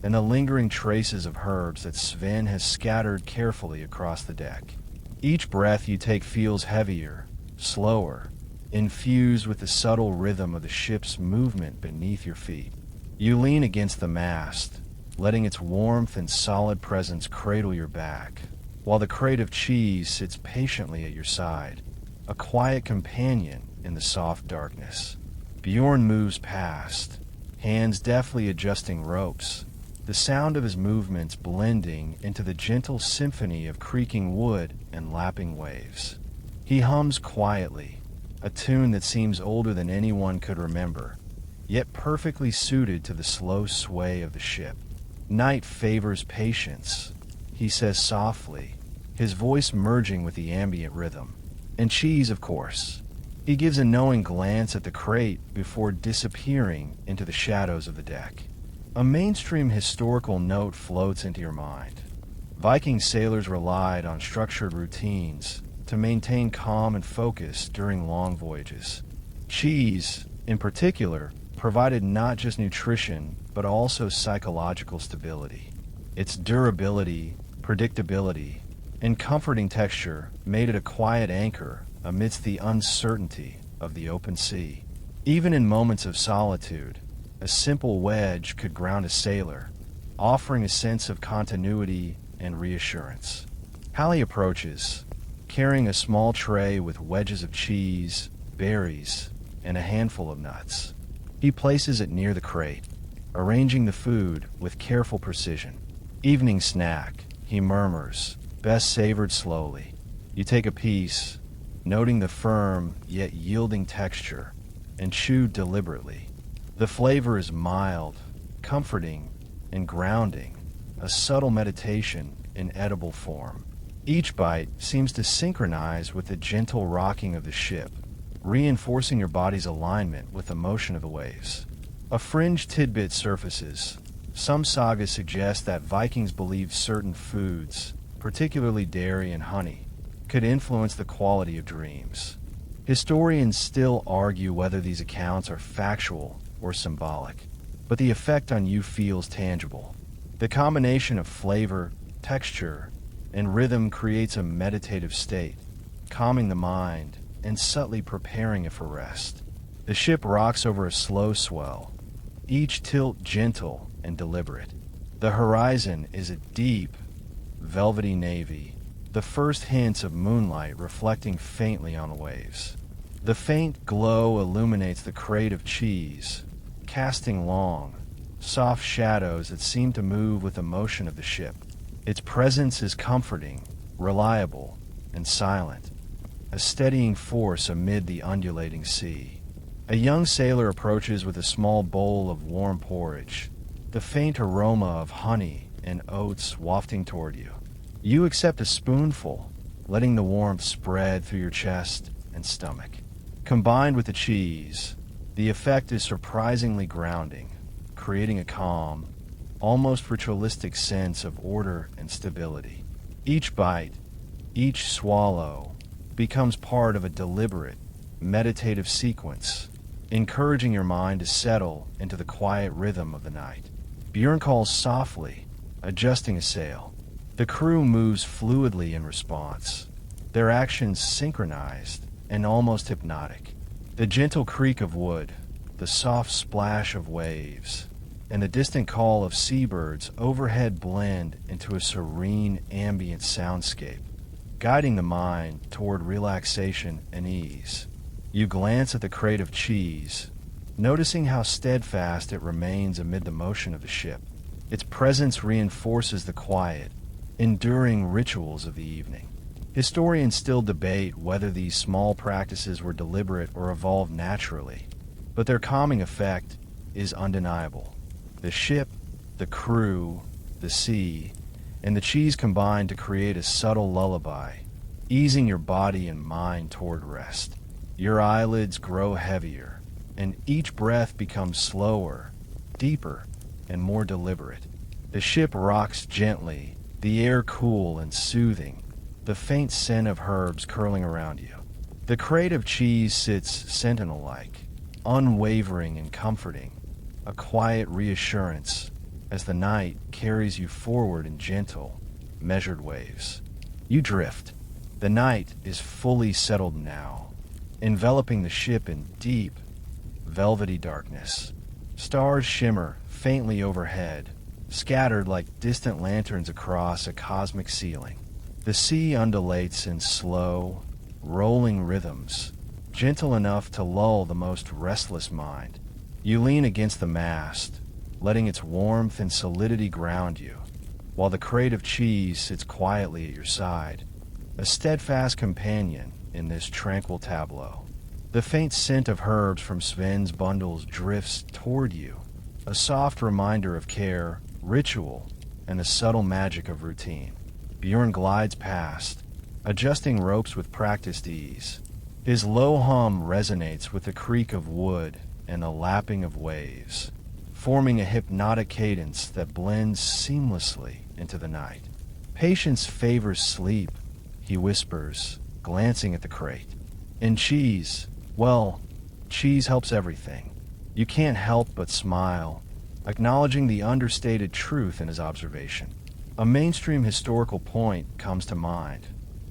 and the lingering traces of herbs that Sven has scattered carefully across the deck. Each breath you take feels heavier, slower, infused with the subtle rhythm of the ship's movement beneath your feet. You lean against the mast, letting its warmth and solid presence cradle your back, while the crate of cheese sits patiently at your side, a quiet companion in the soft darkness. Bjorn moves past, hands deftly adjusting ropes, the sound of his movements blending into the gentle symphony of creaking wood and lapping waves. He hums quietly, a tune that seems older than anyone could remember, yet perfectly suited to the slow sway of the ship. "Night favors patience," he says softly, his voice merging with the ambient rhythm. "And cheese, of course." He gives a knowing glance at the crate before disappearing into the shadows of the deck. A mainstream historical note floats into your mind. Viking sailors relied on structured routines to maintain calm and focus during long voyages. Cheese, in particular, provided not just nutrition, but also psychological stability. Its durability, predictability, and comforting texture made it a quiet anchor amidst the uncertainty of the open sea. Even in moments of solitude, a simple wedge could ground a sailor, offering a sense of continuity and reassurance. Hallie approaches, carrying a small tray with wedges of cheese, berries, and a handful of nuts. He places it near the crate, arranging the food with careful precision. "Evening snack," he murmurs, best savored slowly. You take a piece, noting the firm yet yielding texture, and chew deliberately. The flavor is mild, comforting, and grounding, a subtle meditation in edible form. Each bite seems to synchronize with the gentle rocking of the ship, reinforcing your body's alignment with the motion of the waves. A fringe tidbit surfaces. Some sagas suggest that Vikings believed certain foods, particularly dairy and honey, could influence the quality of dreams. Historians still argue whether these accounts are factual or symbolic, but the effect on you feels tangible. The combination of flavor, texture, and rhythm creates a meditative state, calming the mind and subtly preparing it for rest. The ship rocks over a slow swell, each tilt gentle and deliberate. The horizon is a deep, velvety navy, the first hints of moonlight reflecting faintly on the waves. The faint glow illuminates the crate of cheese, casting long, soft shadows that seem to move with the motion of the ship. Its presence is comforting, reliable, and silent, a steadying force amid the undulating sea. A young sailor approaches with a small bowl of warm porridge, the faint aroma of honey and oats wafting toward you. You accept a spoonful, letting the warmth spread through your chest and stomach. Combined with the cheese, the effect is surprisingly grounding, creating a calm, almost ritualistic sense of order and stability. Each bite, each swallow, becomes part of a deliberate, meditative sequence, encouraging your mind to settle into the quiet rhythm of the night. Bjorn calls softly, adjusting a sail. The crew moves fluidly in response, their actions synchronized and almost hypnotic. The gentle creak of wood, the soft splash of waves, and the distant call of seabirds overhead blend into a serene ambient soundscape, guiding the mind toward relaxation and ease. You glance at the crate of cheese, noticing how steadfast it remains amid the motion of the ship. Its presence reinforces the quiet, enduring rituals of the evening. Historians still debate whether these small practices were deliberate or evolved naturally, but their calming effect is undeniable. The ship, the crew, the sea, and the cheese combine to create a subtle lullaby, easing your body and mind toward rest. Your eyelids grow heavier, and each breath becomes slower, deeper, and more deliberate. The ship rocks gently, the air cool and soothing, the faint scent of herbs curling around you. The crate of cheese sits sentinel-like, unwavering and comforting, a quiet reassurance as the night carries you forward in gentle, measured waves. You drift. The night is fully settled now, enveloping the ship in deep, velvety darkness. Stars shimmer faintly overhead, scattered like distant lanterns across a cosmic ceiling. The sea undulates in slow, rolling rhythms, gentle enough to lull the most restless mind. You lean against the mast, letting its warmth and solidity ground you, while the crate of cheese sits quietly at your side, a steadfast companion in this tranquil tableau. The faint scent of herbs from Sven's bundles drifts toward you, a soft reminder of care, ritual, and the subtle magic of routine. Bjorn glides past, adjusting ropes with practiced ease. His low hum resonates with the creak of wood and the lapping of waves, forming a hypnotic cadence that blends seamlessly into the night. Patience favors sleep, he whispers, glancing at the crate. And cheese, well, cheese helps everything. You can't help but smile, acknowledging the understated truth in his observation. A mainstream historical point comes to mind.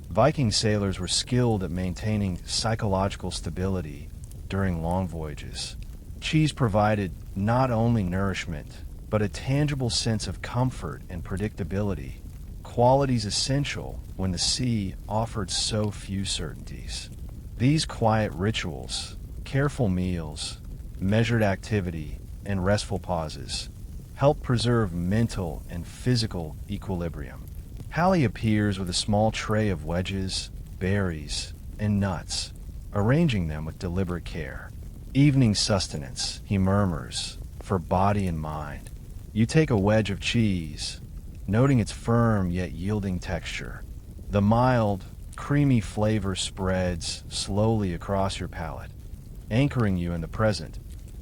Viking sailors were skilled at maintaining psychological stability during long voyages. Cheese provided not only nourishment, but a tangible sense of comfort and predictability, qualities essential when the sea offered so few certainties. These quiet rituals, careful meals, measured activity, and restful pauses help preserve mental and physical equilibrium. Hallie appears with a small tray of wedges, berries, and nuts, arranging them with deliberate care. Evening sustenance, he murmurs, for body and mind. You take a wedge of cheese, noting its firm yet yielding texture. The mild, creamy flavor spreads slowly across your palate, anchoring you in the present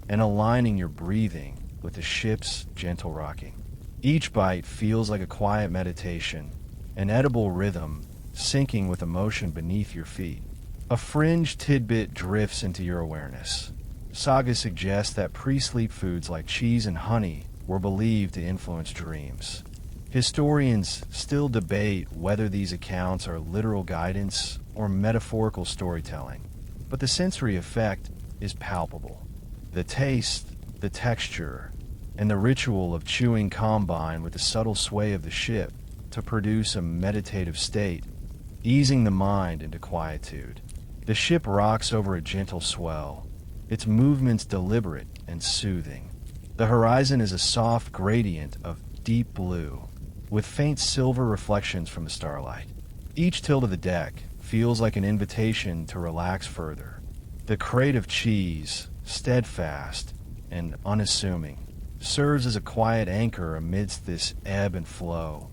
and aligning your breathing with the ship's gentle rocking. Each bite feels like a quiet meditation, an edible rhythm syncing with emotion beneath your feet. A fringe tidbit drifts into your awareness. Saga suggests that pre-sleep foods like cheese and honey were believed to influence dreams. Historians still debate whether these accounts are literal guidance or metaphorical storytelling, but the sensory effect is palpable. The taste, the texture, and the ritual of chewing combine with the subtle sway of the ship to produce a meditative state, easing the mind into quietude. The ship rocks over a gentle swell, its movements deliberate and soothing. The horizon is a soft gradient of deep blue, with faint silver reflections from the starlight. Each tilt of the deck feels like an invitation to relax further. The crate of cheese, steadfast and unassuming, serves as a quiet anchor amidst this ebb and flow,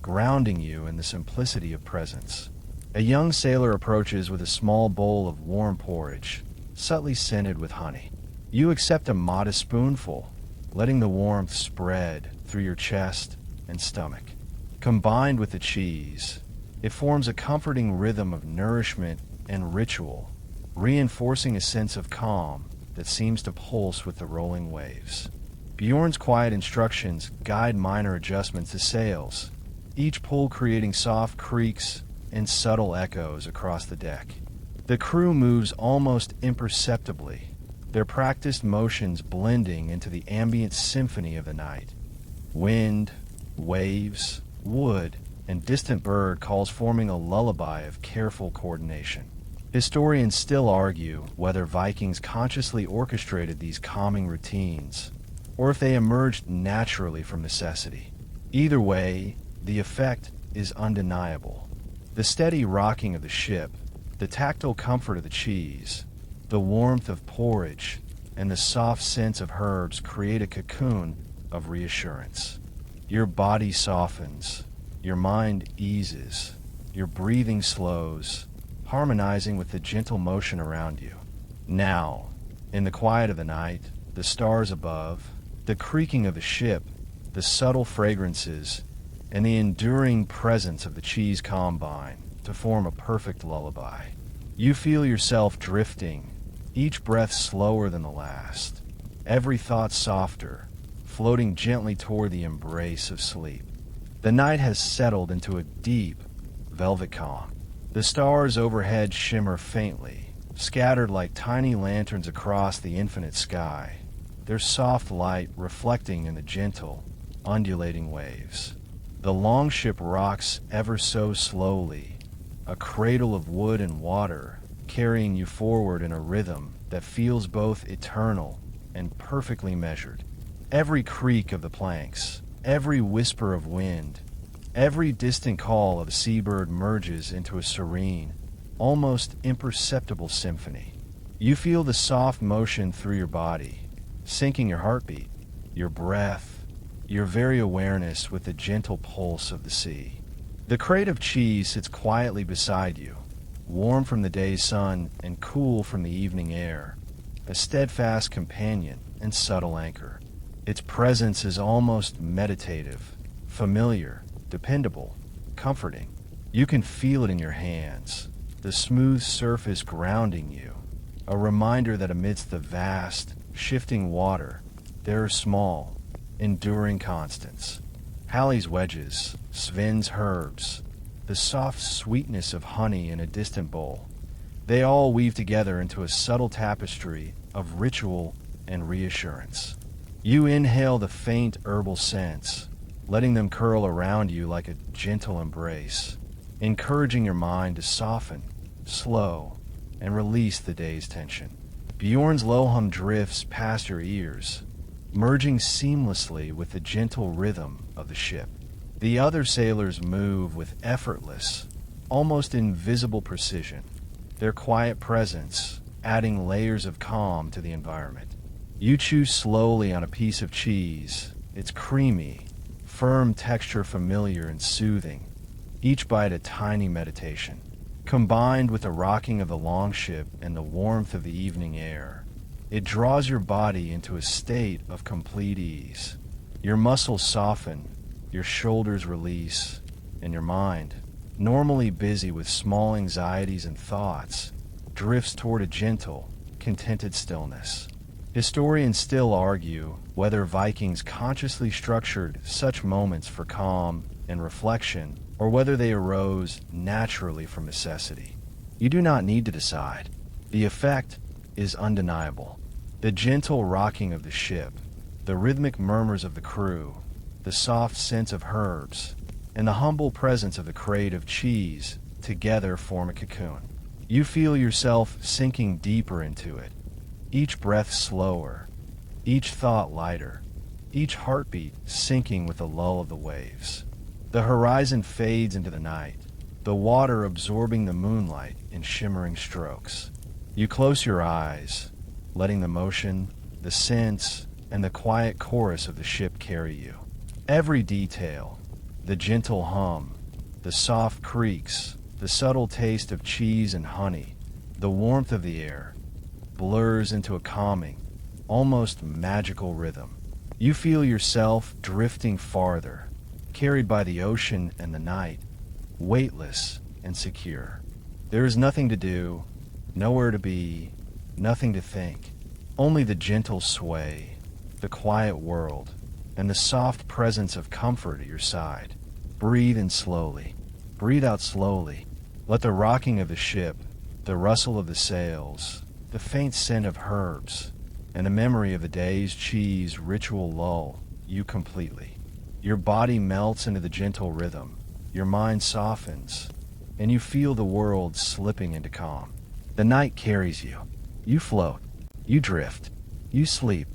grounding you in the simplicity of presence. A young sailor approaches with a small bowl of warm porridge, subtly scented with honey. You accept a modest spoonful, letting the warmth spread through your chest and stomach. Combined with the cheese, it forms a comforting rhythm of nourishment and ritual, reinforcing a sense of calm that seems to pulse with the rolling waves. Bjorn's quiet instructions guide minor adjustments to sails, each pull creating soft creaks and subtle echoes across the deck. The crew moves almost imperceptibly, their practiced motions blending into the ambient symphony of the night. Wind, waves, wood, and distant bird calls forming a lullaby of careful coordination. Historians still argue whether Vikings consciously orchestrated these calming routines, or if they emerged naturally from necessity. Either way, the effect is undeniable. The steady rocking of the ship, the tactile comfort of the cheese, the warmth of porridge, and the soft scents of herbs create a cocoon of reassurance. Your body softens, your mind eases, your breathing slows, harmonizing with the gentle motion around you. Now, in the quiet of the night, the stars above, the creaking of the ship, the subtle fragrances, and the enduring presence of the cheese combine to form a perfect lullaby. You feel yourself drifting, each breath slower than the last, every thought softer, floating gently toward the embrace of sleep. The night has settled into a deep, velvet calm. The stars overhead shimmer faintly, scattered like tiny lanterns across the infinite sky, their soft light reflecting in the gentle, undulating waves. The longship rocks ever so slowly, a cradle of wood and water, carrying you forward in a rhythm that feels both eternal and perfectly measured. Every creak of the planks, every whisper of wind, every distant call of a seabird merges into a serene, almost imperceptible symphony. You feel the soft motion through your body, syncing your heartbeat, your breath, your very awareness with the gentle pulse of the sea. The crate of cheese sits quietly beside you, warm from the day's sun and cool from the evening air, a steadfast companion and subtle anchor. Its presence is almost meditative, familiar, dependable, comforting. You can feel it in your hands, the smooth surface grounding you, a reminder that amidst the vast, shifting water, there are small, enduring constants. Halley's wedges, Sven's herbs, the soft sweetness of honey in a distant bowl. They all weave together into a subtle tapestry of ritual and reassurance. You inhale the faint herbal scents, letting them curl around you like a gentle embrace, encouraging your mind to soften, slow, and release the day's tension. Bjorn's low hum drifts past your ears, merging seamlessly with the gentle rhythm of the ship. The other sailors move with effortless, almost invisible precision, their quiet presence adding layers of calm to the environment. You chew slowly on a piece of cheese, its creamy, firm texture familiar and soothing, each bite a tiny meditation. Combined with the rocking of the longship and the warmth of the evening air, it draws your body into a state of complete ease. Your muscles soften, your shoulders release, and your mind, normally busy with small anxieties and thoughts, drifts toward a gentle, contented stillness. Historians still argue whether Vikings consciously structured such moments for calm and reflection, or whether they arose naturally from necessity. You do not need to decide. The effect is undeniable. The gentle rocking of the ship, the rhythmic murmurs of the crew, the soft scent of herbs, and the humble presence of the crate of cheese together form a cocoon. You feel yourself sinking deeper into it, each breath slower, each thought lighter, each heartbeat sinking with the lull of the waves. The horizon fades into the night, the water absorbing the moonlight in shimmering strokes. You close your eyes, letting the motion, the scents, and the quiet chorus of the ship carry you. Every detail, the gentle hum, the soft creaks, the subtle taste of cheese and honey, the warmth of the air, blurs into a calming, almost magical rhythm. You feel yourself drifting farther, carried by the ocean and the night, weightless and secure. There is nothing to do, nowhere to be, nothing to think, only the gentle sway, the quiet world, and the soft presence of comfort at your side. Breathe in slowly, breathe out slowly. Let the rocking of the ship, the rustle of the sails, the faint scent of herbs, and the memory of the day's cheese ritual lull you completely. Your body melts into the gentle rhythm, your mind softens, and you feel the world slipping into calm. The night carries you. You float, you drift, you sleep,